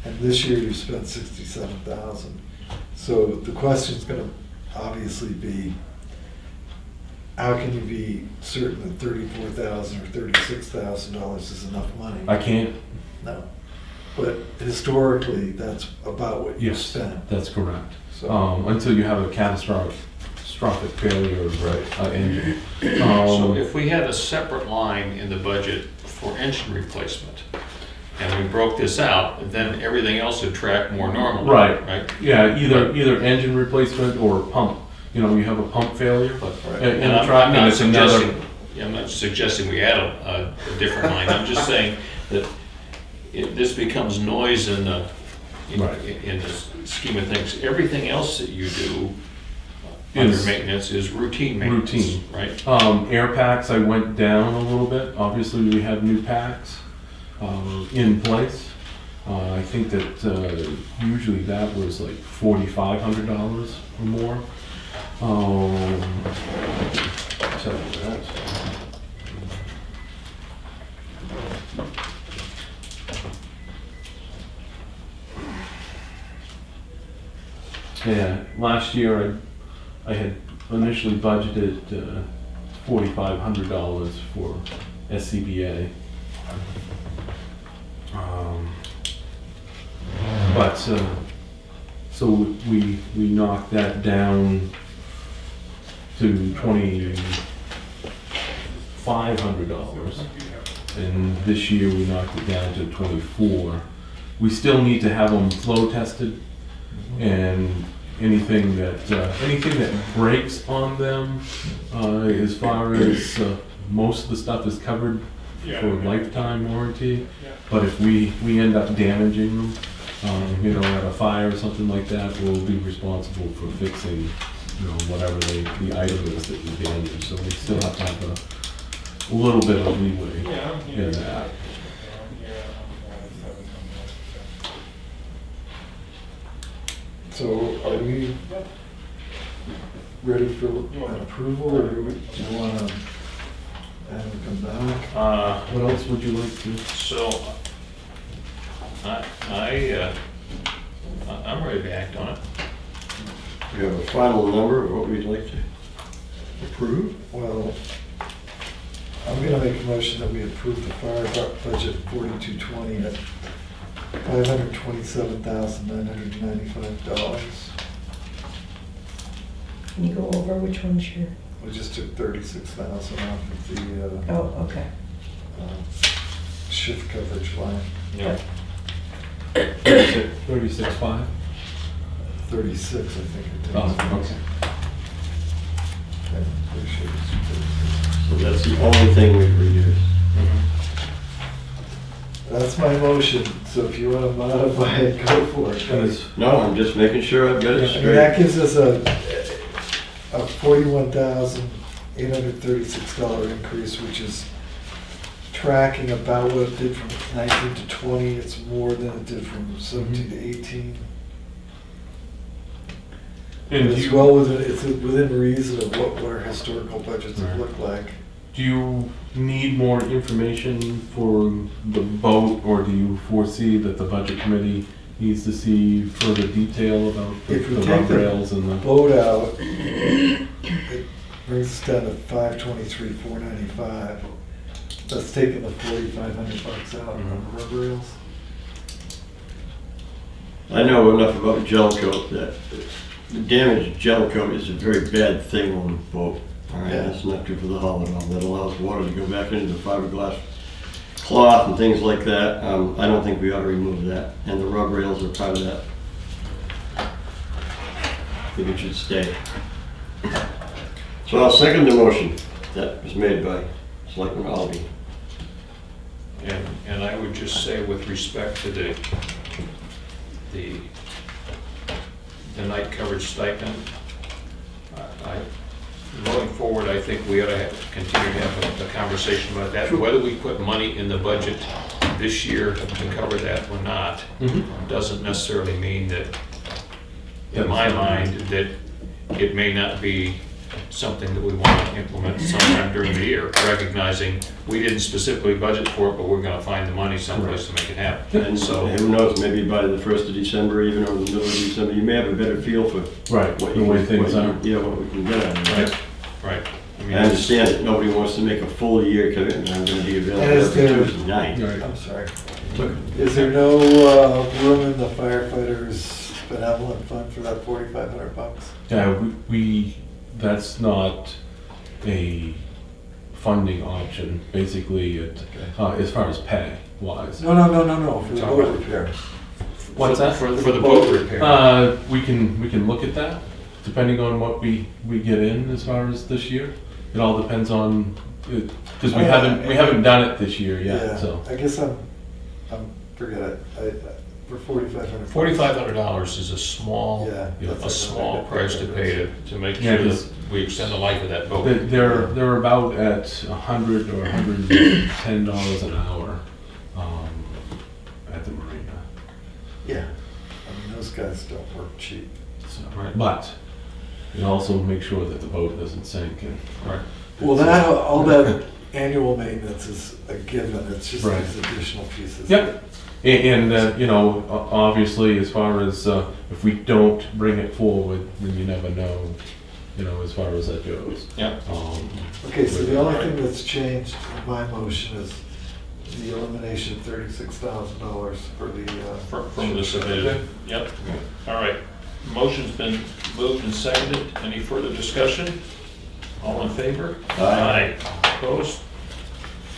And this year you spent 67,000. So the question's gonna obviously be, how can you be certain that $34,000 or $36,000 is enough money? I can't. No. But historically, that's about what you Yes, spent. that's correct. So, Until you have a catastrophic failure of engine. So if we had a separate line in the budget for engine replacement, and we broke this out, then everything else would track more normally. Right. Right? Yeah, either engine replacement or pump. You know, you have a pump failure in And the I'm truck and not it's another. suggesting we add a different line, I'm just saying that this becomes noise in the scheme of things. Everything else that you do under Is maintenance is routine maintenance. routine. Right? Air packs, I went down a little bit. Obviously, we have new packs in place. I think that usually that was like $4,500 or more. Tell you that. Yeah, last year I had initially budgeted $4,500 for SCBA. But so we knocked that down to $2,500, and this year we knocked it down to 24. We still need to have them flow tested, and anything that breaks on them, as far as most of the stuff is covered for lifetime warranty. But if we end up damaging them, at a fire or something like that, we'll be responsible for fixing, whatever the item is that we damaged. So we still have to have a little bit of leeway in that. So are we ready for an approval, or do you want to have it come back? What else would you like to? So, I'm ready to act on it. You have a final number of what we'd like to approve? Well, I'm gonna make a motion that we approve the fire budget 4220 at $527,995. Can you go over which one's your, We just took 36,000 off of the oh, okay. shift coverage line. Yeah. 36.5? 36, I think it is. Oh, okay. Okay, pretty sure it's 36. So that's the only thing we've reduced. That's my motion, so if you want to modify it, go for it. And it's, No, I'm just making sure I've got it I mean, that straight. gives us a $41,836 increase, which is tracking about what it did from 19 to 20. It's more than it did from 17 to 18. and It's well within, it's within reason of what our historical budgets have Right. looked like. do you need more information for the boat, or do you foresee that the budget committee needs to see further detail about the If we the take rub the rails and the? boat out, it brings us down to 523,495. That's taking the $4,500 out on the rubber rails. I know enough about gel coat that the damaged gel coat is a very bad thing on a boat. All right, Yeah. that's not good for the hull at all. That allows water to go back into the fiberglass cloth and things like that. I don't think we ought to remove that, and the rub rails are part of that. I think it should stay. So I'll second the motion that was made by Selectman Albee. And I would just say with respect to the night coverage stipend, going forward, I think we ought to continue to have a conversation about that. Whether we put money in the budget this year to cover that or not, doesn't necessarily mean that, in my mind, that it may not be something that we want to implement sometime during the year, recognizing we didn't specifically budget for it, but we're gonna find the money someplace to make it happen. And So, who knows, maybe by the 1st of December, even or the middle of December, you may have a better feel for Right, what the you way can- things what you- are. Yeah, what we can get out of it. right, right. I mean, I understand that nobody wants to make a full year commitment, I'm gonna be available And is every there- Tuesday night. Right. I'm sorry. Look, Is there no room in the firefighters benevolent fund for that $4,500? Yeah, that's not a funding option, basically, as far as pay wise. No, for the boat repair. What's that? For the boat repair. We can look at that, depending on what we get in as far as this year. It all depends on, because we haven't done it this year yet, so. I guess forget it. For $4,500. $4,500 is a small, Yeah. a small price to pay to make Yeah, sure that because we extend the life of that boat. they're about at $100 or $110 an hour at the marina. Yeah. I mean, those guys don't work cheap. So, Right. but you also make sure that the boat doesn't sink. And Right. Well, that, all that annual maintenance is a given. It's just Right. these additional pieces. Yep. And obviously, as far as if we don't bring it forward, then you never know, as far as that goes. Yeah. Okay, so the only thing that's changed in my motion is the elimination of $36,000 for the. From the submitted, yep. All right. Motion's been moved and seconded. Any further discussion? All in favor? Aye. Opposed?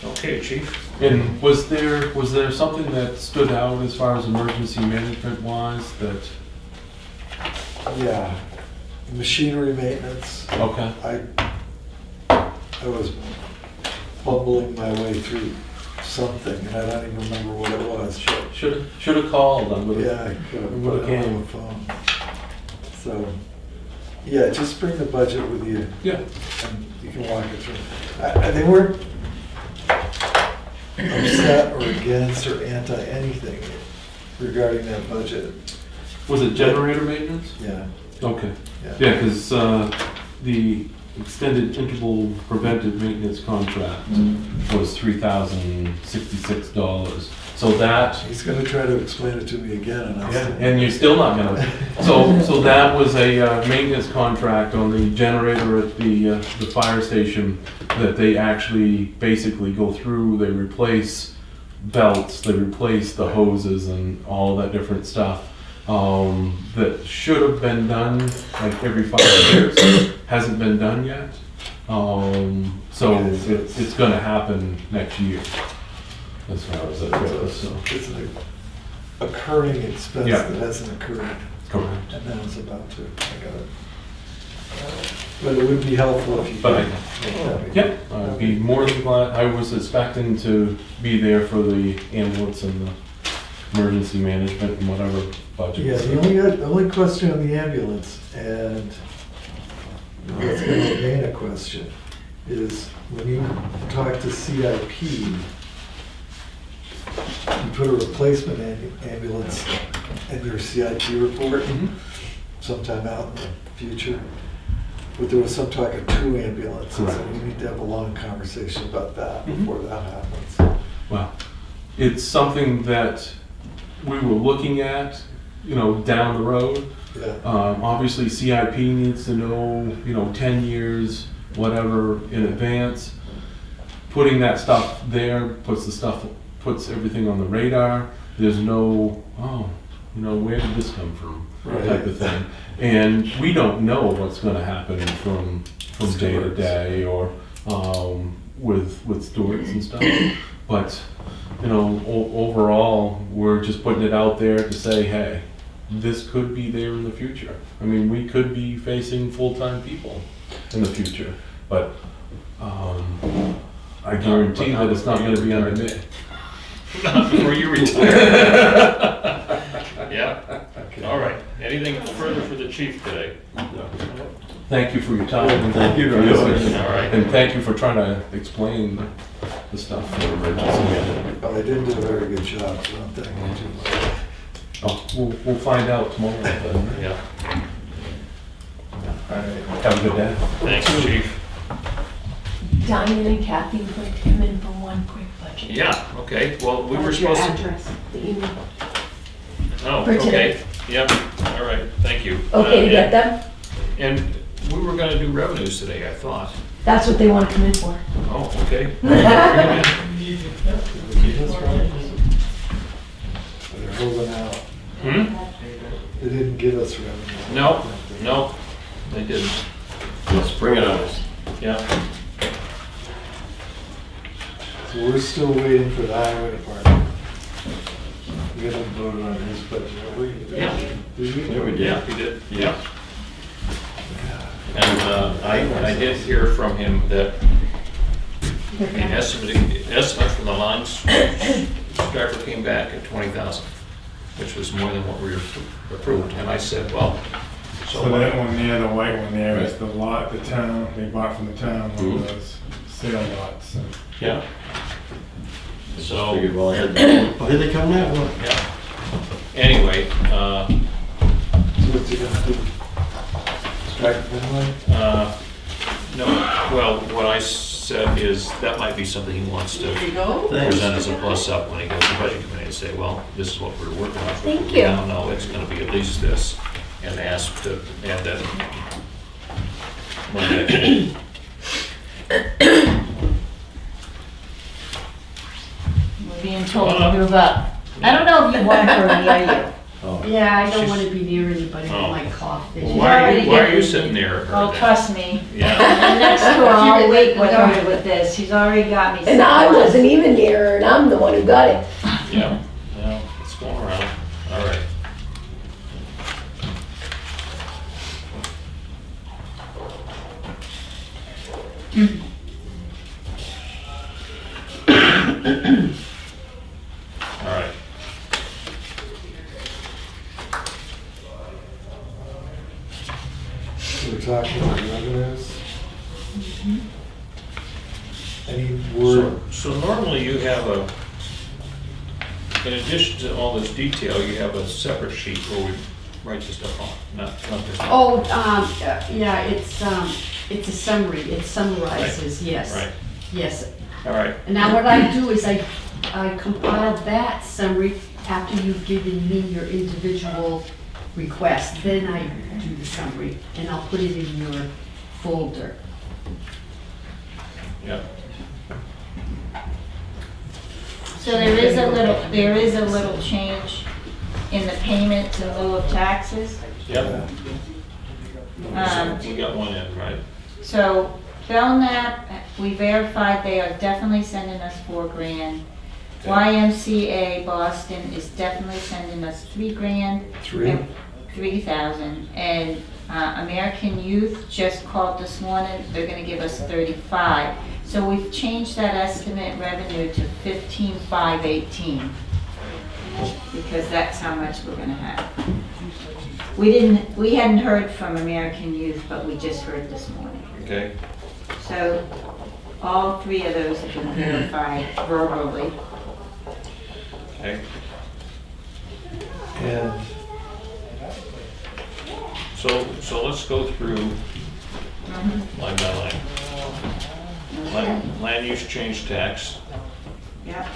Okay, chief. And was there something that stood out as far as emergency management wise that? Yeah, machinery maintenance. Okay. I was bumbling my way through something, and I don't even remember what it was. Should have called. I would've- Yeah, I could have Would've put it on came. the phone. So, yeah, just bring the budget with you, Yeah. and you can walk it through. They weren't upset or against or anti anything regarding that budget. Was it generator maintenance? Yeah, Okay. yeah. Yeah, because the extended interval preventive maintenance contract was $3,066. So that, He's gonna try to explain it to me again, and I'll still. and you're still not gonna, so that was a maintenance contract on the generator at the fire station that they actually basically go through, they replace belts, they replace the hoses and all that different stuff. That should have been done like every 5 years, hasn't been done yet. So it's gonna happen next year, as far as that goes, so. It's an occurring expense Yeah. that hasn't occurred, Correct. and now it's about to. I got it. But it would be helpful if you But could. make that. Yep, I'd be more than glad, I was expecting to be there for the ambulance and the emergency management and whatever budget. Yeah, the only question on the ambulance, and that's going to remain a question, is when you talk to CIP, you put a replacement ambulance in your CIP report sometime out in the future. But there was some talk of 2 ambulances, Correct. and we need to have a long conversation about that Mhm. before that happens. Well, it's something that we were looking at, down the road. Yeah, Obviously, CIP needs to know, 10 years, whatever, in advance. Putting that stuff there puts everything on the radar. There's no, where did this come from, type of thing. And we don't know what's gonna happen from day to day or with stewards and stuff. But, overall, we're just putting it out there to say, hey, this could be there in the future. I mean, we could be facing full-time people in the future, but I guarantee that it's not gonna be under me. Not before you retire. Yeah, okay. all right. Anything further for the chief today? Thank you for your time. and Thank you for listening. yours. All right. And thank you for trying to explain the stuff for emergency. Well, I didn't do a very good job, so I'm thanking you too much. Oh, we'll find out tomorrow. Then. Yeah, All right. Have a good day. thanks, chief. Diane and Kathy would like to come in for one quick budget. Yeah, okay, well, we were What's your supposed to. address, the email? Oh, For today. okay, yep, all right, thank you. Okay to get them? And we were gonna do revenues today, I thought. That's what they want to come in for. Oh, okay. They're holding out. Hmm? They didn't give us revenue. No, no, they didn't, Let's bring it on. yeah. So we're still waiting for the highway department. We haven't voted on his budget, have we? Yeah. Did we? Yeah, we did. Yeah, he did, yeah. And I did hear from him that the estimate from the line striper came back at 20,000, which was more than what we approved. And I said, well, So that one there, the white one there, is the lot the town, they bought from the town, one of those sale lots. So yeah. So, Figured, well, here they come now. What? yeah. Anyway, So what's he gonna do? Strike Finley? no, well, what I said is that might be something he wants to present as a plus up when he goes to the budget committee and say, well, this is what we're working on. Thank you. Now, no, it's gonna be at least this, and ask to add that money back. We're being told to move up. I don't know if you want her near you. Oh. Yeah, I don't She's- want to be near anybody Oh. with my cough. Well, She's why are already you getting- sitting near her? Oh, then? trust me. Yeah, And next door all week with her with this. She's already got me. And I wasn't even near her, and I'm the one who got it. yeah, no, it's going around, all right. All right. So we're talking about revenues? Any word? So normally you have in addition to all this detail, you have a separate sheet where we write the stuff on, not this. Oh, yeah, it's a summary, it summarizes, yes. Right, Yes. all right, And now what I do is I compile that summary after you've given me your individual request. Then I do the summary and I'll put it in your folder. yeah. So there is a little change in the payments in lieu of taxes. Yep. Um, We got one in, right? So Belknap, we verified they are definitely sending us $4,000. Okay. YMCA Boston is definitely sending us $3,000. Three? 3,000. And American Youth just called this morning, they're gonna give us 35. So we've changed that estimate revenue to 15,518. Because that's how much we're gonna have. We hadn't heard from American Youth, but we just heard this morning. Okay, So all three of those have been verified verbally. okay. And So let's go through line by line. Land use change tax, Yep,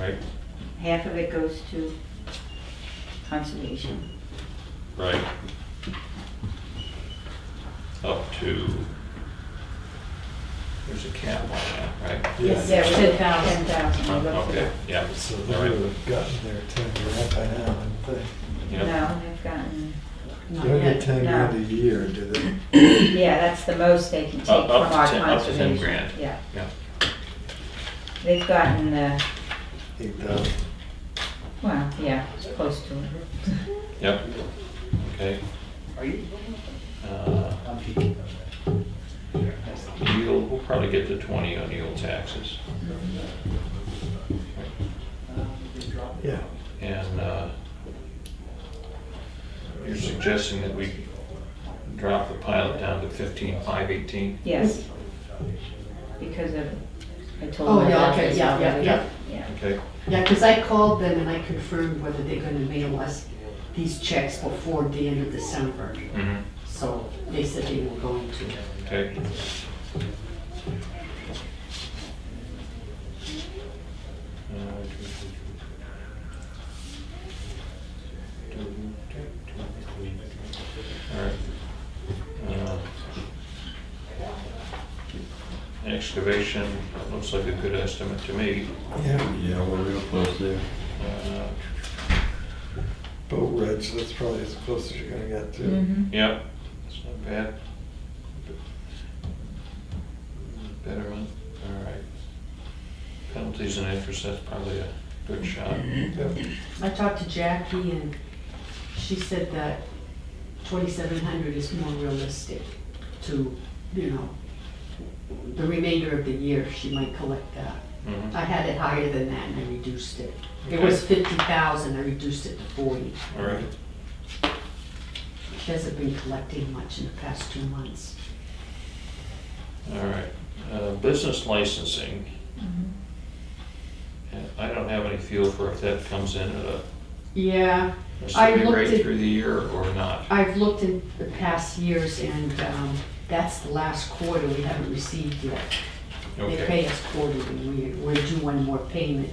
right? half of it goes to conservation. Right. Up to, there's a cap on that, right? Yes. Yeah, we did 10,000. Okay, yeah. so they would have gotten their 10 grand by now, I think. Yep. No, they've gotten, They don't get 10 No. grand a year, do they? yeah, that's the most they can take Up- from up to our 10 conservation. grand. Yeah. Yeah. They've gotten, 8,000. well, yeah, it's close to it. Yep, okay. Yield, we'll probably get to 20 on yield taxes. Yeah. And you're suggesting that we drop the pilot down to 15,518? Yes. Because of, I told Oh, them yeah, about okay, this yeah, already. yeah. Yeah. Okay, Yeah, because I called them and I confirmed whether they're gonna mail us these checks before the end of December. mhm, So they said they were going to. okay. All right. Excavation, looks like a good estimate to me. Yeah. Yeah, we're real close there. Uh, Boat Ridge, that's probably as close as you're gonna get to. Mhm. Yep, it's not bad. Betterment, all right. Penalties and interest, that's probably a good shot. Yep. I talked to Jackie and she said that 2,700 is more realistic to, the remainder of the year, she might collect that. Mhm. I had it higher than that and I reduced it. It was 50,000, I reduced it to 40. All right, She hasn't been collecting much in the past 2 months. all right. Business licensing. I don't have any feel for if that comes in at Yeah, a I steady looked rate at- through the year or not. I've looked in the past years and that's the last quarter we haven't received yet. They Okay, pay us quarterly, we're due one more payment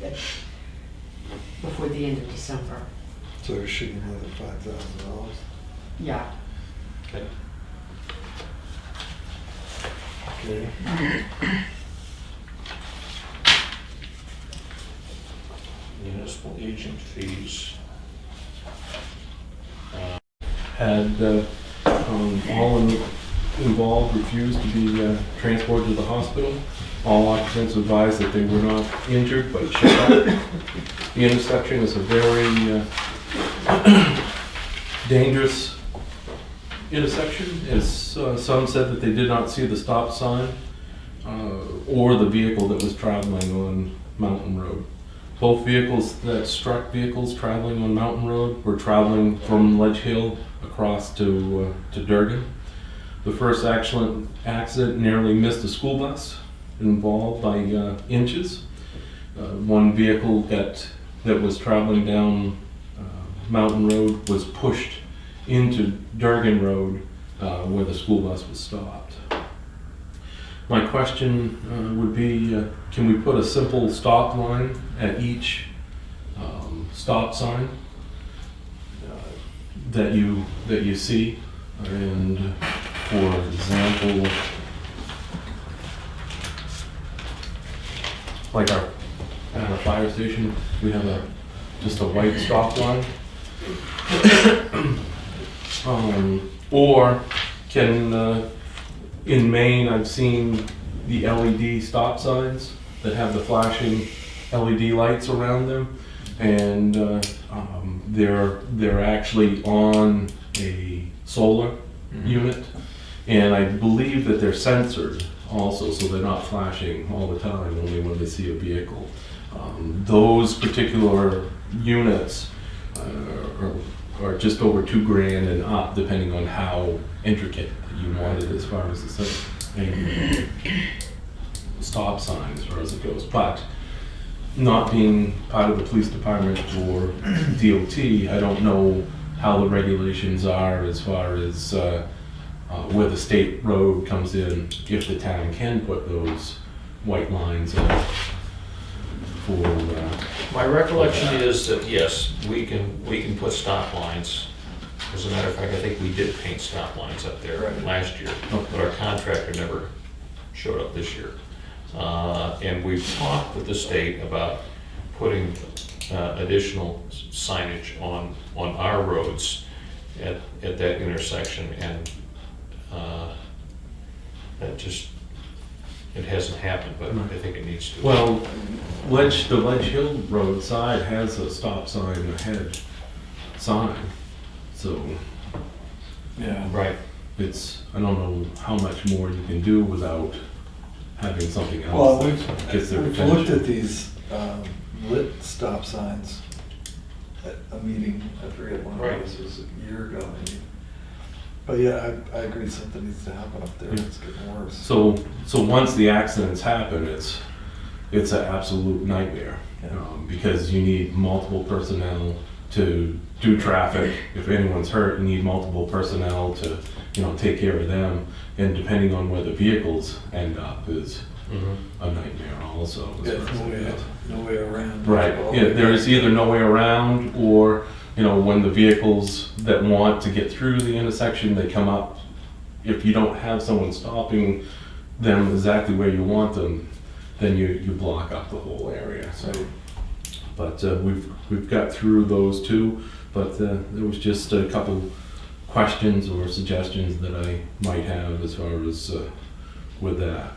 before the end of December. So it should be more than $5,000. Yeah, okay. Okay. Municipal agent fees. Had all involved refused to be transported to the hospital. All occupants advised that they were not injured but shut up. The intersection is a very dangerous intersection, as some said that they did not see the stop sign or the vehicle that was traveling on Mountain Road. Both vehicles that struck vehicles traveling on Mountain Road were traveling from Ledge Hill across to Durgan. The first accident nearly missed a school bus involved by inches. One vehicle that was traveling down Mountain Road was pushed into Durgan Road where the school bus was stopped. My question would be, can we put a simple stop line at each stop sign that you see? And for example, like at our fire station, we have just a white stop line. Or can, in Maine, I've seen the LED stop signs that have the flashing LED lights around them, and they're actually on a solar unit, and I believe that they're censored also, so they're not flashing all the time, only when they see a vehicle. Those particular units are just over $2,000 and up, depending on how intricate you want it as far as the stop sign as far as it goes. But not being part of the police department or DOT, I don't know how the regulations are as far as where the state road comes in, if the town can put those white lines in for. My recollection is that, yes, we can put stop lines. As a matter of fact, I think we did paint stop lines up there last year, but our contractor never showed up this year. And we've talked with the state about putting additional signage on our roads at that intersection, and that just, it hasn't happened, but I think it needs to. Well, the Ledge Hill Road side has a stop sign ahead sign, so Yeah. Right. I don't know how much more you can do without having something Well, else we've that gets their looked attention. at these lit stop signs at a meeting, I forget when Right. it was a year ago maybe. But yeah, I agree, something needs to happen up there, it's getting worse. So once the accidents happen, it's an absolute nightmare, because you need multiple personnel to do traffic. If anyone's hurt, you need multiple personnel to, take care of them. And depending on where the vehicles end up is a nightmare also. as Yeah, far as it no way around. Right, yeah, there is either no way around, or, when the vehicles that want to get through the intersection, they come up. If you don't have someone stopping them exactly where you want them, then you block up the whole area, so. But we've got through those two, but there was just a couple questions or suggestions that I might have as far as with that.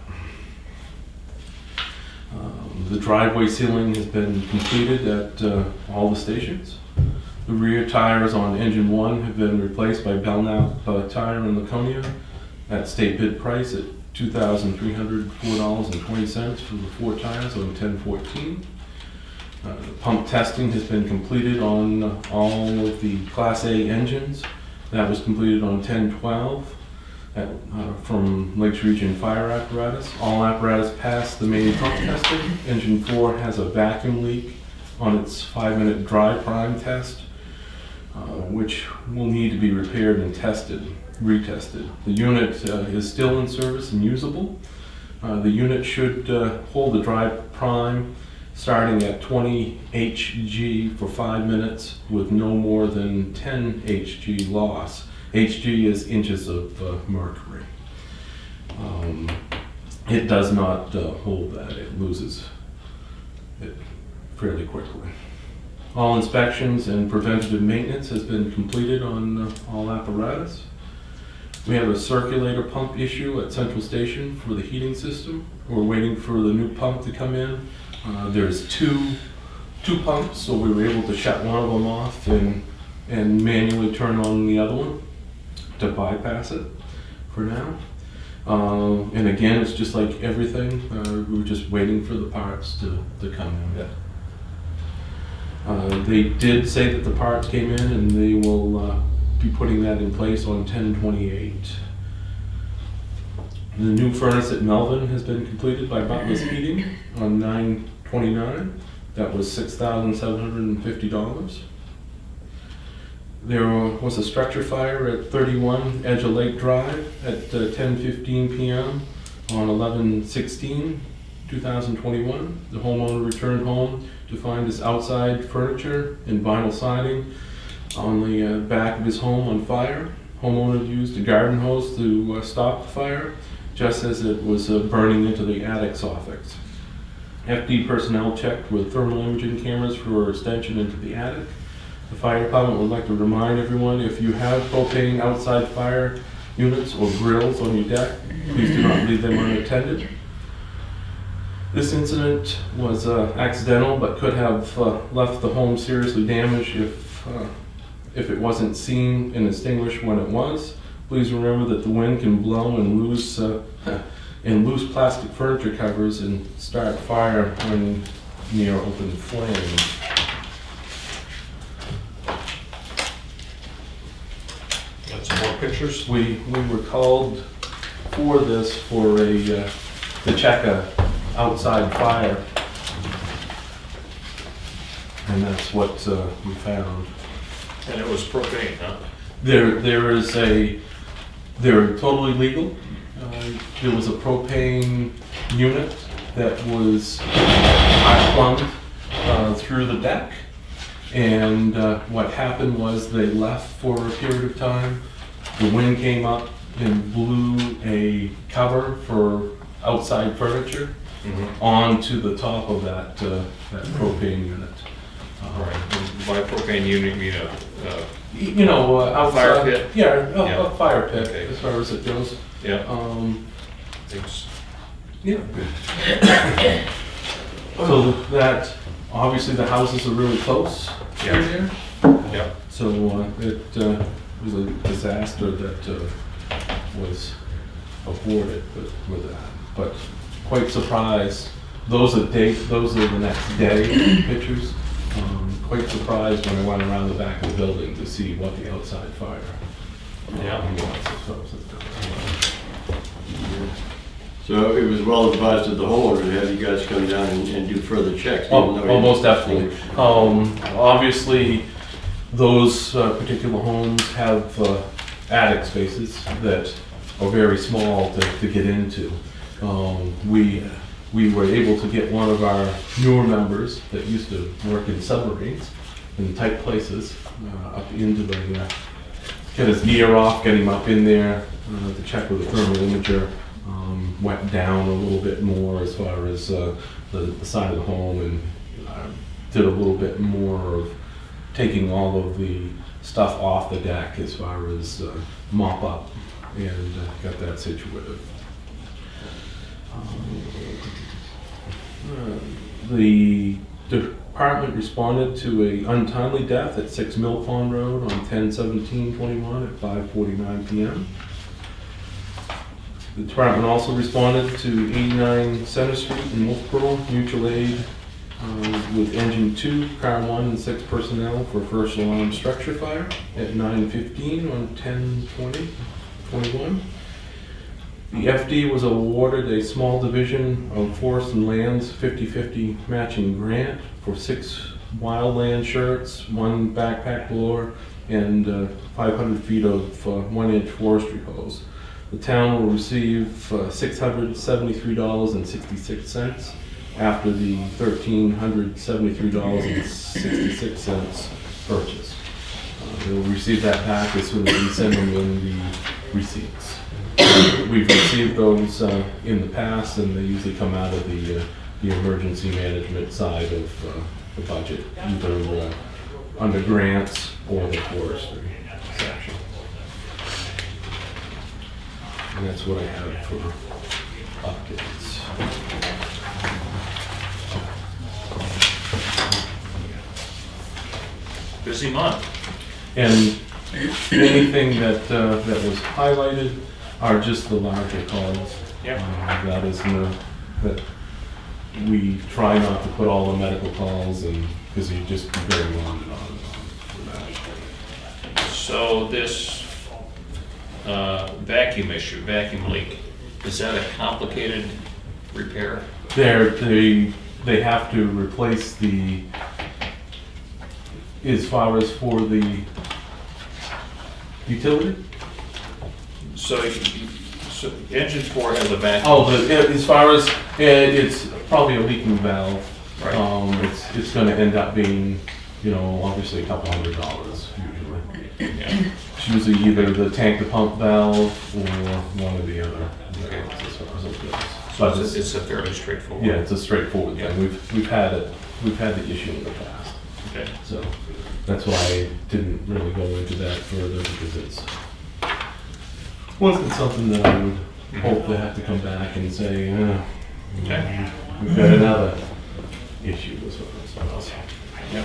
The driveway sealing has been completed at all the stations. The rear tires on engine 1 have been replaced by Belknap Tire in Laconia at state bid price at $2,304.20 for the 4 tires on 10/14. Pump testing has been completed on all of the Class A engines. That was completed on 10/12 from Lakes Region Fire Apparatus. All apparatus passed the main pump testing. Engine 4 has a vacuum leak on its 5-minute dry prime test, which will need to be repaired and retested. The unit is still in service and usable. The unit should hold the dry prime starting at 20 Hg for 5 minutes with no more than 10 Hg loss. Hg is inches of mercury. It does not hold that, it loses it fairly quickly. All inspections and preventative maintenance has been completed on all apparatus. We have a circulator pump issue at Central Station for the heating system. We're waiting for the new pump to come in. There's two pumps, so we were able to shut one of them off and manually turn on the other one to bypass it for now. And again, it's just like everything, we were just waiting for the parts to come in. They did say that the parts came in, and they will be putting that in place on 10/28. The new furnace at Melvin has been completed by Butler's Heating on 9/29. That was $6,750. There was a structure fire at 31 Edge of Lake Drive at 10:15 p.m. on 11/16/2021. The homeowner returned home to find his outside furniture and vinyl siding on the back of his home on fire. Homeowner used a garden hose to stop the fire, just as it was burning into the attic soffits. FD personnel checked with thermal imaging cameras for extension into the attic. The fire department would like to remind everyone, if you have propane outside fire units or grills on your deck, please do not leave them unattended. This incident was accidental, but could have left the home seriously damaged if it wasn't seen and extinguished when it was. Please remember that the wind can blow and loose plastic furniture covers and start fire when near open flame. Got some more pictures? We were called for this to check a outside fire, and that's what we found. And it was propane, huh? They're totally legal. There was a propane unit that was plumbed through the deck, and what happened was they left for a period of time. The wind came up and blew a cover for outside furniture onto the top of that propane unit. Right. By propane unit, you mean outside, fire pit? Yeah, Yeah. a fire pit, Okay. as far as it goes. yeah, thanks. Yeah. So that, obviously the houses are really close Yeah. there. Yeah. So it was a disaster that was aborted with that. But quite surprised. Those are the next day pictures. Quite surprised when I went around the back of the building to see what the outside fire Yeah. was. So it was well advised of the homeowner to have you guys come down and do further checks. even though you- Most definitely. Obviously, those particular homes have attic spaces that are very small to get into. We were able to get one of our newer members that used to work in submarines in tight places up into get his gear off, get him up in there to check with a thermal imager. Went down a little bit more as far as the side of the home, and did a little bit more of taking all of the stuff off the deck as far as mop up, and got that situated. The department responded to a untimely death at 6 Mill Pond Road on 10/17/21 at 5:49 p.m. The department also responded to 89 Center Street in Wolfboro, mutual aid with engine 2, car 1, and 6 personnel for first alarm structure fire at 9:15 on 10/20/21. The FD was awarded a small division of Forest and Lands 50/50 matching grant for 6 wildland shirts, 1 backpack blower, and 500 feet of 1-inch forestry hose. The town will receive $673.66 after the $1,373.66 purchase. They'll receive that back as soon as we send them in the receipts. We've received those in the past, and they usually come out of the emergency management side of the budget, either under grants or the forestry section. And that's what I have for updates. Busy month. And anything that was highlighted are just the larger calls. Yep. That is that we try not to put all the medical calls in, because you just be very long and on for that. So this vacuum issue, vacuum leak, is that a complicated repair? They have to replace as far as for the Utility? So, so engine 4 has a vacuum. Oh, as far as, it's probably a leaking valve. Right. It's gonna end up being, obviously a couple $100 usually. Yeah. It's usually either the tank to pump valve or one of the other valves as far as it goes. So But it's a fairly straightforward. yeah, it's a straightforward thing. We've had the issue in the past. Okay. So that's why I didn't really go into that further, because it wasn't something that I would hope to have to come back and say, Okay. we've got another issue as well. So, Yep.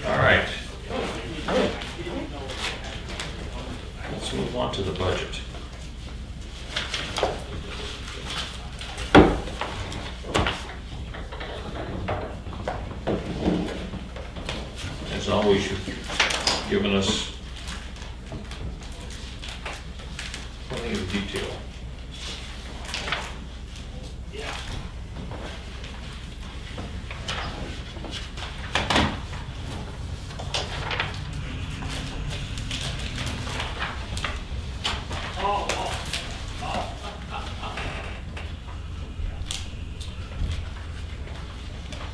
All right. Let's move on to the budget. As always, you've given us plenty of detail.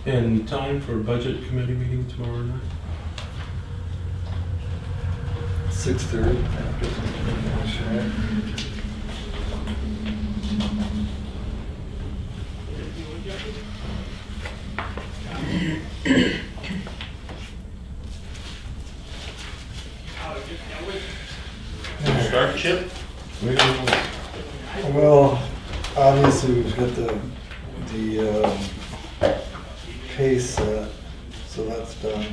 and time for a budget committee meeting tomorrow night? 6:30. Start, Chip? Well, obviously, we've got the pay set, so that's done.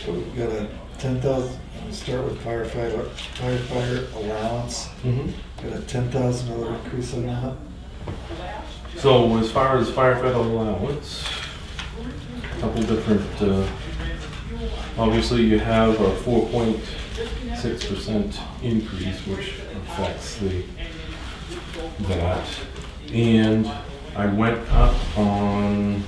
But we've got a 10,000, we'll start with firefighter allowance. Mm-hmm. Got a $10,000 increase on that. So as far as firefighter allowance, a couple different, obviously you have a 4.6% increase, which affects that. And I went up on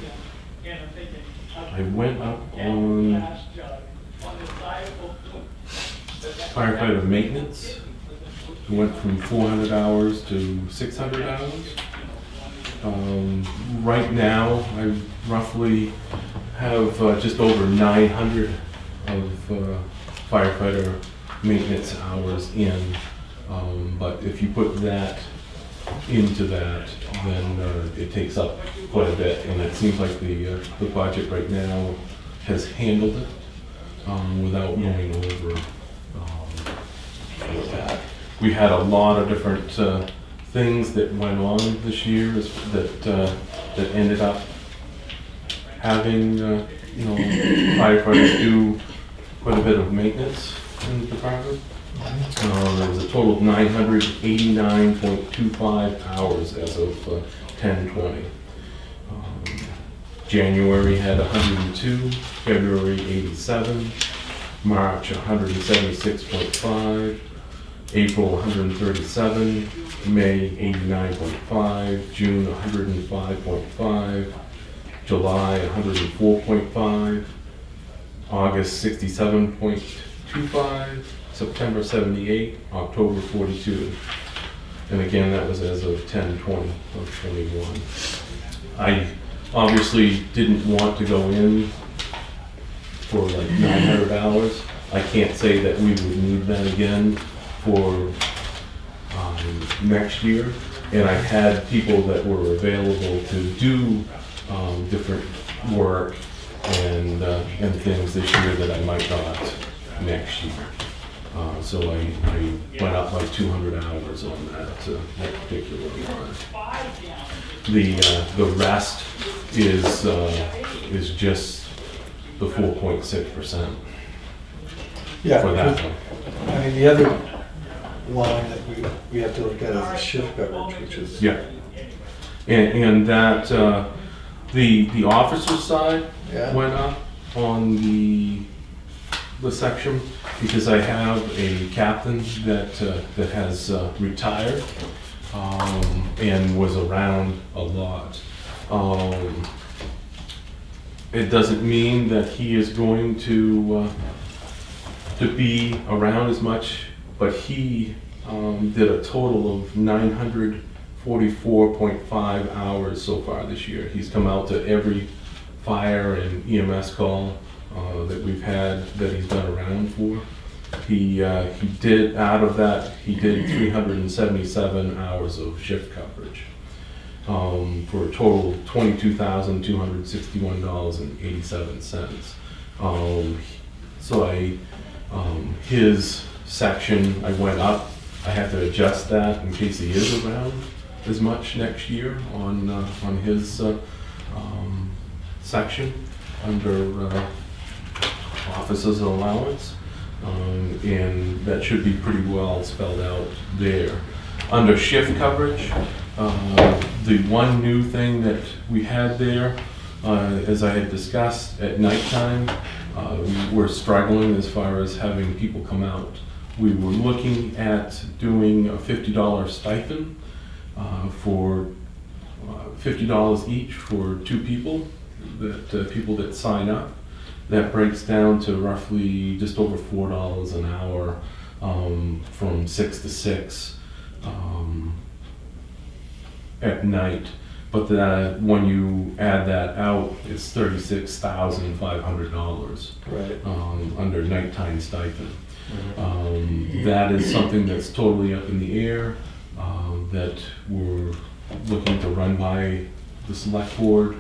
firefighter maintenance. It went from 400 hours to 600 hours. Right now, I roughly have just over 900 of firefighter maintenance hours in. But if you put that into that, then it takes up quite a bit. And it seems like the budget right now has handled it without going over that. We had a lot of different things that went on this year that ended up having firefighters do quite a bit of maintenance in the department. There was a total of 989.25 hours as of 10/20. January had 102, February 87, March 176.5, April 137, May 89.5, June 105.5, July 104.5, August 67.25, September 78, October 42. And again, that was as of 10/20 of 21. I obviously didn't want to go in for like 900 hours. I can't say that we would need that again for next year. And I had people that were available to do different work and things this year that I might not next year. So I went up like 200 hours on that particular one. The rest is just the 4.6% Yeah, for that one. I mean, the other line that we have to look at is the shift coverage, which is. Yeah. And that, the officer side Yeah. went up on the section because I have a captain that has retired and was around a lot. It doesn't mean that he is going to be around as much, but he did a total of 944.5 hours so far this year. He's come out to every fire and EMS call that we've had that he's been around for. He did, out of that, he did 377 hours of shift coverage for a total of $22,261.87. So his section, I went up. I had to adjust that in case he is around as much next year on his section under officers and allowance. And that should be pretty well spelled out there. Under shift coverage, the one new thing that we had there, as I had discussed, at nighttime, we were struggling as far as having people come out. We were looking at doing a $50 stipend for $50 each for 2 people, people that sign up. That breaks down to roughly just over $4 an hour from 6 to 6 at night. But when you add that out, it's $36,500 Right. under nighttime stipend. That is something that's totally up in the air, that we're looking to run by the select board,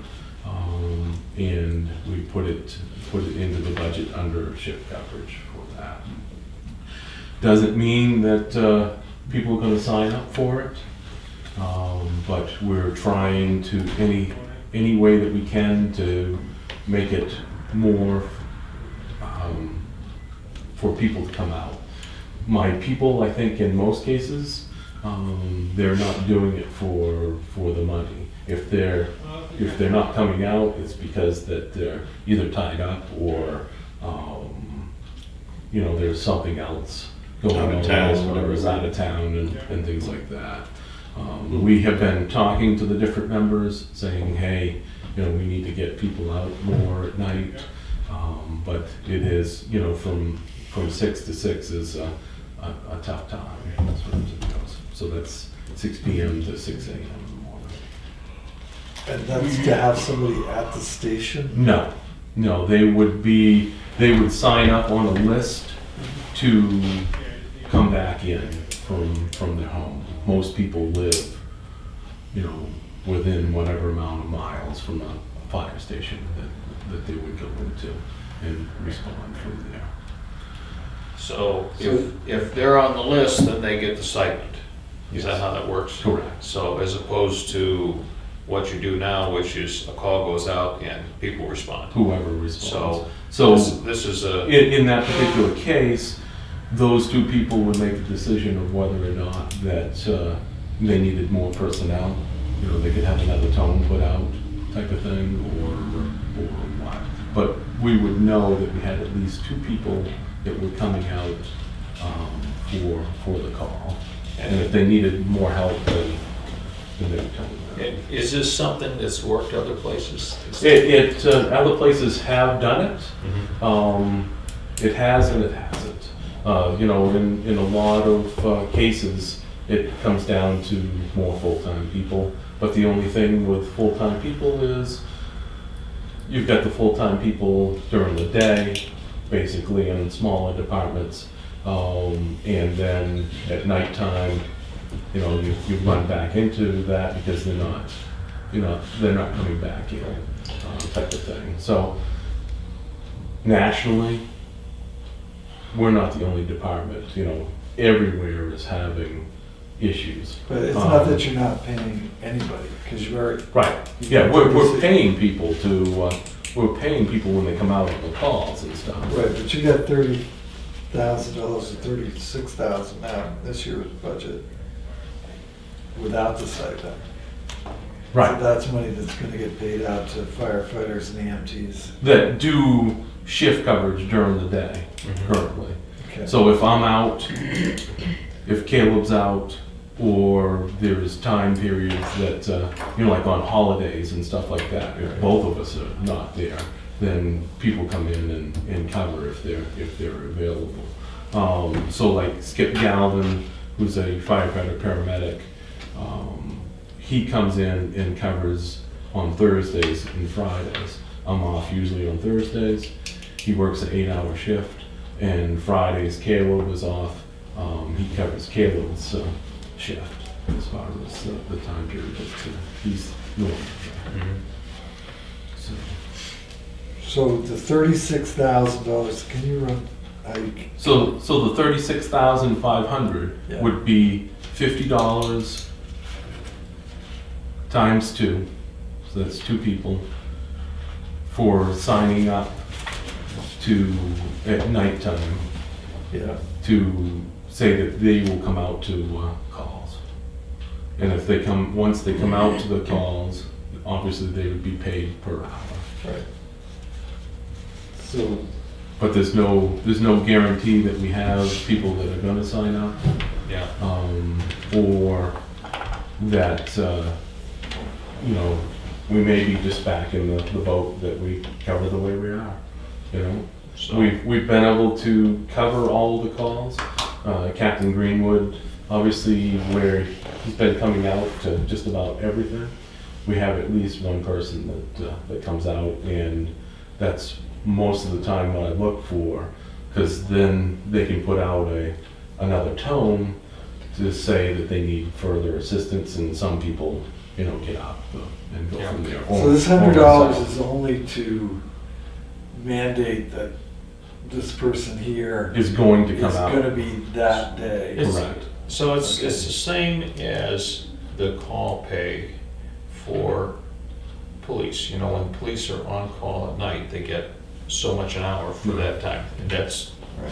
and we put it into the budget under shift coverage for that. Doesn't mean that people are going to sign up for it, but we're trying to any way that we can to make it more for people to come out. My people, I think in most cases, they're not doing it for the money. If they're not coming out, it's because that they're either tied up or there's something else going Out on, of town. whatever's out of town and things like that. We have been talking to the different members, saying, hey, we need to get people out more at night. But it is, from 6 to 6 is a tough time as far as it goes. So that's 6 p.m. to 6 a.m. in the morning. And that's to have somebody at the station? No, they would sign up on a list to come back in from their home. Most people live, within whatever amount of miles from a fire station that they would go into and respond from there. So if they're on the list, then they get the stipend. Is that how that works? Correct. So as opposed to what you do now, which is a call goes out and people respond. Whoever responds. So this is a, In that particular case, those 2 people would make the decision of whether or not that they needed more personnel. They could have another tone put out type of thing or what. But we would know that we had at least 2 people that were coming out for the call. And if they needed more help, then they would come out. is this something that's worked other places? Other places have done it. It has and it hasn't. In a lot of cases, it comes down to more full-time people. But the only thing with full-time people is you've got the full-time people during the day, basically in smaller departments, and then at nighttime, you run back into that because they're not coming back in, type of thing. So nationally, we're not the only department. Everywhere is having issues. But it's not that you're not paying anybody, because you're... Right. Yeah, we're paying people we're paying people when they come out on the calls and stuff. Right, but you got $30,000 or $36,000 now in this year's budget without the stipend. Right. So that's money that's gonna get paid out to firefighters and EMTs. That do shift coverage during the day currently. Okay. So if I'm out, if Caleb's out, or there's time periods that, like on holidays and stuff like that, if both of us are not there, then people come in and cover if they're available. So like Skip Galvin, who's a firefighter paramedic, he comes in and covers on Thursdays and Fridays. I'm off usually on Thursdays. He works an 8-hour shift, and Fridays Caleb is off. He covers Caleb's shift as far as the time period that he's doing. So. So the $36,000, can you run, So the 36,500 Yeah. would be $50 times 2, so that's 2 people, for signing up to, at nighttime, yeah, to say that they will come out to calls. And if they come, once they come out to the calls, obviously they would be paid per hour. right. So, But there's no guarantee that we have people that are gonna sign up. Yeah. Or that, you know, we may be just back in the boat that we cover the way we are, you know? So, We've been able to cover all the calls. Captain Greenwood, obviously, where he's been coming out to just about everything, we have at least one person that comes out, and that's most of the time what I look for, because then they can put out another tone to say that they need further assistance, and some people, you know, get up and go from there. so this $100 is only to mandate that this person here Is going to is come out. gonna be that day. It's- Correct. So it's Okay. the same as the call pay for police. You know, when police are on call at night, they get so much an hour for that time. And that's, Right.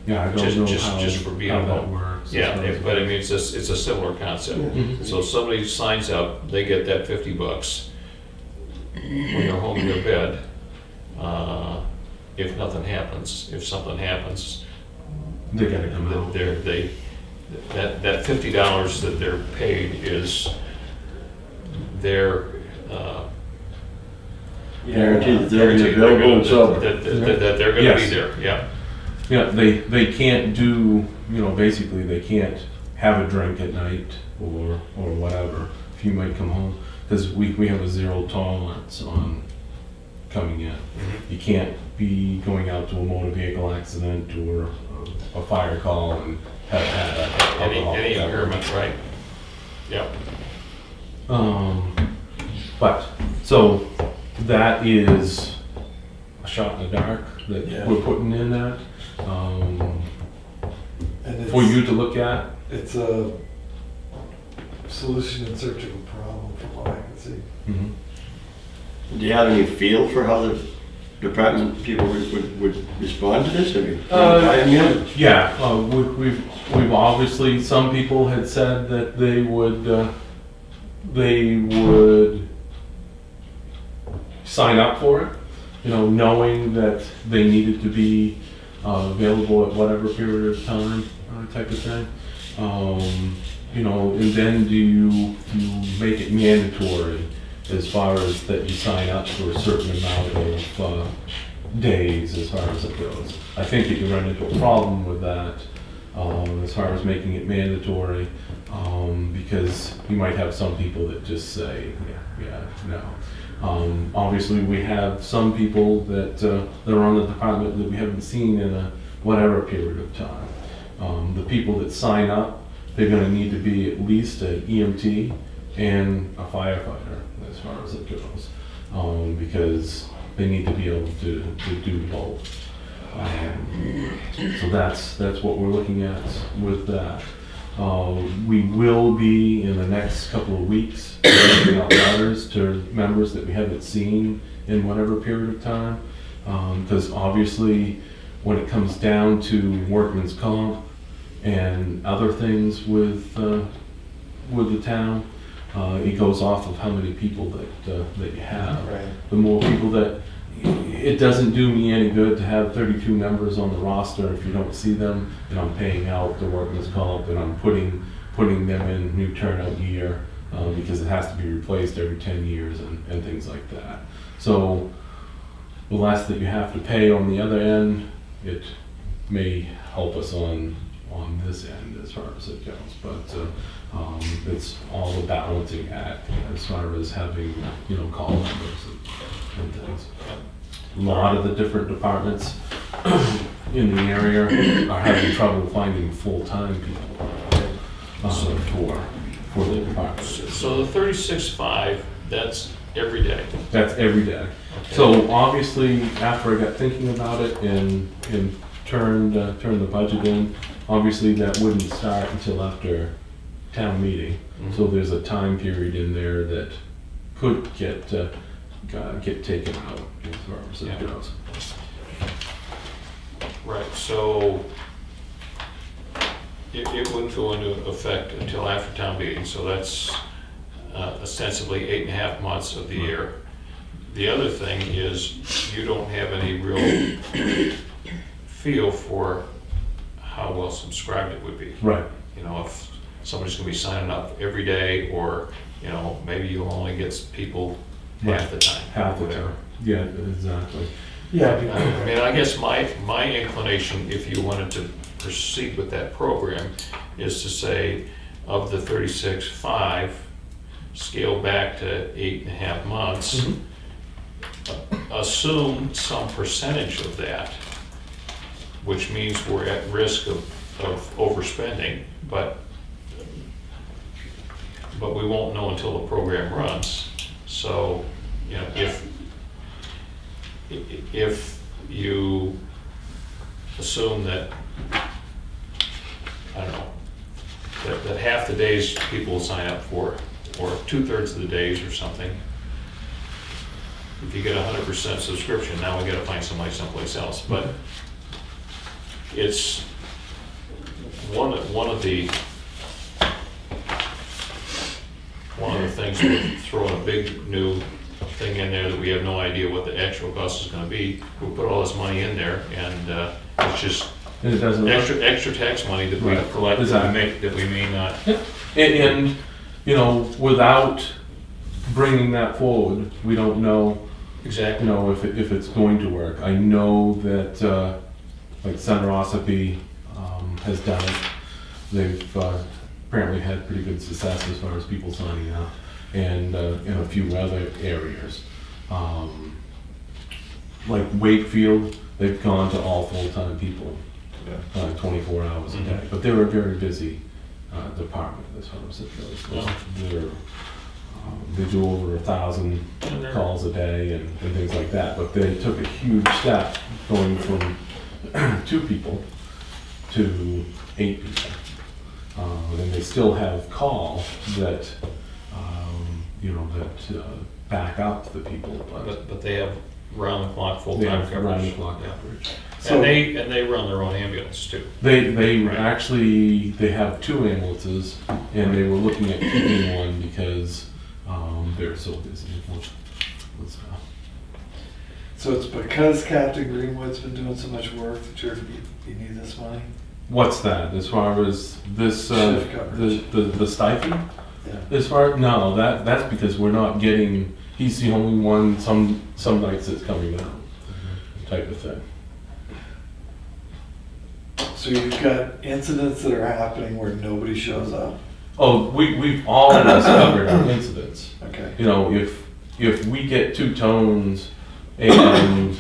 Yeah, I don't know just for being how that involved. works. yeah, but I mean, it's a similar concept. Mhm. So somebody signs up, they get that $50 when they're home in their bed. If nothing happens, if something happens, They gotta come out. that $50 that they're paid is their, Guaranteed that they'll be available and sober. that they're gonna be Yes. there, yeah. Yeah, they can't do, you know, basically they can't have a drink at night or whatever. If you might come home, because we have a 0 tolerance on coming in. You can't be going out to a motor vehicle accident or a fire call and have had alcohol. Any impairment, right? Yeah. But, so that is a shot in the dark that Yeah. we're putting in that, And for you to look at. it's a solution in search of a problem from what I can see. Mhm. Do you have any feel for how the department people would respond to this? Have you? Yeah, we've obviously, some people had said that they would sign up for it, you know, knowing that they needed to be available at whatever period of time, type of thing. You know, and then do you make it mandatory as far as that you sign up for a certain amount of days as far as it goes. I think that you run into a problem with that as far as making it mandatory, because you might have some people that just say, no. Obviously, we have some people that are on the department that we haven't seen in a whatever period of time. The people that sign up, they're gonna need to be at least an EMT and a firefighter as far as it goes, because they need to be able to do both. So that's what we're looking at with that. We will be, in the next couple of weeks, sending out letters to members that we haven't seen in whatever period of time. Because obviously, when it comes down to workman's comp and other things with the town, it goes off of how many people that you have. Right. The more people that, it doesn't do me any good to have 32 members on the roster if you don't see them, and I'm paying out the workman's comp, and I'm putting them in new turnout year, because it has to be replaced every 10 years and things like that. So the less that you have to pay on the other end, it may help us on this end as far as it goes. But it's all a balancing act as far as having, call numbers and things. A lot of the different departments in the area are having trouble finding full-time people for the department. So the 36.5, that's every day. That's every day. So obviously, after I got thinking about it and turned the budget in, obviously that wouldn't start until after town meeting. Mhm. So there's a time period in there that could get taken out as far as Yeah. it goes. Right, so it wouldn't go into effect until after town meeting, so that's ostensibly 8.5 months of the year. The other thing is, you don't have any real feel for how well subscribed it would be. Right. If somebody's gonna be signing up every day, or, maybe you'll only get people half the time. Half the whatever. time. Yeah, exactly. Yeah, I mean, I guess my inclination, if you wanted to proceed with that program, is to say, of the 36.5, scale back to 8.5 months, assume some percentage of that, which means we're at risk of overspending, but we won't know until the program runs. So, if you assume that, I don't know, that half the days people will sign up for, or 2/3 of the days or something, if you get 100% subscription, now we gotta find somebody someplace else. But it's one of the things with throwing a big new thing in there that we have no idea what the actual cost is gonna be. We put all this money in there, and it's just And it doesn't. extra tax money that we Right. collect Exactly. that we may not. And without bringing that forward, we don't know, Exactly. if it's going to work. I know that, like Senator Ossipee has done it. They've apparently had pretty good success as far as people signing up, and in a few other areas. Like Wakefield, they've gone to all full-time people, 24 hours a day. But they're a very busy department as far as it goes. They do over 1,000 calls a day and things like that. But they took a huge step going from 2 people to 8 people. And they still have call that, back up the people, But they have round-the-clock, they full-time have coverage. round-the-clock Yeah. coverage. And they run their own ambulance too. They Right. actually, they have 2 ambulances, and they were looking at keeping one because they're so busy with stuff. so it's because Captain Greenwood's been doing so much work that you need this money? What's that, as far as this, Shift coverage. the stipend? Yeah. As far, no, that's because we're not getting, he's the only one, some nights that's coming out, type of thing. So you've got incidents that are happening where nobody shows up? Oh, we've always covered our incidents. Okay. If we get 2 tones and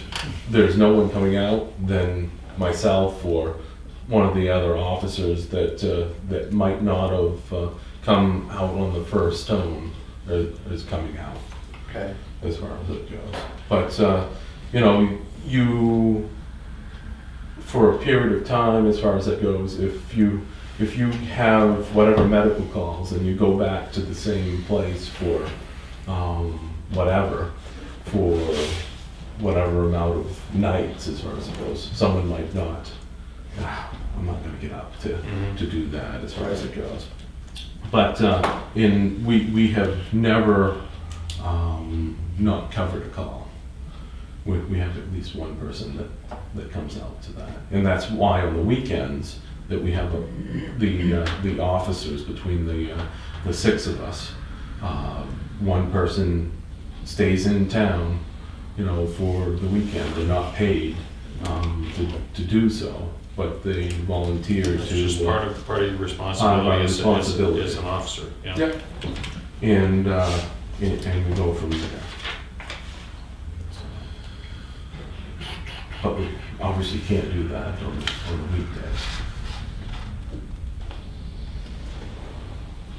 there's no one coming out, then myself or one of the other officers that might not have come out on the first tone is coming out, Okay. as far as it goes. But, you, for a period of time, as far as that goes, if you have whatever medical calls and you go back to the same place for whatever amount of nights, as far as it goes, someone might not, I'm not gonna get up to do that as far as it goes. But we have never not covered a call. We have at least one person that comes out to that. And that's why on the weekends that we have the officers between the 6 of us. One person stays in town for the weekend. They're not paid to do so, but they volunteer It's to. just part of your responsibility as an officer, yeah. Yep. And we go from there. But we obviously can't do that on the weekdays.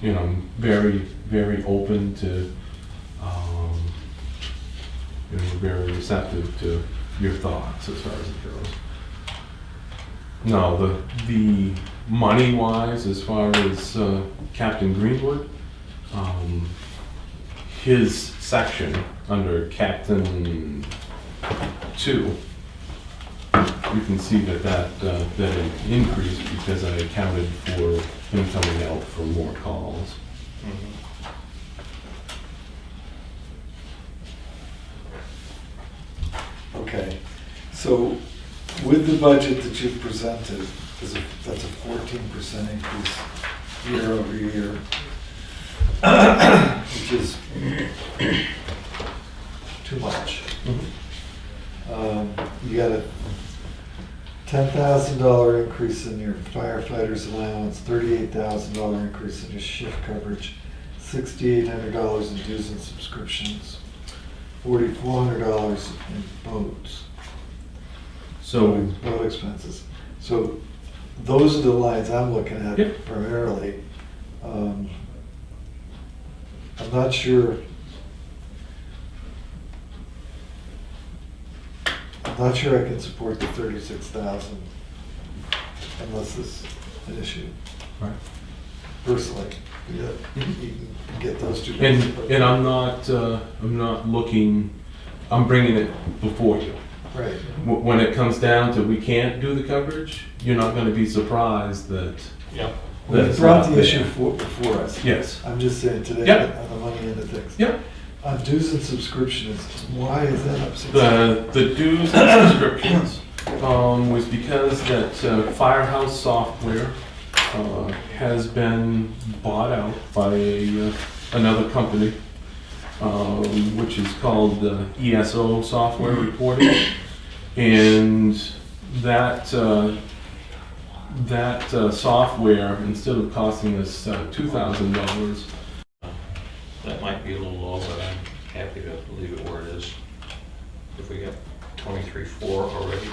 I'm very, very open to, very receptive to your thoughts as far as it goes. Now, the money-wise, as far as Captain Greenwood, his section under Captain 2, you can see that it increased because I accounted for him coming out for more calls. Okay, so with the budget that you've presented, that's a 14% increase year over year, which is too much. You got a $10,000 increase in your firefighter's allowance, $38,000 increase in your shift coverage, $6,800 in dues and subscriptions, $4,400 in boats. So, Boat expenses. So those are the lines I'm looking at Yep. primarily. I'm not sure. I'm not sure I can support the 36,000 unless it's an issue. right. Personally, you can get those two. And I'm not looking, I'm bringing it before you. Right. When it comes down to we can't do the coverage, you're not gonna be surprised that. Yep. We it's brought not the there. issue before us. Yes. I'm just saying today, Yep. on the money end of things. Yep. On dues and subscriptions, why is that up 6? The dues and subscriptions was because that Firehouse software has been bought out by another company, which is called ESO Software Reporting, and that software, instead of costing us $2,000. That might be a little low, but I'm happy to leave it where it is. If we got 23.4 already.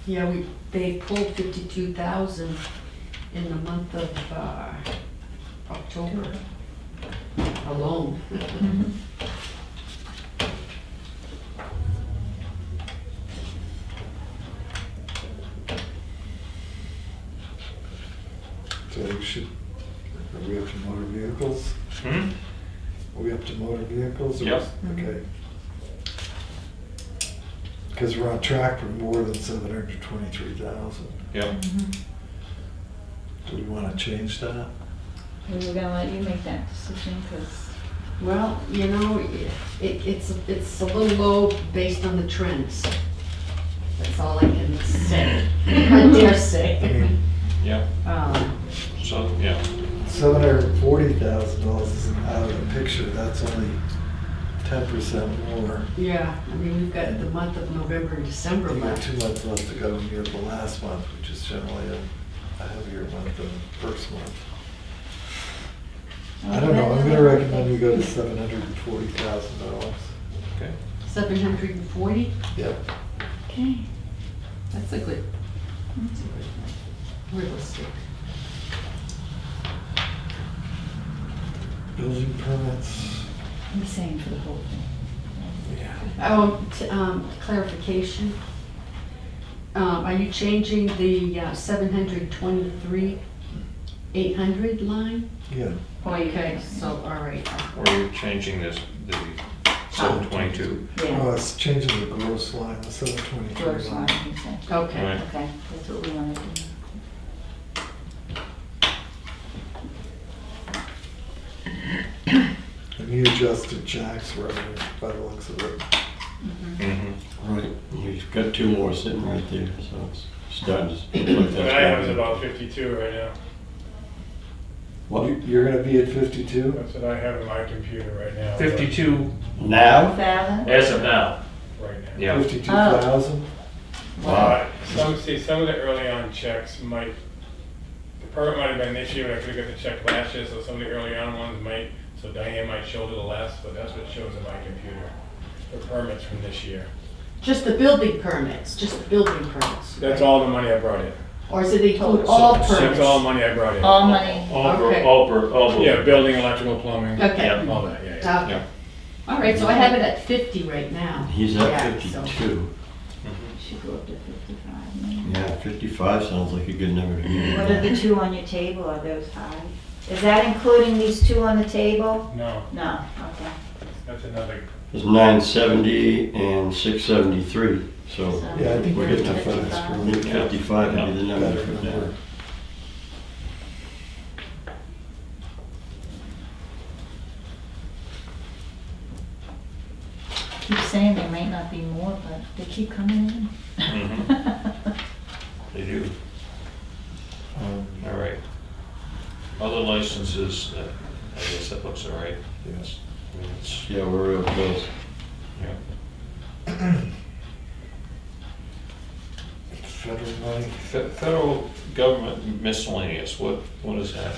Yeah, they pulled 52,000 in the month of October alone. So we should, are we up to motor vehicles? Hmm? Are we up to motor vehicles? or- Yep. Okay. Because we're on track for more than 723,000. Yep. Do we want to change that? We were gonna let you make that decision, because Well, it's a little low based on the trends. That's all I can say. I dare I say. mean, Yep. So, yeah. $740,000 isn't out of the picture, that's only 10% more. Yeah, I mean, we've got the month of November and December We got left. 2 months left to go, and you have the last month, which is generally a heavier month than the first month. I don't know, I'm gonna recommend we go to $740,000. Okay. 740? Yep. Okay. That's a good, realistic. Building permits. The same for the whole thing. Oh, clarification. Are you changing the 723, 800 line? Yeah. Okay, so, all right. Or you're changing the 722. Oh, Yeah. it's changing the gross line, the 723 Gross line. line, you said. Okay. Right. Okay, that's what we wanna do. And you adjusted Jack's revenue by the looks of it. Mm-hmm. Right, we've got 2 more sitting right there, so it's starting to look like I that's have going. about 52 right now. You're gonna be at 52? That's what I have in my computer right now. 52 Now? Thousand? as of now. Right now. Yeah. 52,000? Some of the early on checks might, the permit might have been this year, but I could have got the check last year, so some of the early on ones might, so Diane might show a little less, but that's what shows in my computer. The permits from this year. Just the building permits, just the building permits. That's all the money I brought in. Or does it include all That's permits? all the money I brought in. All money. Okay. Yeah, building, electrical, plumbing, Okay. all that, yeah. Okay. All right, so I have it at 50 right now. He's Yeah, at so- 52. Should go up to 55 maybe. Yeah, 55 sounds like a good number to me. What are the two on your table? Are those high? Is that including these two on the table? No, No, okay. that's another, It's 970 and 673, so Yeah, I think we're getting to 55 I think 55 would be the number better for now. number. Keep saying there might not be more, but they keep coming in. Mhm. They do. All right. Other licenses, I guess that looks all right. Yes. I mean, it's, Yeah, we're real close. yeah. Federal money. Federal government miscellaneous, what is that?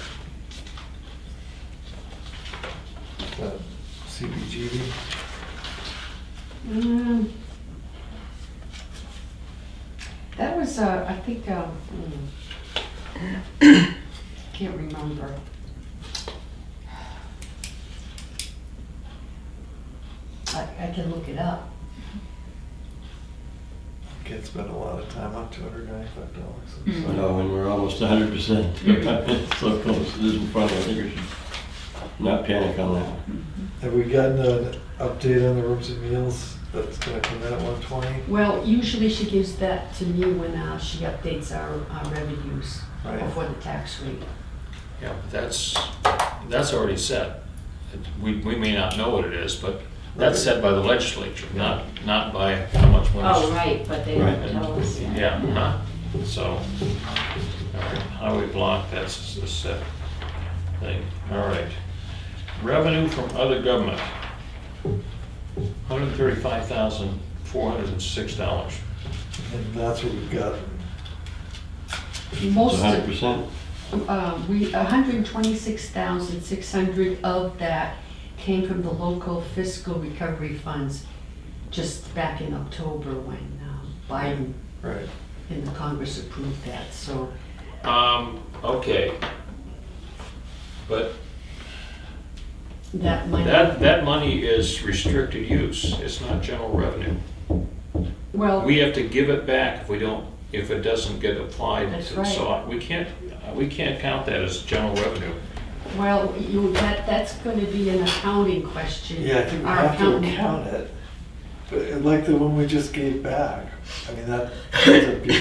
CBGB. That was, I think, can't remember. I can look it up. Can't spend a lot of time on $295. Mm. I know, and we're almost 100%. It's so close, it is in front of us. I think we should not panic on that. Have we gotten an update on the rooms and meals that's gonna come in at 120? Well, usually she gives that to me when she updates our revenues Right. before the tax rate. Yeah, but that's already set. We may not know what it is, but that's set by the legislature, not by how much money. Oh, right, but they Right. don't tell us yet. Yeah, huh? So, all right, highway block, that's a set thing. All right. Revenue from other government, $135,406. And that's what we've got. It's Most of, 100%. 126,600 of that came from the local fiscal recovery funds just back in October when Biden Right. and the Congress approved that, so. Okay. But That money. that money is restricted use, it's not general revenue. Well, We have to give it back if it doesn't get applied. That's to- right. So we can't count that as general revenue. that's gonna be an accounting question. Yeah, I think we Our have to accountant- account it. But like the one we just gave back, I mean, that ends up being,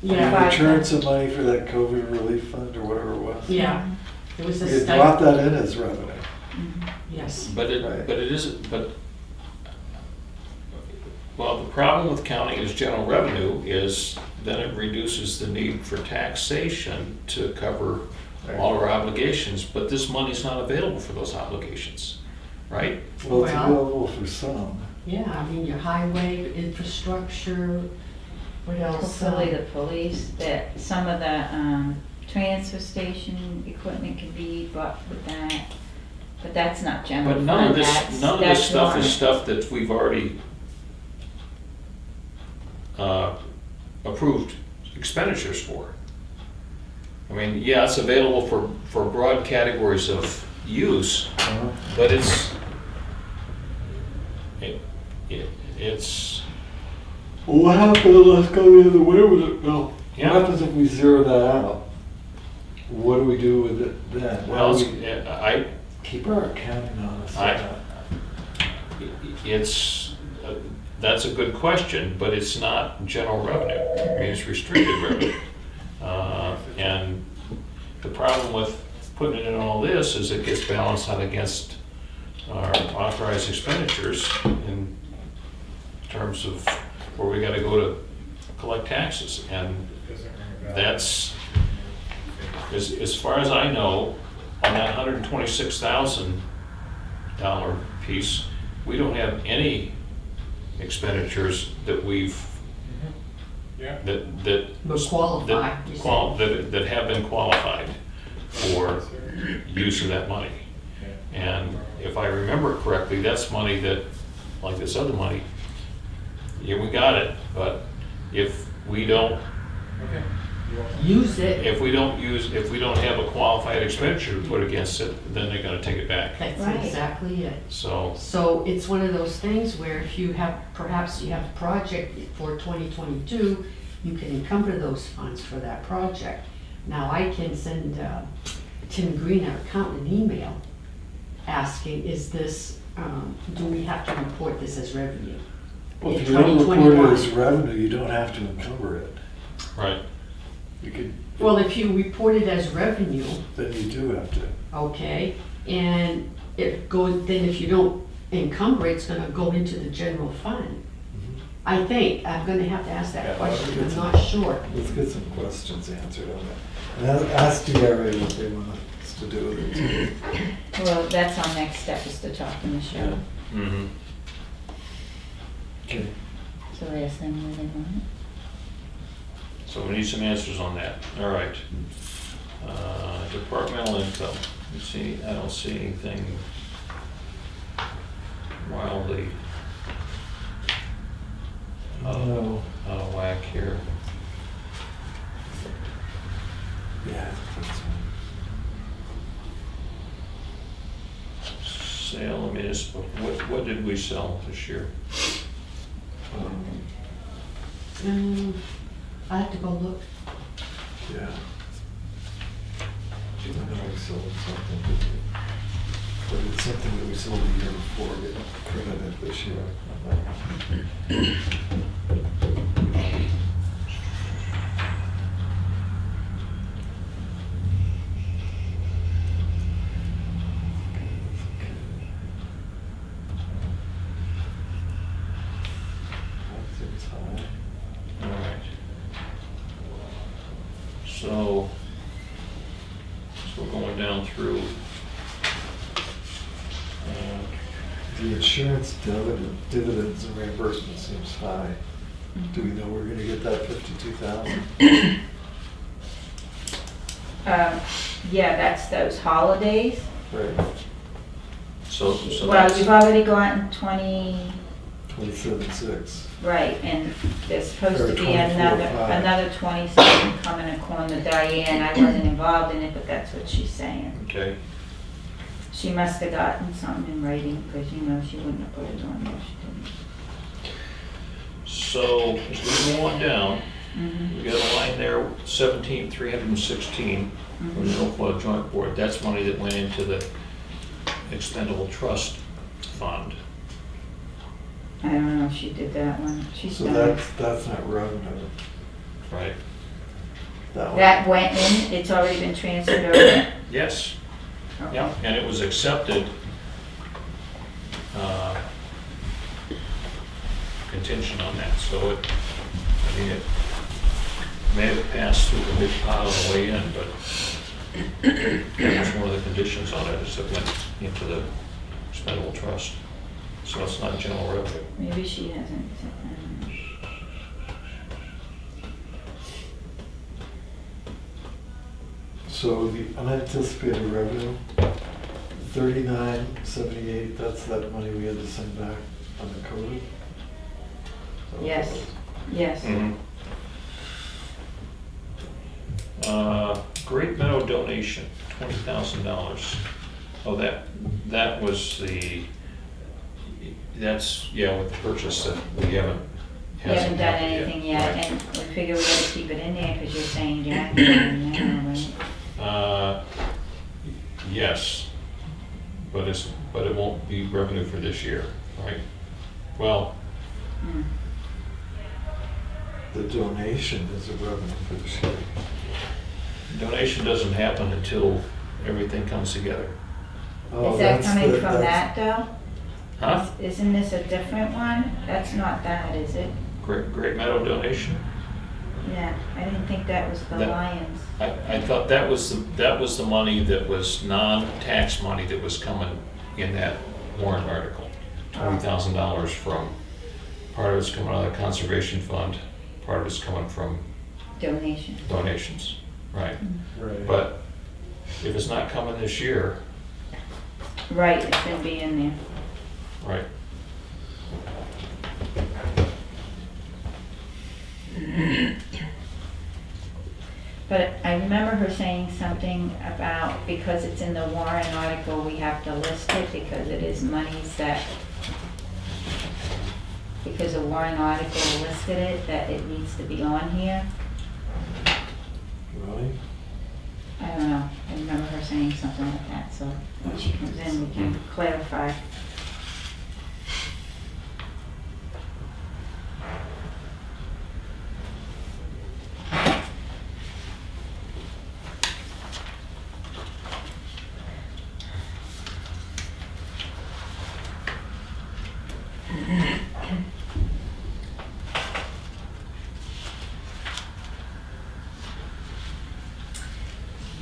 Yeah, we returned some money for that COVID relief fund or whatever it was. yeah, it was a We had brought stipend, that in as revenue. yes. But Right. it isn't, well, the problem with counting as general revenue is then it reduces the need for taxation to cover all our obligations, but this money's not available for those obligations, right? Well, it's Well- available for some. Yeah, I mean, your highway infrastructure, what else? Hopefully the police, that some of the transfer station equipment can be bought with that, but that's not general But fund. none of this That's stuff is warrant. stuff that we've already approved expenditures for. I mean, yeah, it's available for broad categories of use, but it's Well, what happens, let's go the other way with it, Bill. What Yeah. happens if we zero that out? What do we do with it then? well, How do we I keep our accounting honest. it's that's a good question, but it's not general revenue. I mean, it's restricted revenue. And the problem with putting it in all this is it gets balanced out against our authorized expenditures in terms of where we gotta go to collect taxes. And that's, as far as I know, on that $126,000 piece, we don't have any expenditures that we've, Yeah. that But qualify, you said. that have been qualified for use of that money. And if I remember correctly, that's money that, like this other money, yeah, we got it, but if we don't, Use it. if we don't have a qualified expenditure to put against it, then they're gonna take it back. That's Right. exactly it. So, So it's one of those things where if you have, perhaps you have a project for 2022, you can encumber those funds for that project. Now, I can send Tim Green, our accountant, an email asking, is this, do we have to report this as revenue? Well, In if you don't report 2021. it as revenue, you don't have to encumber it. right, You could, Well, if you report it as revenue, then you do have to. okay, and it goes, then if you don't encumber it, it's gonna go into the general fund. I think, I'm gonna have to ask Yeah, that question, that's I'm a- not sure. Let's get some questions answered on that. And ask DRA what they want us to do with it too. Well, that's our next step, is to talk to Michelle. mm-hmm. Okay. So ask them where they want it. So we need some answers on that, all right. Departmental income, you see, I don't see anything wildly No. out of whack here. Yeah, that's Sale of municipal, what did we sell this year? I have to go look. yeah. I know we sold something, didn't we? But it's something that we sold the year before, getting credited this year. That seems high. All right. So we're going down through. The insurance dividends and reimbursement seems high. Do we know we're gonna get that 52,000? Yeah, that's those holidays. Right, So Well, that's, you've already gotten 20, 27.6. right, and there's supposed Or to be 24.5. another 27 coming according to Diane. I wasn't involved in it, but that's what she's saying. okay, She must have gotten something in writing, because you know, she wouldn't have put it on there, she so as we go on down, didn't. we got a line there, 17,316 from the Oakville Joint Board. That's money that went into the expendable trust fund. I don't know if she did that one. She's So done it. that's not revenue, Right. that one. That went in, it's already been transferred over? Yes. Yeah, and it was accepted contingent on that, so it, I mean, it may have passed through the big pile on the way in, but that was one of the conditions on it, is it went into the expendable trust. So it's not general revenue. Maybe she hasn't. So the unanticipated revenue, 39.78, that's that money we had to send back on the COVID? Yes, yes. Great Meadow donation, $20,000. Oh, that was that's, yeah, with the purchase that we haven't. We haven't done happened anything yet, Right. and we figure we gotta keep it in there, because you're saying Jack in now, right? Yes, but it won't be revenue for this year, right? Well, Hmm. The donation is a revenue for this year. donation doesn't happen until everything comes together. Oh, Is that that's coming the- from that's- that though? Huh? Isn't this a different one? That's not that, is it? Great Meadow donation? Yeah, I didn't think that was the That- Lions. I thought that was the money that was non-tax money that was coming in that warrant article. $20,000 from, part of it's coming out of the conservation fund, part of it's coming from Donation. donations, right? Right. But if it's not coming this year, Right, it's gonna be in there. right? But I remember her saying something about, because it's in the warrant article, we have to list it because it is monies that, because the warrant article listed it, that it needs to be on here. Really? I don't know, I remember her saying something like that, so when she comes in, we can clarify.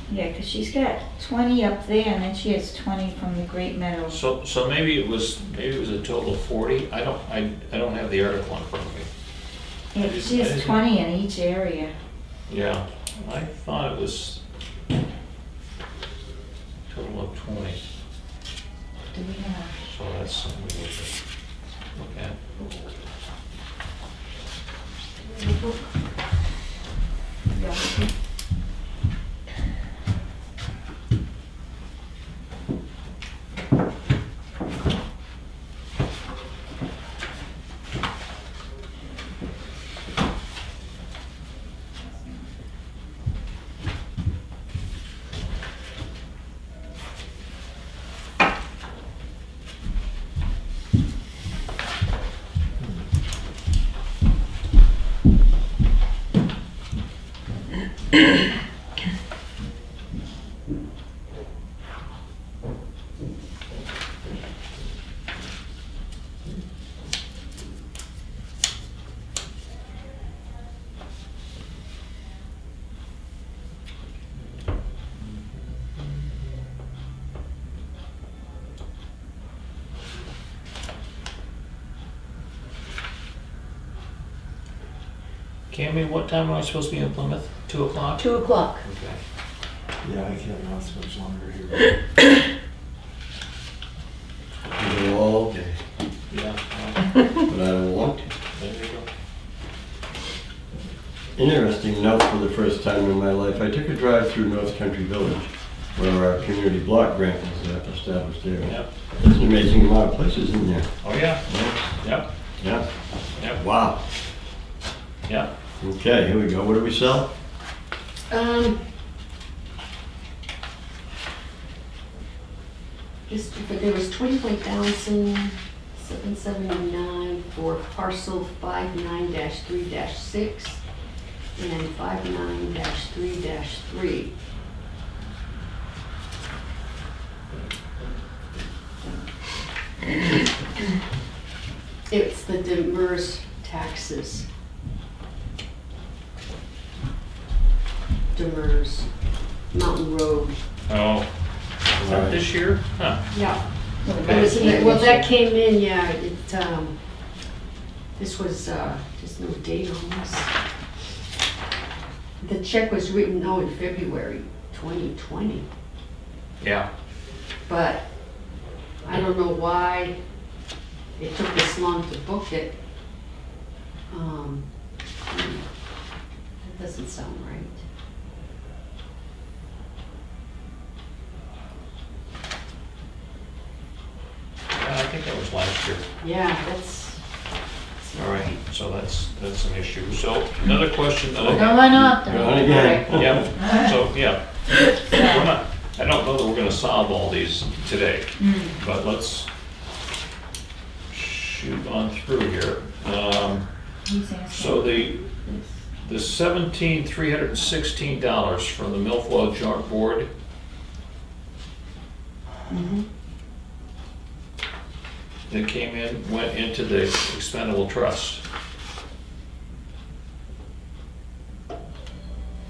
Yeah, because she's got 20 up there, and then she has 20 from the Great Meadows. So maybe it was a total of 40. I don't have the article in front of me. Yeah, she has 20 in each area. Yeah, I thought it was total of 20. Do we have? So that's something we need to look at. Yeah. Cammy, what time am I supposed to be in Plymouth? 2 o'clock? 2 o'clock. Okay. Yeah, I can't last much longer here. You go all day, Yeah. but I don't want to. There you go. Interesting note, for the first time in my life, I took a drive through North Country Village, where our community block grant was established there. Yep. There's an amazing amount of places in there. Oh, yeah. Yeah. Yep. Yeah. Yep. Wow. Yep. Okay, here we go. What do we sell? But there was 21,779 for parcel 59-3-6 and 59-3-3. It's the Demers taxes. Demers, Mountain Road. Oh, is that this year? Huh. Yeah. Okay. It was in the- Well, that came in, yeah, this was, just no date on this. The check was written out in February 2020, Yeah. but I don't know why it took this long to book it. That doesn't sound right. Yeah, I think that was last year. Yeah, that's. All right, so that's an issue. So another question that Don't I, run off. Go on again. yeah, so, yeah. We're not, I don't know that we're gonna solve all these today, but let's shoot on through here. He's asking. So the $17,316 from the Milfoil Joint Board, Mhm. that came in, went into the expendable trust.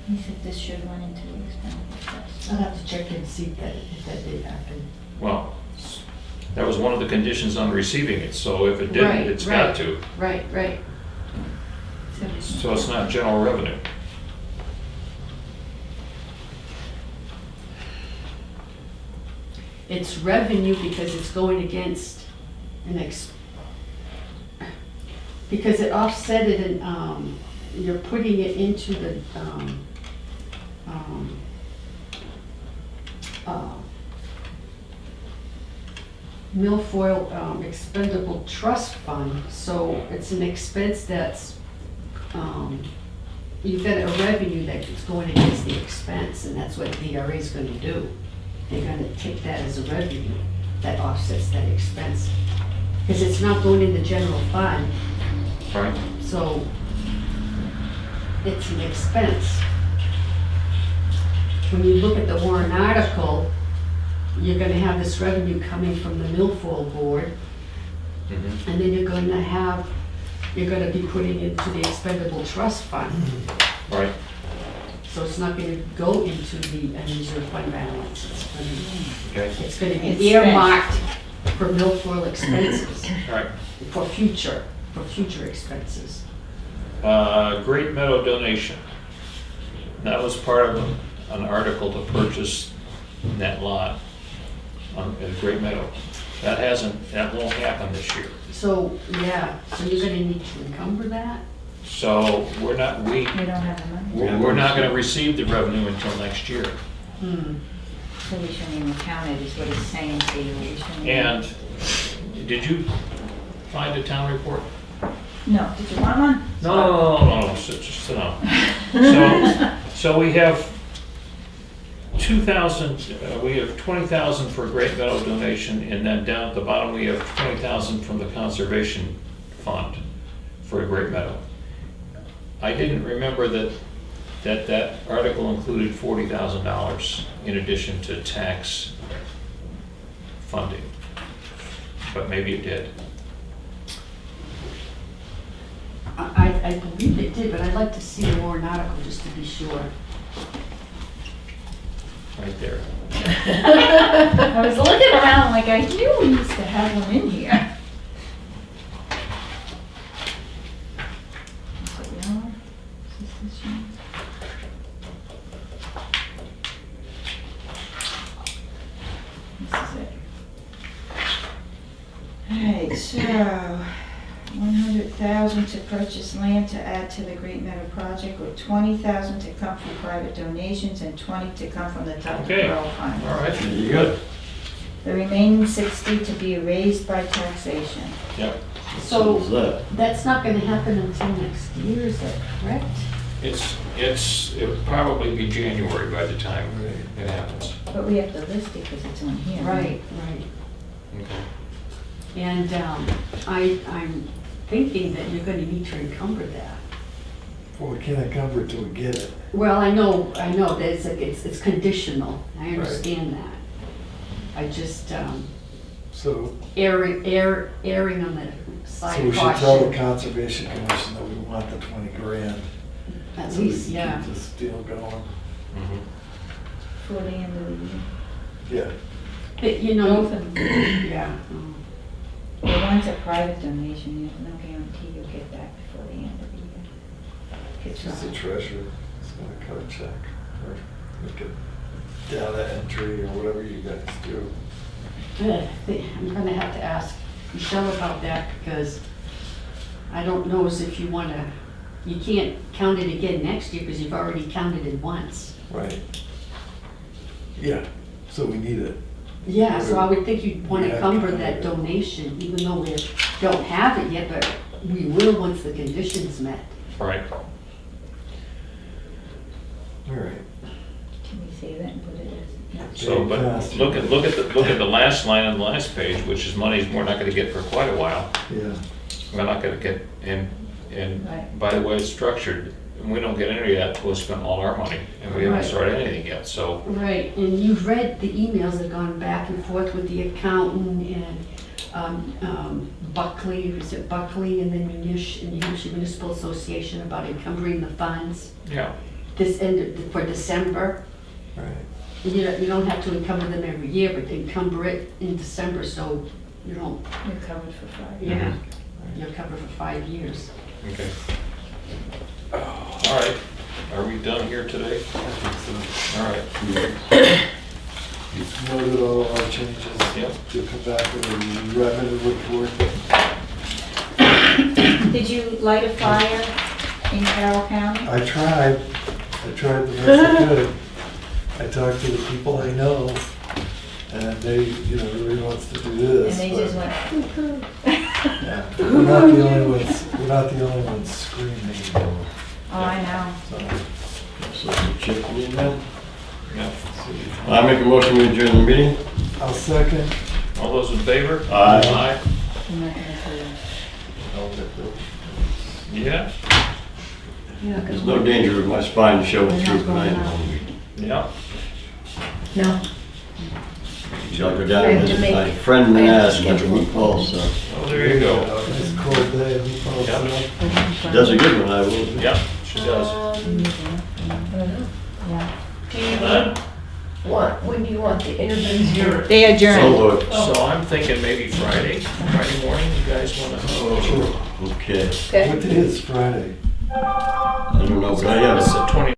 He said this should run into the expendable trust. I'll have to check and see if that did happen. Well, that was one of the conditions on receiving it, so if it didn't, Right, it's right. got to. Right, right. So it's not general revenue. It's revenue because it's going against because it offset it and, you're putting it into the, milfoil expendable trust fund, so it's an expense that's, you've got a revenue that's going against the expense, and that's what DRA is gonna do. They're gonna take that as a revenue that offsets that expense. Because it's not going in the general fund, Right. so it's an expense. When you look at the warrant article, you're gonna have this revenue coming from the milfoil board, Mhm. and then you're gonna be putting it into the expendable trust fund. Right. So it's not gonna go into the unusual fund balance. Okay. It's gonna It's be earmarked for milfoil expenses, All right. for future expenses. Great Meadow donation. That was part of an article to purchase that lot at Great Meadow. That won't happen this year. So, yeah, so you're gonna need to encumber that? So we're not We don't have the money, we're not going to receive the revenue until next year. so we shouldn't even count it, is what he's saying to you. We shouldn't even- And did you find a town report? No, did you want one? No, just sit down. So we have 2,000, we have 20,000 for Great Meadow donation, and then down at the bottom, we have 20,000 from the Conservation Fund for Great Meadow. I didn't remember that article included $40,000 in addition to tax funding, but maybe it did. I believe it did, but I'd like to see the warrant article just to be sure. Right there. I was looking around like I knew we used to have one in here. Is it yellow? Is this one? This is it. Alright, so 100,000 to purchase land to add to the Great Meadow project, with 20,000 to come from private donations and 20 to come from the Tufton Okay. Borough Fund. All right. You good? The remaining 60 to be raised by taxation. Yep. So What's that? that's not gonna happen until next year, is that correct? It'll probably be January by the time it happens. But we have to list it because it's on here. Right. Okay. And I'm thinking that you're gonna need to encumber that. Well, we can't encumber it till we get it. Well, I know, that it's conditional, I understand that. I just, So, erring on the side so of we should tell the caution. Conservation Commission that we want the 20 grand. At So we least, can yeah. keep this deal going. Mhm. For the end of the year. Yeah. But, you know, Both of them. yeah. The one's a private donation, there's no guarantee you'll get that before the end of the year. It's just the treasurer is gonna cut a check or make a data entry or whatever you guys do. I'm gonna have to ask Michelle about that, because I don't know as if you can't count it again next year, because you've already counted it once. Right. Yeah, so we need it. Yeah, so I would think you'd want to Yeah, encumber count that it. donation, even though we don't have it yet, but we will once the condition's met. Right. All right. Can we save it and put it as? So, but Fantastic. look at the last line on the last page, which is monies we're not going to get for quite a while. Yeah. We're not going to get, and Right. by the way it's structured, we don't get any of that until we spend all our money, and we haven't Right. started anything yet, so. Right, and you've read the emails that have gone back and forth with the accountant and Buckley, is it Buckley, and then New Hampshire Municipal Association about encumbering the funds. Yeah. this end, for December. Right. You don't have to encumber them every year, but encumber it in December, so you don't, You're covered for 5. yeah, you're covered for 5 years. Okay. All right, are we done here today? All right. Noted all our changes. Yep. To come back with a revenue report. Did you light a fire in Carroll County? I tried the best I could. I talked to the people I know, and they, everybody wants to do And this. they but- just went, "Cuckoo." Yeah, we're not the only ones screaming. Oh, I know. So, So check me in now. Yeah. I make a motion to adjourn the meeting. I'll second. All those in favor? Aye. I'm not gonna do it. Yeah, There's no danger of my spine showing through tonight. yeah. No, Shall I go I down have and to visit make- my friend I have to Manaz, schedule Metro Week Falls, so. Oh, there you go. It's a cold day. We both Yeah. know. She does a good one, I will. Yeah, she does. I don't know. Yeah. Do you when do you want the interviews? They adjourned. So, So I'm thinking maybe Friday morning, you guys wanna? okay. Okay. What day is Friday? I don't know, but I have It's the 20